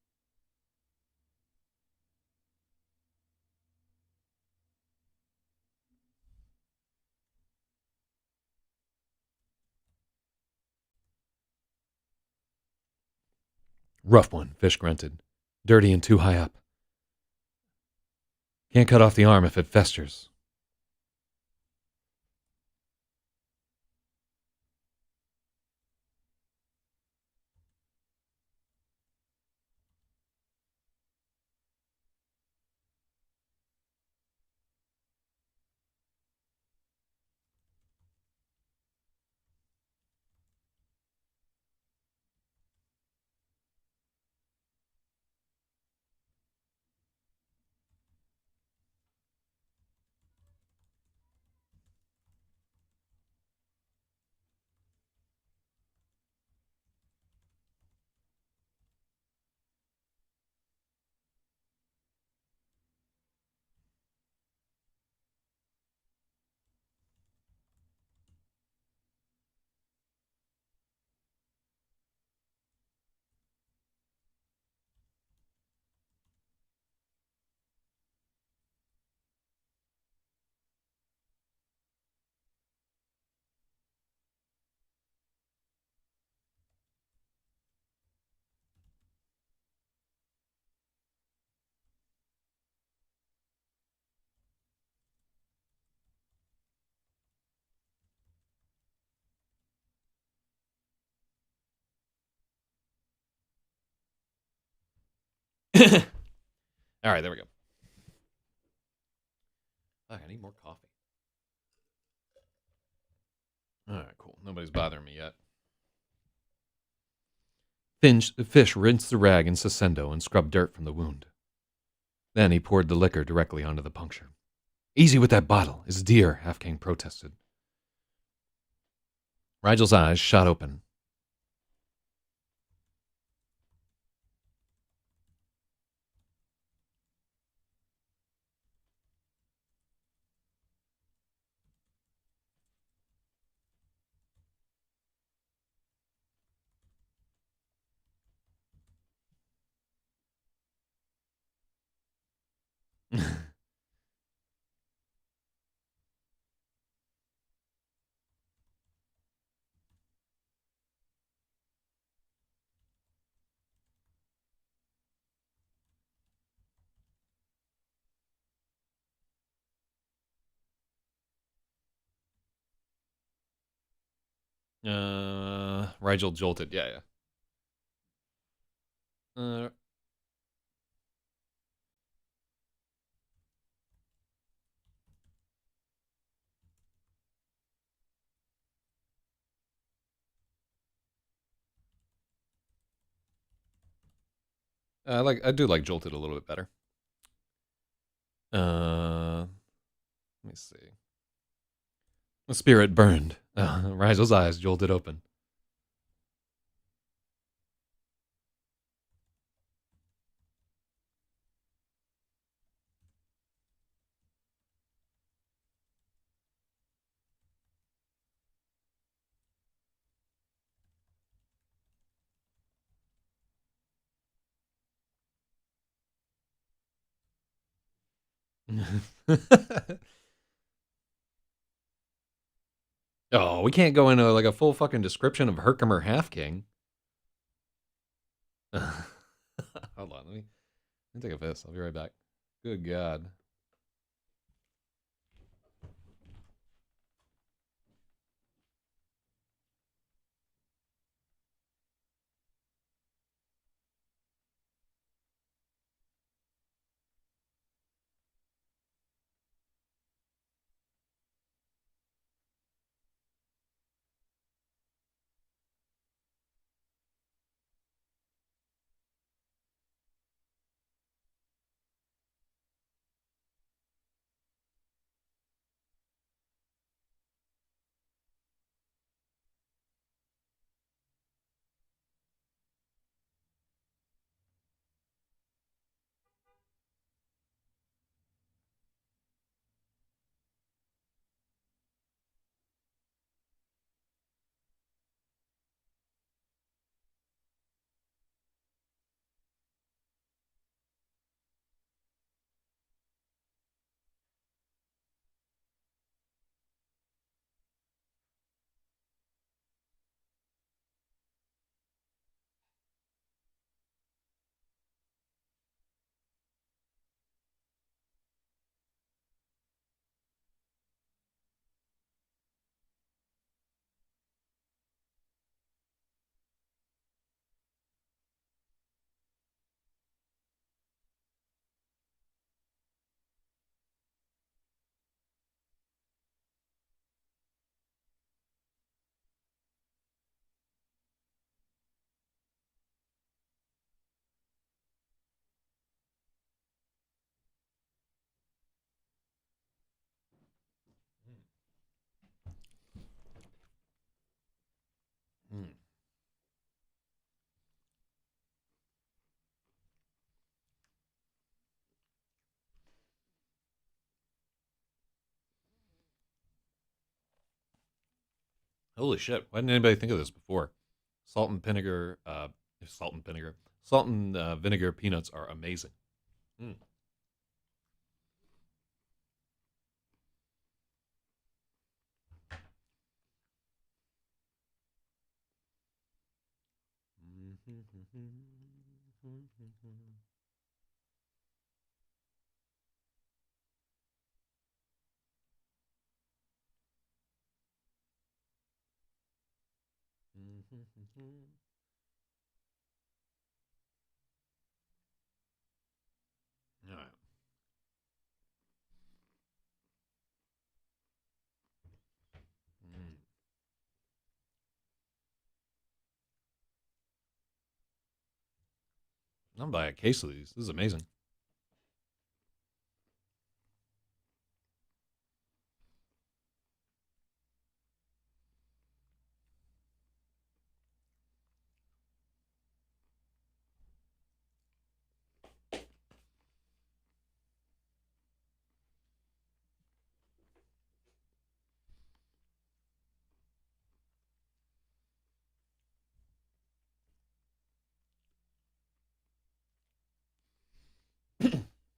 Rough one, Fish grunted. Dirty and too high up. Can't cut off the arm if it festers. All right, there we go. Fuck, I need more coffee. All right, cool. Nobody's bothering me yet. Fish rinsed the rag in Sasendo and scrubbed dirt from the wound. Then he poured the liquor directly onto the puncture. Easy with that bottle. It's dear, Half-King protested. Rigel's eyes shot open. Rigel jolted. Yeah. I do like jolted a little bit better. Let me see. The spirit burned. Rigel's eyes jolted open. Oh, we can't go into like a full fucking description of Herkimer Half-King. Hold on, let me take a piss. I'll be right back. Good God. Hmm. Holy shit! Why didn't anybody think of this before? Salt and vinegar. Salt and vinegar. Salt and vinegar peanuts are amazing. Mm. All right. Mm. I'm buying a case of these. This is amazing.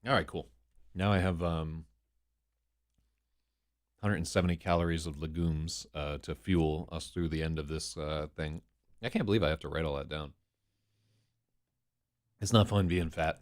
All right, cool. Now I have 170 calories of legumes to fuel us through the end of this thing. I can't believe I have to write all that down. It's not fun being fat.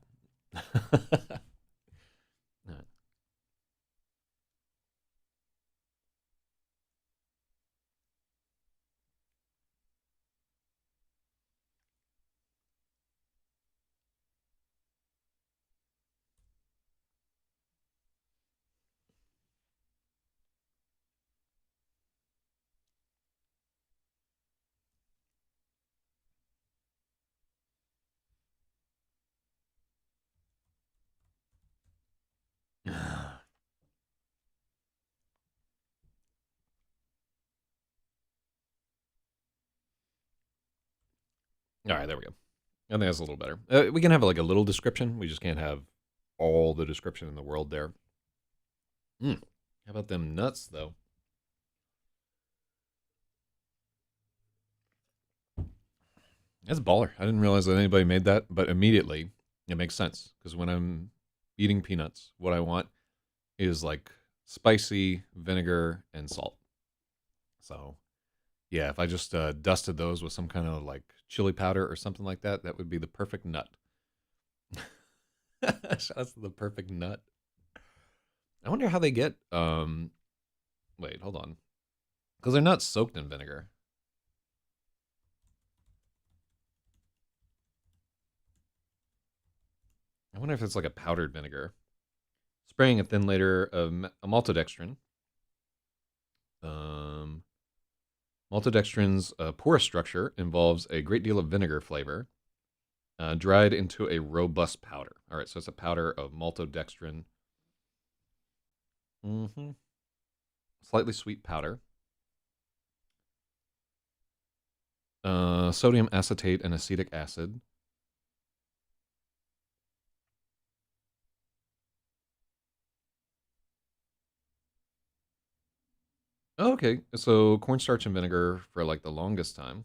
All right, there we go. I think that's a little better. We can have like a little description. We just can't have all the description in the world there. How about them nuts, though? That's baller. I didn't realize that anybody made that, but immediately it makes sense because when I'm eating peanuts, what I want is like spicy vinegar and salt. So, yeah, if I just dusted those with some kind of like chili powder or something like that, that would be the perfect nut. That's the perfect nut. I wonder how they get. Wait, hold on, because they're not soaked in vinegar. I wonder if it's like a powdered vinegar. Spraying a thin layer of maltodextrin. Maltodextrin's porous structure involves a great deal of vinegar flavor, dried into a robust powder. All right, so it's a powder of maltodextrin. Slightly sweet powder. Sodium acetate and acetic acid. Oh, okay, so cornstarch and vinegar for like the longest time.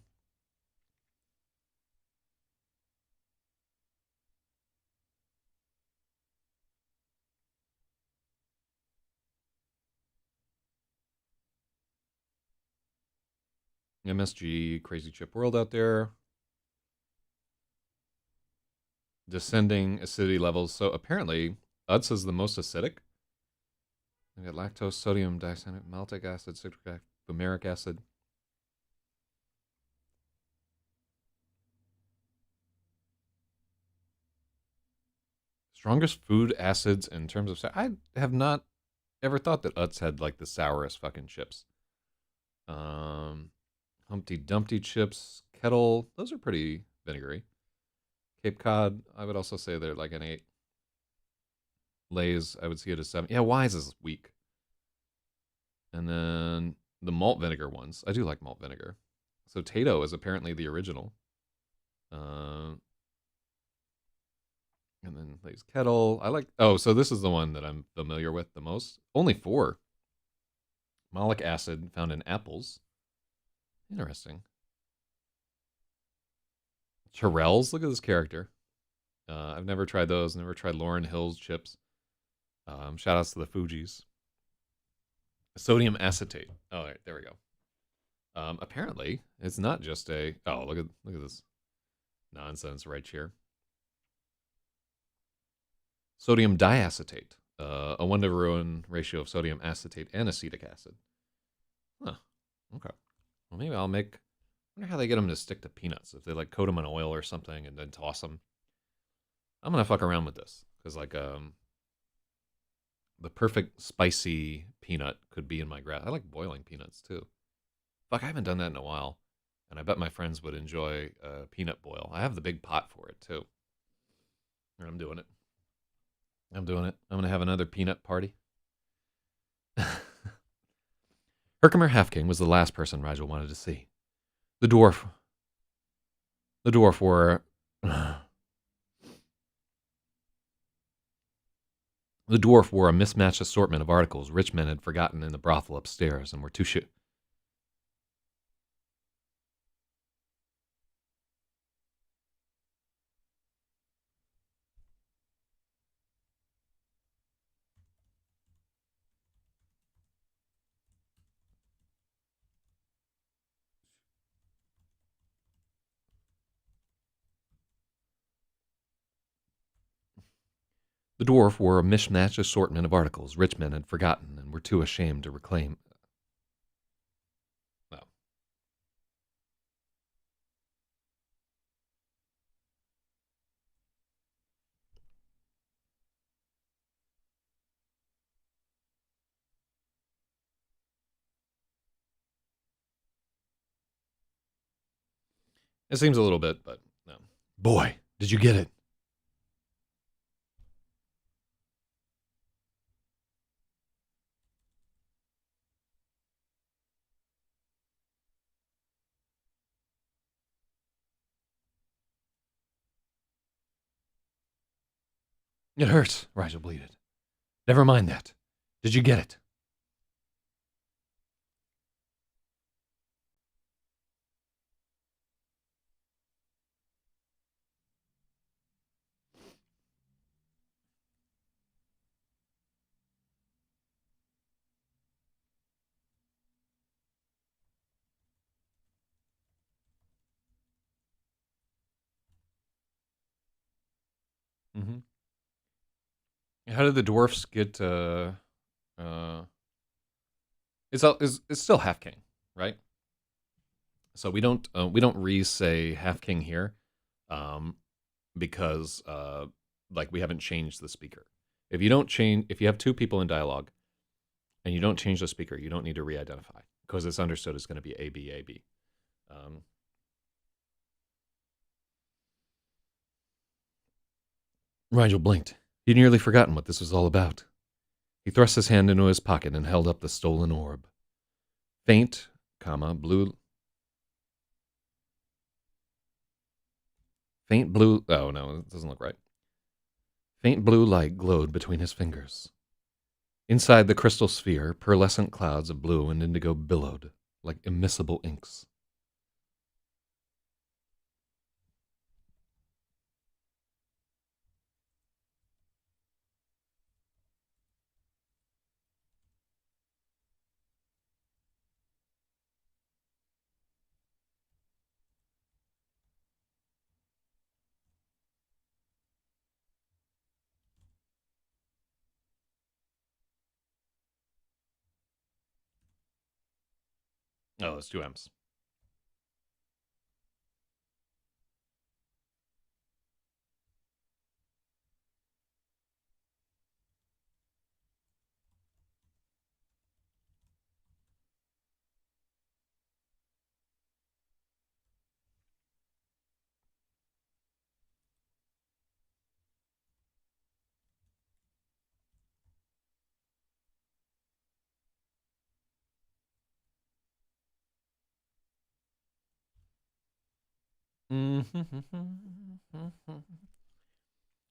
MSG, Crazy Chip World out there. Descending acidity levels. So apparently, Utz is the most acidic. We got lactose, sodium dicyanate, maltic acid, citric acid, fumaric acid. Strongest food acids in terms of. I have not ever thought that Utz had like the sourest fucking chips. Humpty Dumpty chips, Kettle. Those are pretty vinegary. Cape Cod. I would also say they're like an 8. Lay's. I would see it as 7. Yeah, Wise is weak. And then the malt vinegar ones. I do like malt vinegar. So Tato is apparently the original. And then Lay's Kettle. I like. Oh, so this is the one that I'm familiar with the most. Only 4. Malic acid found in apples. Interesting. Terrell's. Look at this character. I've never tried those. Never tried Lauren Hill's chips. Shout outs to the Fuji's. Sodium acetate. Oh, all right, there we go. Apparently, it's not just a. Oh, look at this nonsense right here. Sodium diacetate, a 1-to-1 ratio of sodium acetate and acetic acid. Huh. Okay. Well, maybe I'll make. I wonder how they get them to stick to peanuts. If they like coat them in oil or something and then toss them. I'm gonna fuck around with this because like the perfect spicy peanut could be in my grass. I like boiling peanuts too. Fuck, I haven't done that in a while, and I bet my friends would enjoy peanut boil. I have the big pot for it too. I'm doing it. I'm doing it. I'm going to have another peanut party. Herkimer Halfking was the last person Rigel wanted to see. The dwarf wore the dwarf wore a mismatched assortment of articles rich men had forgotten in the brothel upstairs and were too The dwarf wore a mismatched assortment of articles rich men had forgotten and were too ashamed to reclaim. No. It seems a little bit, but no. Boy, did you get it? It hurts, Rigel bleated. Never mind that. Did you get it? Mm-hmm. How did the dwarfs get it's still half king, right? So we don't re-say half king here, because like we haven't changed the speaker. If you have two people in dialogue and you don't change the speaker, you don't need to re-identify because it's understood it's going to be A B A B. Rigel blinked. He'd nearly forgotten what this was all about. He thrust his hand into his pocket and held up the stolen orb. Faint, blue. Faint blue. Oh no, it doesn't look right. Faint blue light glowed between his fingers. Inside the crystal sphere, pearlescent clouds of blue and indigo billowed like immiscible inks. Oh, it's two M's.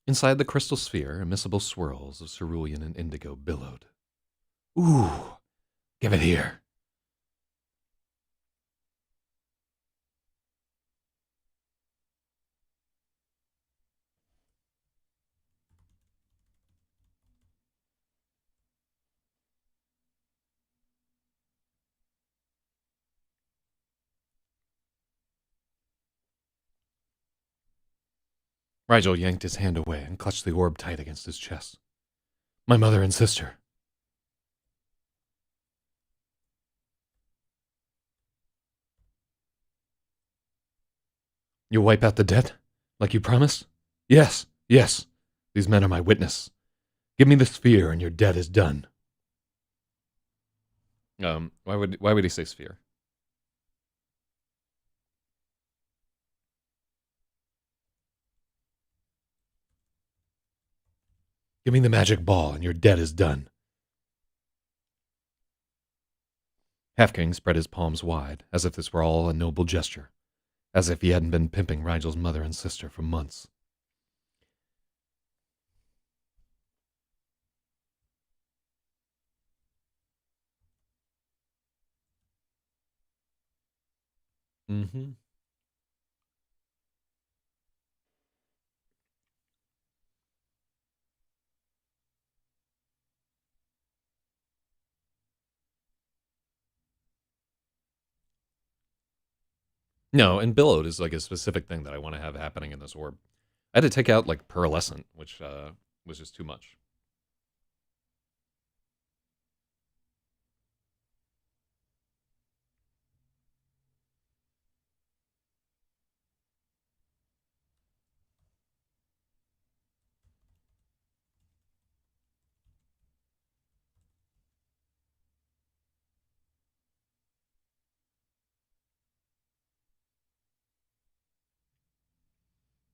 Inside the crystal sphere, immiscible swirls of cerulean and indigo billowed. Ooh, give it here. Rigel yanked his hand away and clutched the orb tight against his chest. My mother and sister. You'll wipe out the debt? Like you promised? Yes, yes. These men are my witness. Give me the sphere and your debt is done. Why would he say sphere? Give me the magic ball, and your debt is done. Half-King spread his palms wide, as if this were all a noble gesture, as if he hadn't been pimping Rigel's mother and sister for months. Mm-hmm. No, and billowed is like a specific thing that I want to have happening in this orb. I had to take out like pearlescent, which was just too much.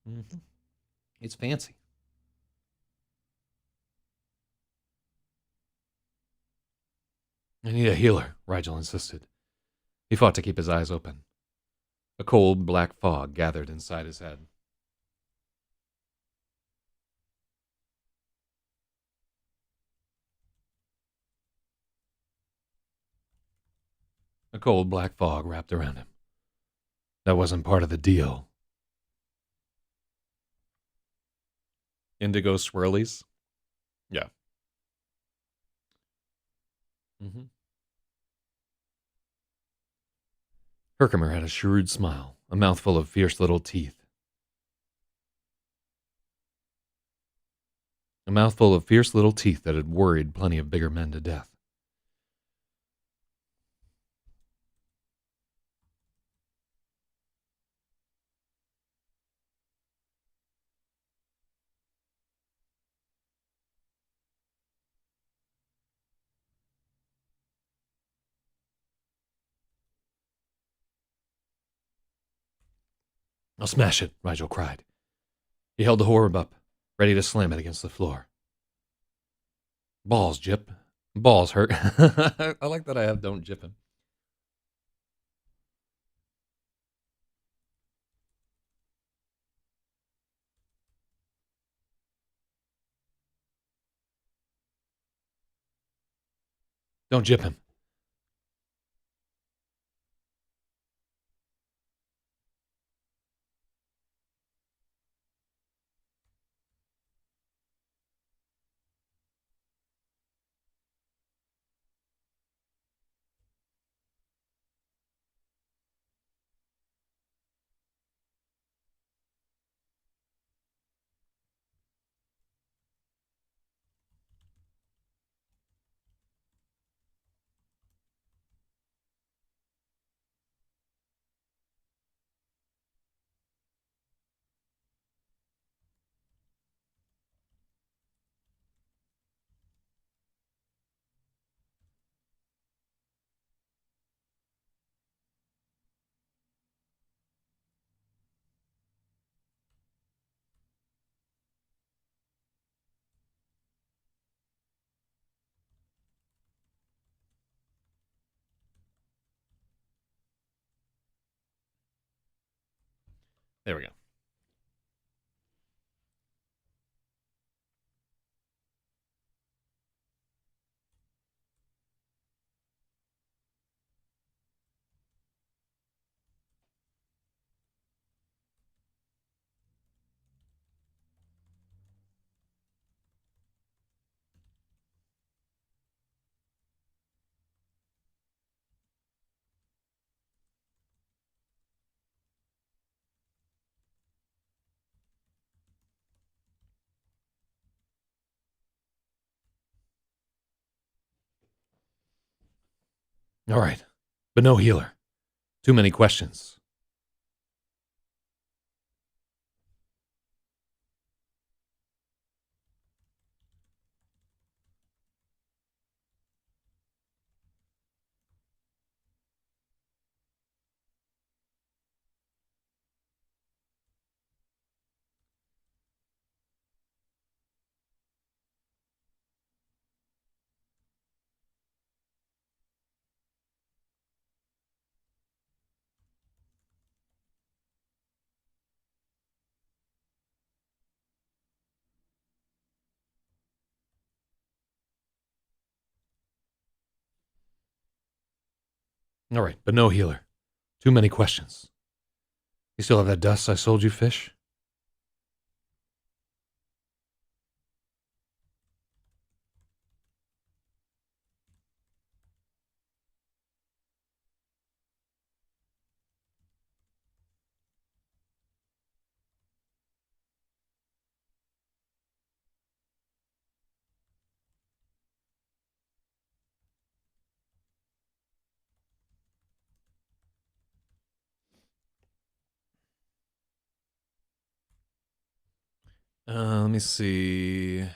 Mm-hmm. It's fancy. I need a healer, Rigel insisted. He fought to keep his eyes open. A cold, black fog gathered inside his head. A cold, black fog wrapped around him. That wasn't part of the deal. Indigo swirlies? Yeah. Mm-hmm. Herkimer had a shrewd smile, a mouthful of fierce little teeth. A mouthful of fierce little teeth that had worried plenty of bigger men to death. I'll smash it, Rigel cried. He held the orb up, ready to slam it against the floor. Balls, Jip. Balls hurt. I like that I have don't jip him. Don't jip him. There we go. All right. But no healer. Too many questions. All right, but no healer. Too many questions. You still have that dust I sold you, Fish? Let me see.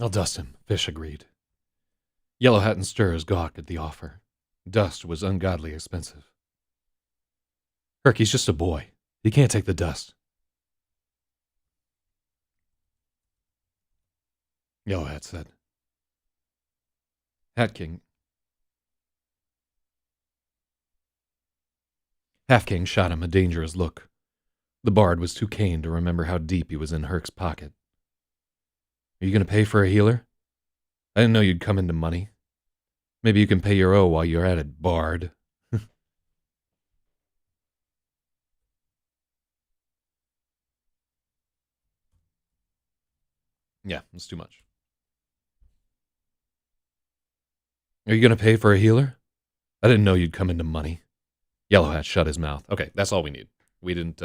I'll dust him, Fish agreed. Yellow Hat and Stirs gawked at the offer. Dust was ungodly expensive. Herc, he's just a boy. He can't take the dust. Yellow Hat said. Hat King. Half King shot him a dangerous look. The bard was too keen to remember how deep he was in Herc's pocket. Are you going to pay for a healer? I didn't know you'd come into money. Maybe you can pay your owe while you're at it, bard. Yeah, it's too much. Are you going to pay for a healer? I didn't know you'd come into money. Yellow Hat shut his mouth. Okay, that's all we need. We didn't.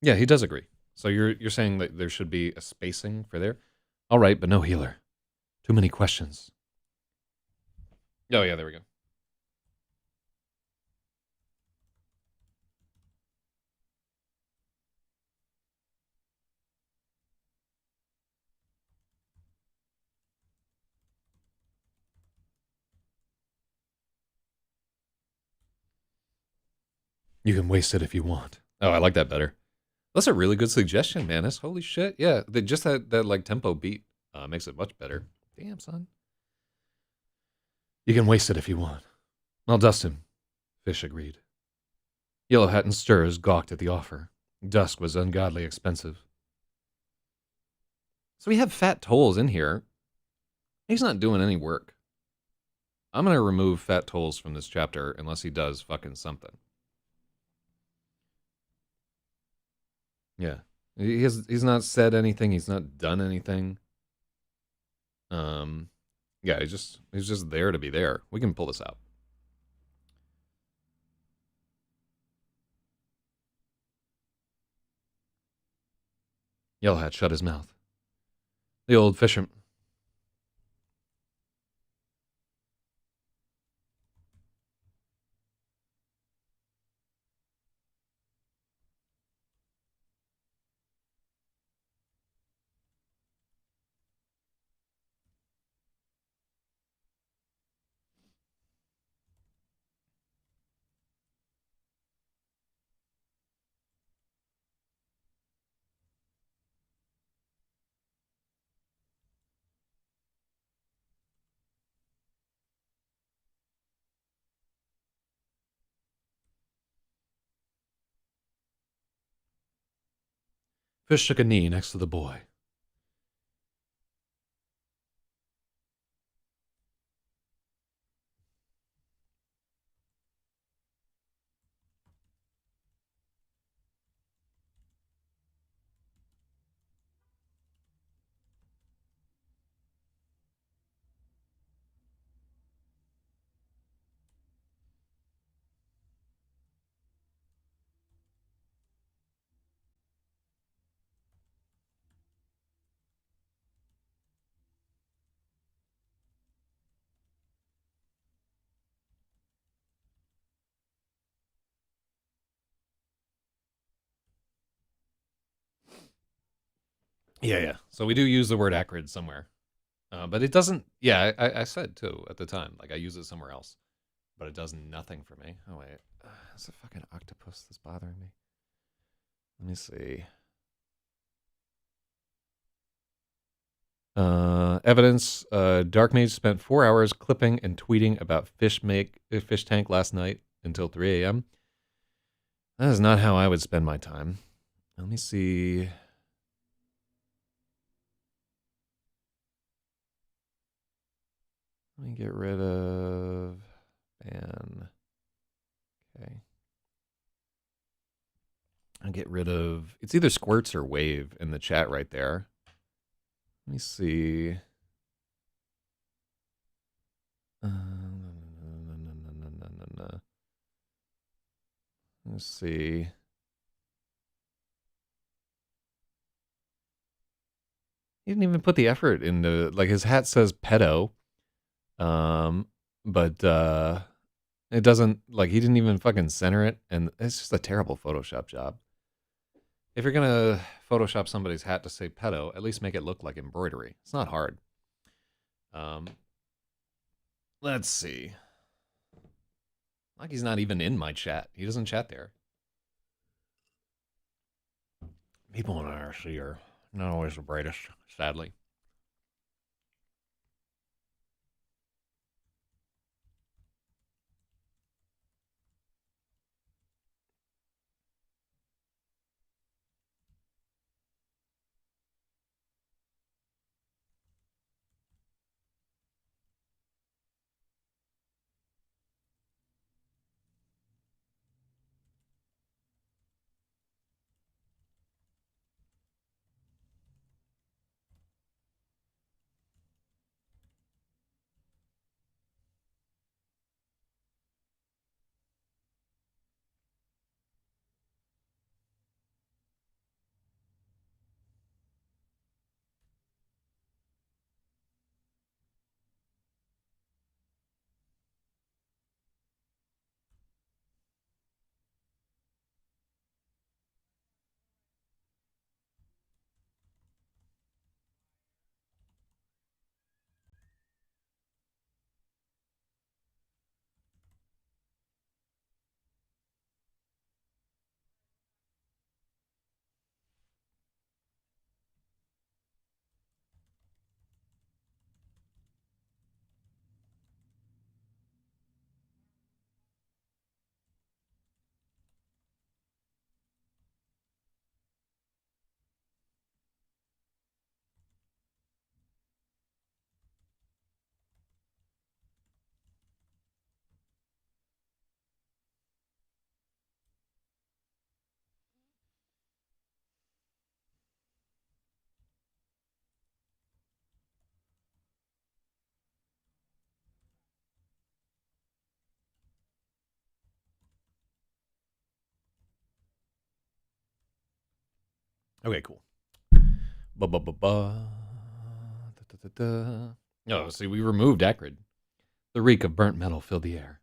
Yeah, he does agree. So you're saying that there should be a spacing for there? All right, but no healer. Too many questions. Oh yeah, there we go. You can waste it if you want. Oh, I like that better. That's a really good suggestion, Manus. Holy shit. Yeah, just that like tempo beat makes it much better. Damn, son. You can waste it if you want. I'll dust him, Fish agreed. Yellow Hat and Stirs gawked at the offer. Dust was ungodly expensive. So we have Fat Tolls in here. He's not doing any work. I'm going to remove Fat Tolls from this chapter unless he does fucking something. Yeah. He's not said anything. He's not done anything. Yeah, he's just there to be there. We can pull this out. Yellow Hat shut his mouth. The old fisherman. Fish took a knee next to the boy. Yeah, yeah. So we do use the word acrid somewhere, but it doesn't. Yeah, I said too at the time, like I use it somewhere else, but it does nothing for me. Oh wait, it's a fucking octopus that's bothering me. Let me see. Evidence. Dark Mage spent 4 hours clipping and tweeting about fish tank last night until 3 a.m. That is not how I would spend my time. Let me see. Let me get rid of ban. Okay. I'll get rid of. It's either squirts or wave in the chat right there. Let me see. Let's see. He didn't even put the effort into, like, his hat says pedo, but it doesn't, like, he didn't even fucking center it, and it's just a terrible Photoshop job. If you're gonna Photoshop somebody's hat to say pedo, at least make it look like embroidery. It's not hard. Um, let's see. Like, he's not even in my chat. He doesn't chat there. People in IRC are not always the brightest, sadly. Okay, cool. Ba ba ba ba. Da, da, da, da. Oh, see, we removed acrid. The reek of burnt metal filled the air.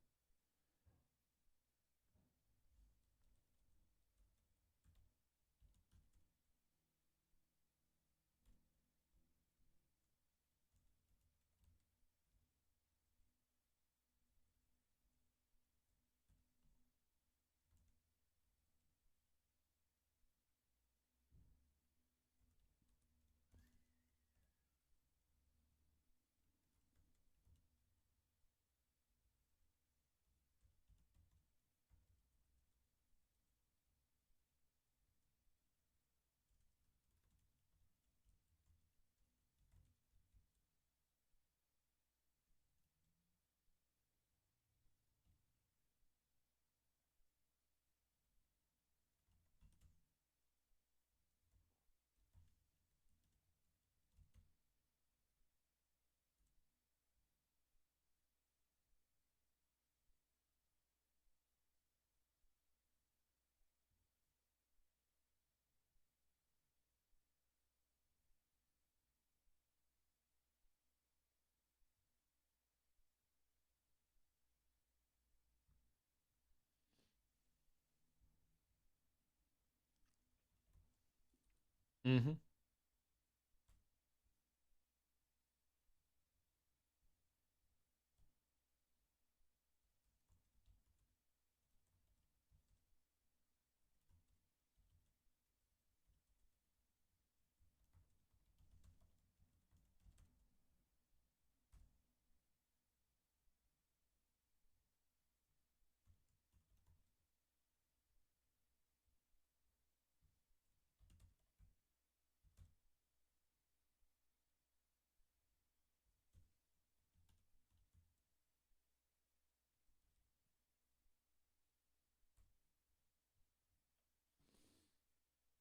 Mm-hmm.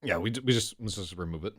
Yeah, let's just remove it.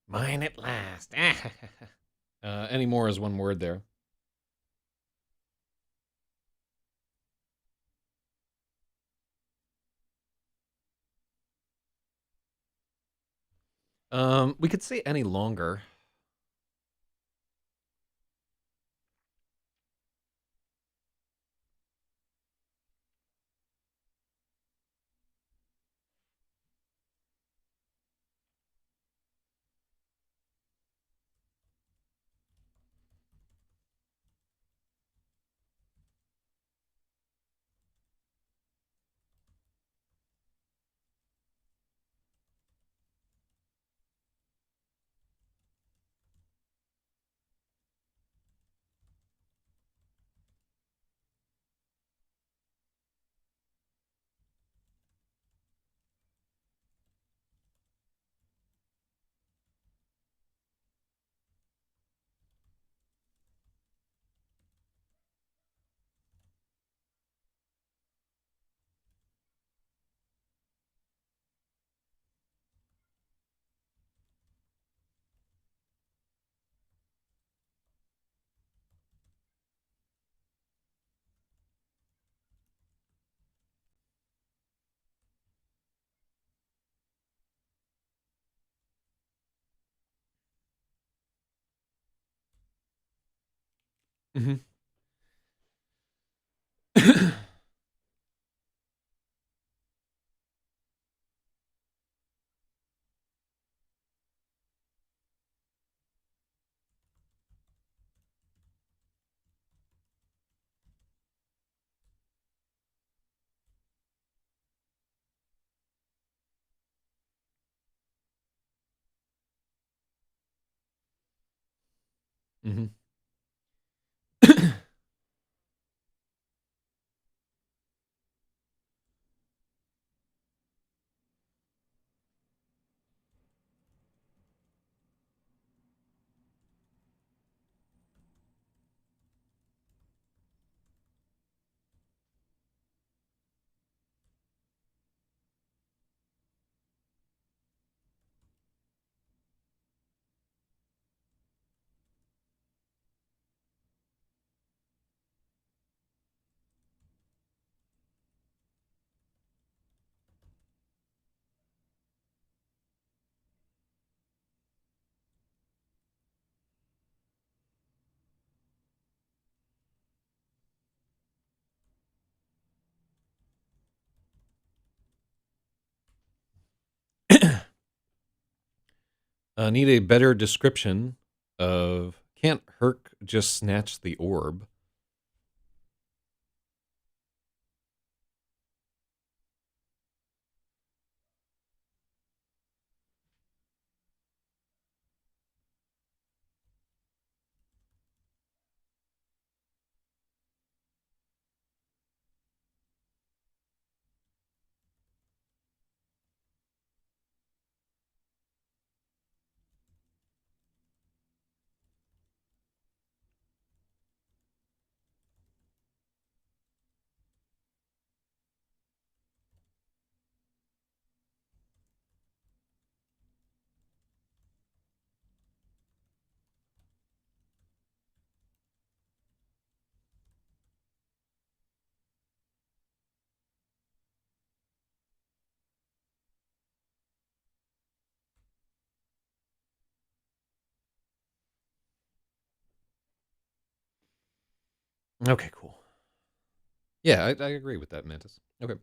Mine at last. Any more is one word there. We could say any longer. Mm-hmm. Mm-hmm. Need a better description of can't Herc just snatch the orb? Okay, cool. Yeah, I agree with that, Mantis. Okay.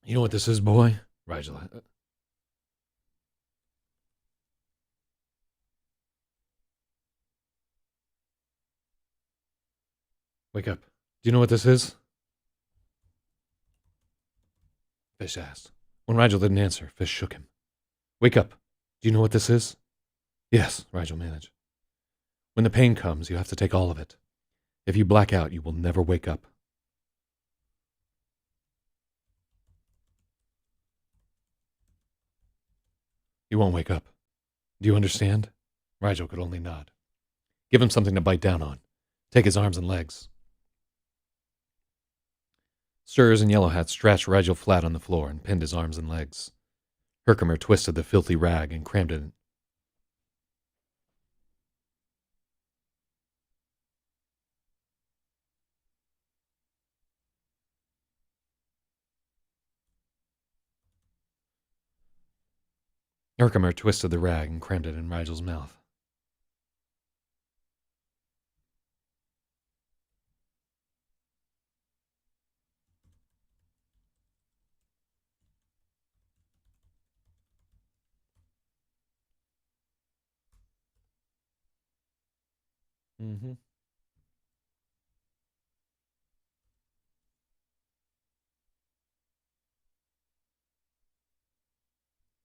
You know what this is, boy? Rigel. Wake up. Do you know what this is? Fish asked. When Rigel didn't answer, Fish shook him. Wake up. Do you know what this is? Yes, Rigel managed. When the pain comes, you have to take all of it. If you black out, you will never wake up. You won't wake up. Do you understand? Rigel could only nod. Give him something to bite down on. Take his arms and legs. Stirs and Yellowhat stretched Rigel flat on the floor and pinned his arms and legs. Herkimer twisted the filthy rag and crammed it in. Herkimer twisted the rag and crammed it in Rigel's mouth. Mm-hmm.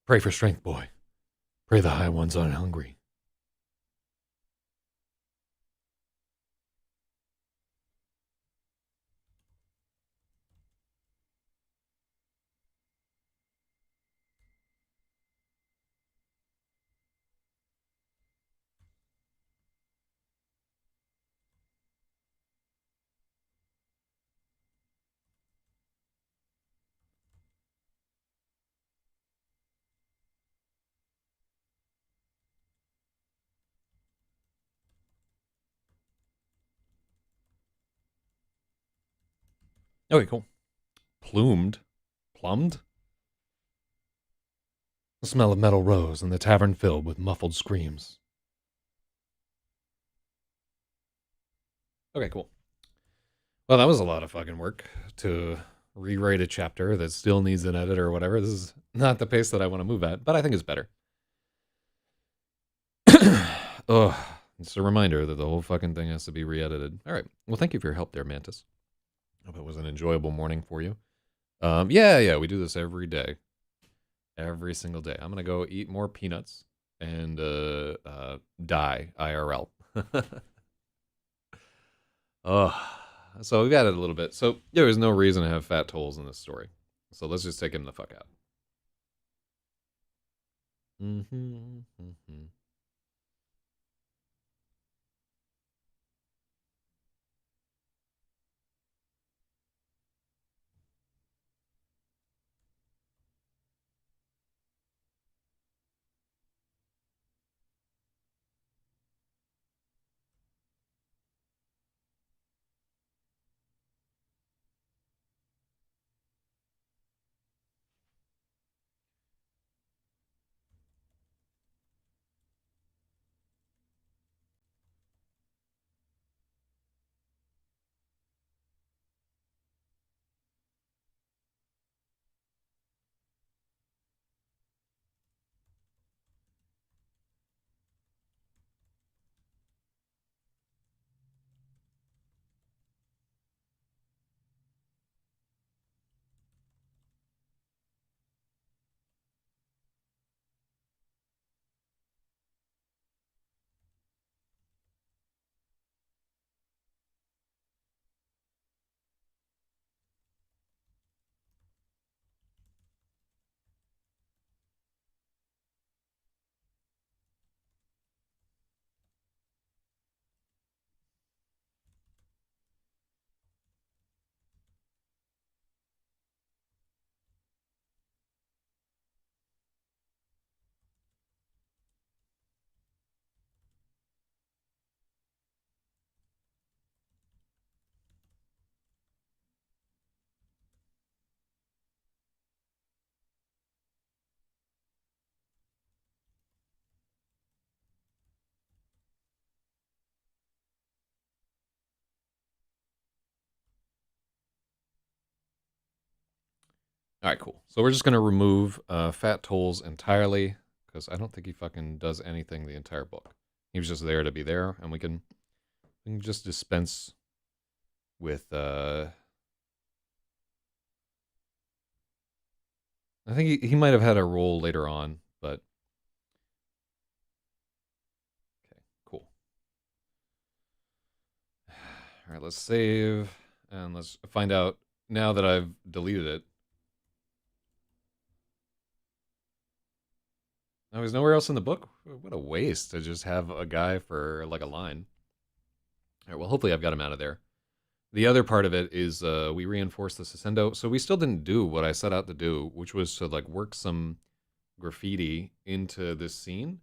Pray for strength, boy. Pray the High Ones aren't hungry. Okay, cool. Plumed? Plumbed? The smell of metal rose, and the tavern filled with muffled screams. Okay, cool. Well, that was a lot of fucking work to rewrite a chapter that still needs an edit or whatever. This is not the pace that I want to move at, but I think it's better. Ugh. It's a reminder that the whole fucking thing has to be re-edited. All right. Well, thank you for your help there, Mantis. Hope it was an enjoyable morning for you. Yeah, we do this every day. Every single day. I'm gonna go eat more peanuts and die IRL. Ugh. So we've added a little bit. So there was no reason to have fat tolls in this story. So let's just take him the fuck out. Mm-hmm. All right, cool. So we're just gonna remove Fat Tolls entirely because I don't think he fucking does anything the entire book. He was just there to be there, and we can just dispense with. I think he might have had a role later on, but okay, cool. All right, let's save and let's find out now that I've deleted it. Oh, he's nowhere else in the book? What a waste to just have a guy for like a line. All right, well, hopefully I've got him out of there. The other part of it is we reinforce the Sessendo. So we still didn't do what I set out to do, which was to like work some graffiti into this scene.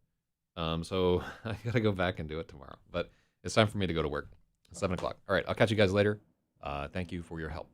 So I gotta go back and do it tomorrow. But it's time for me to go to work. It's 7 o'clock. All right, I'll catch you guys later. Thank you for your help.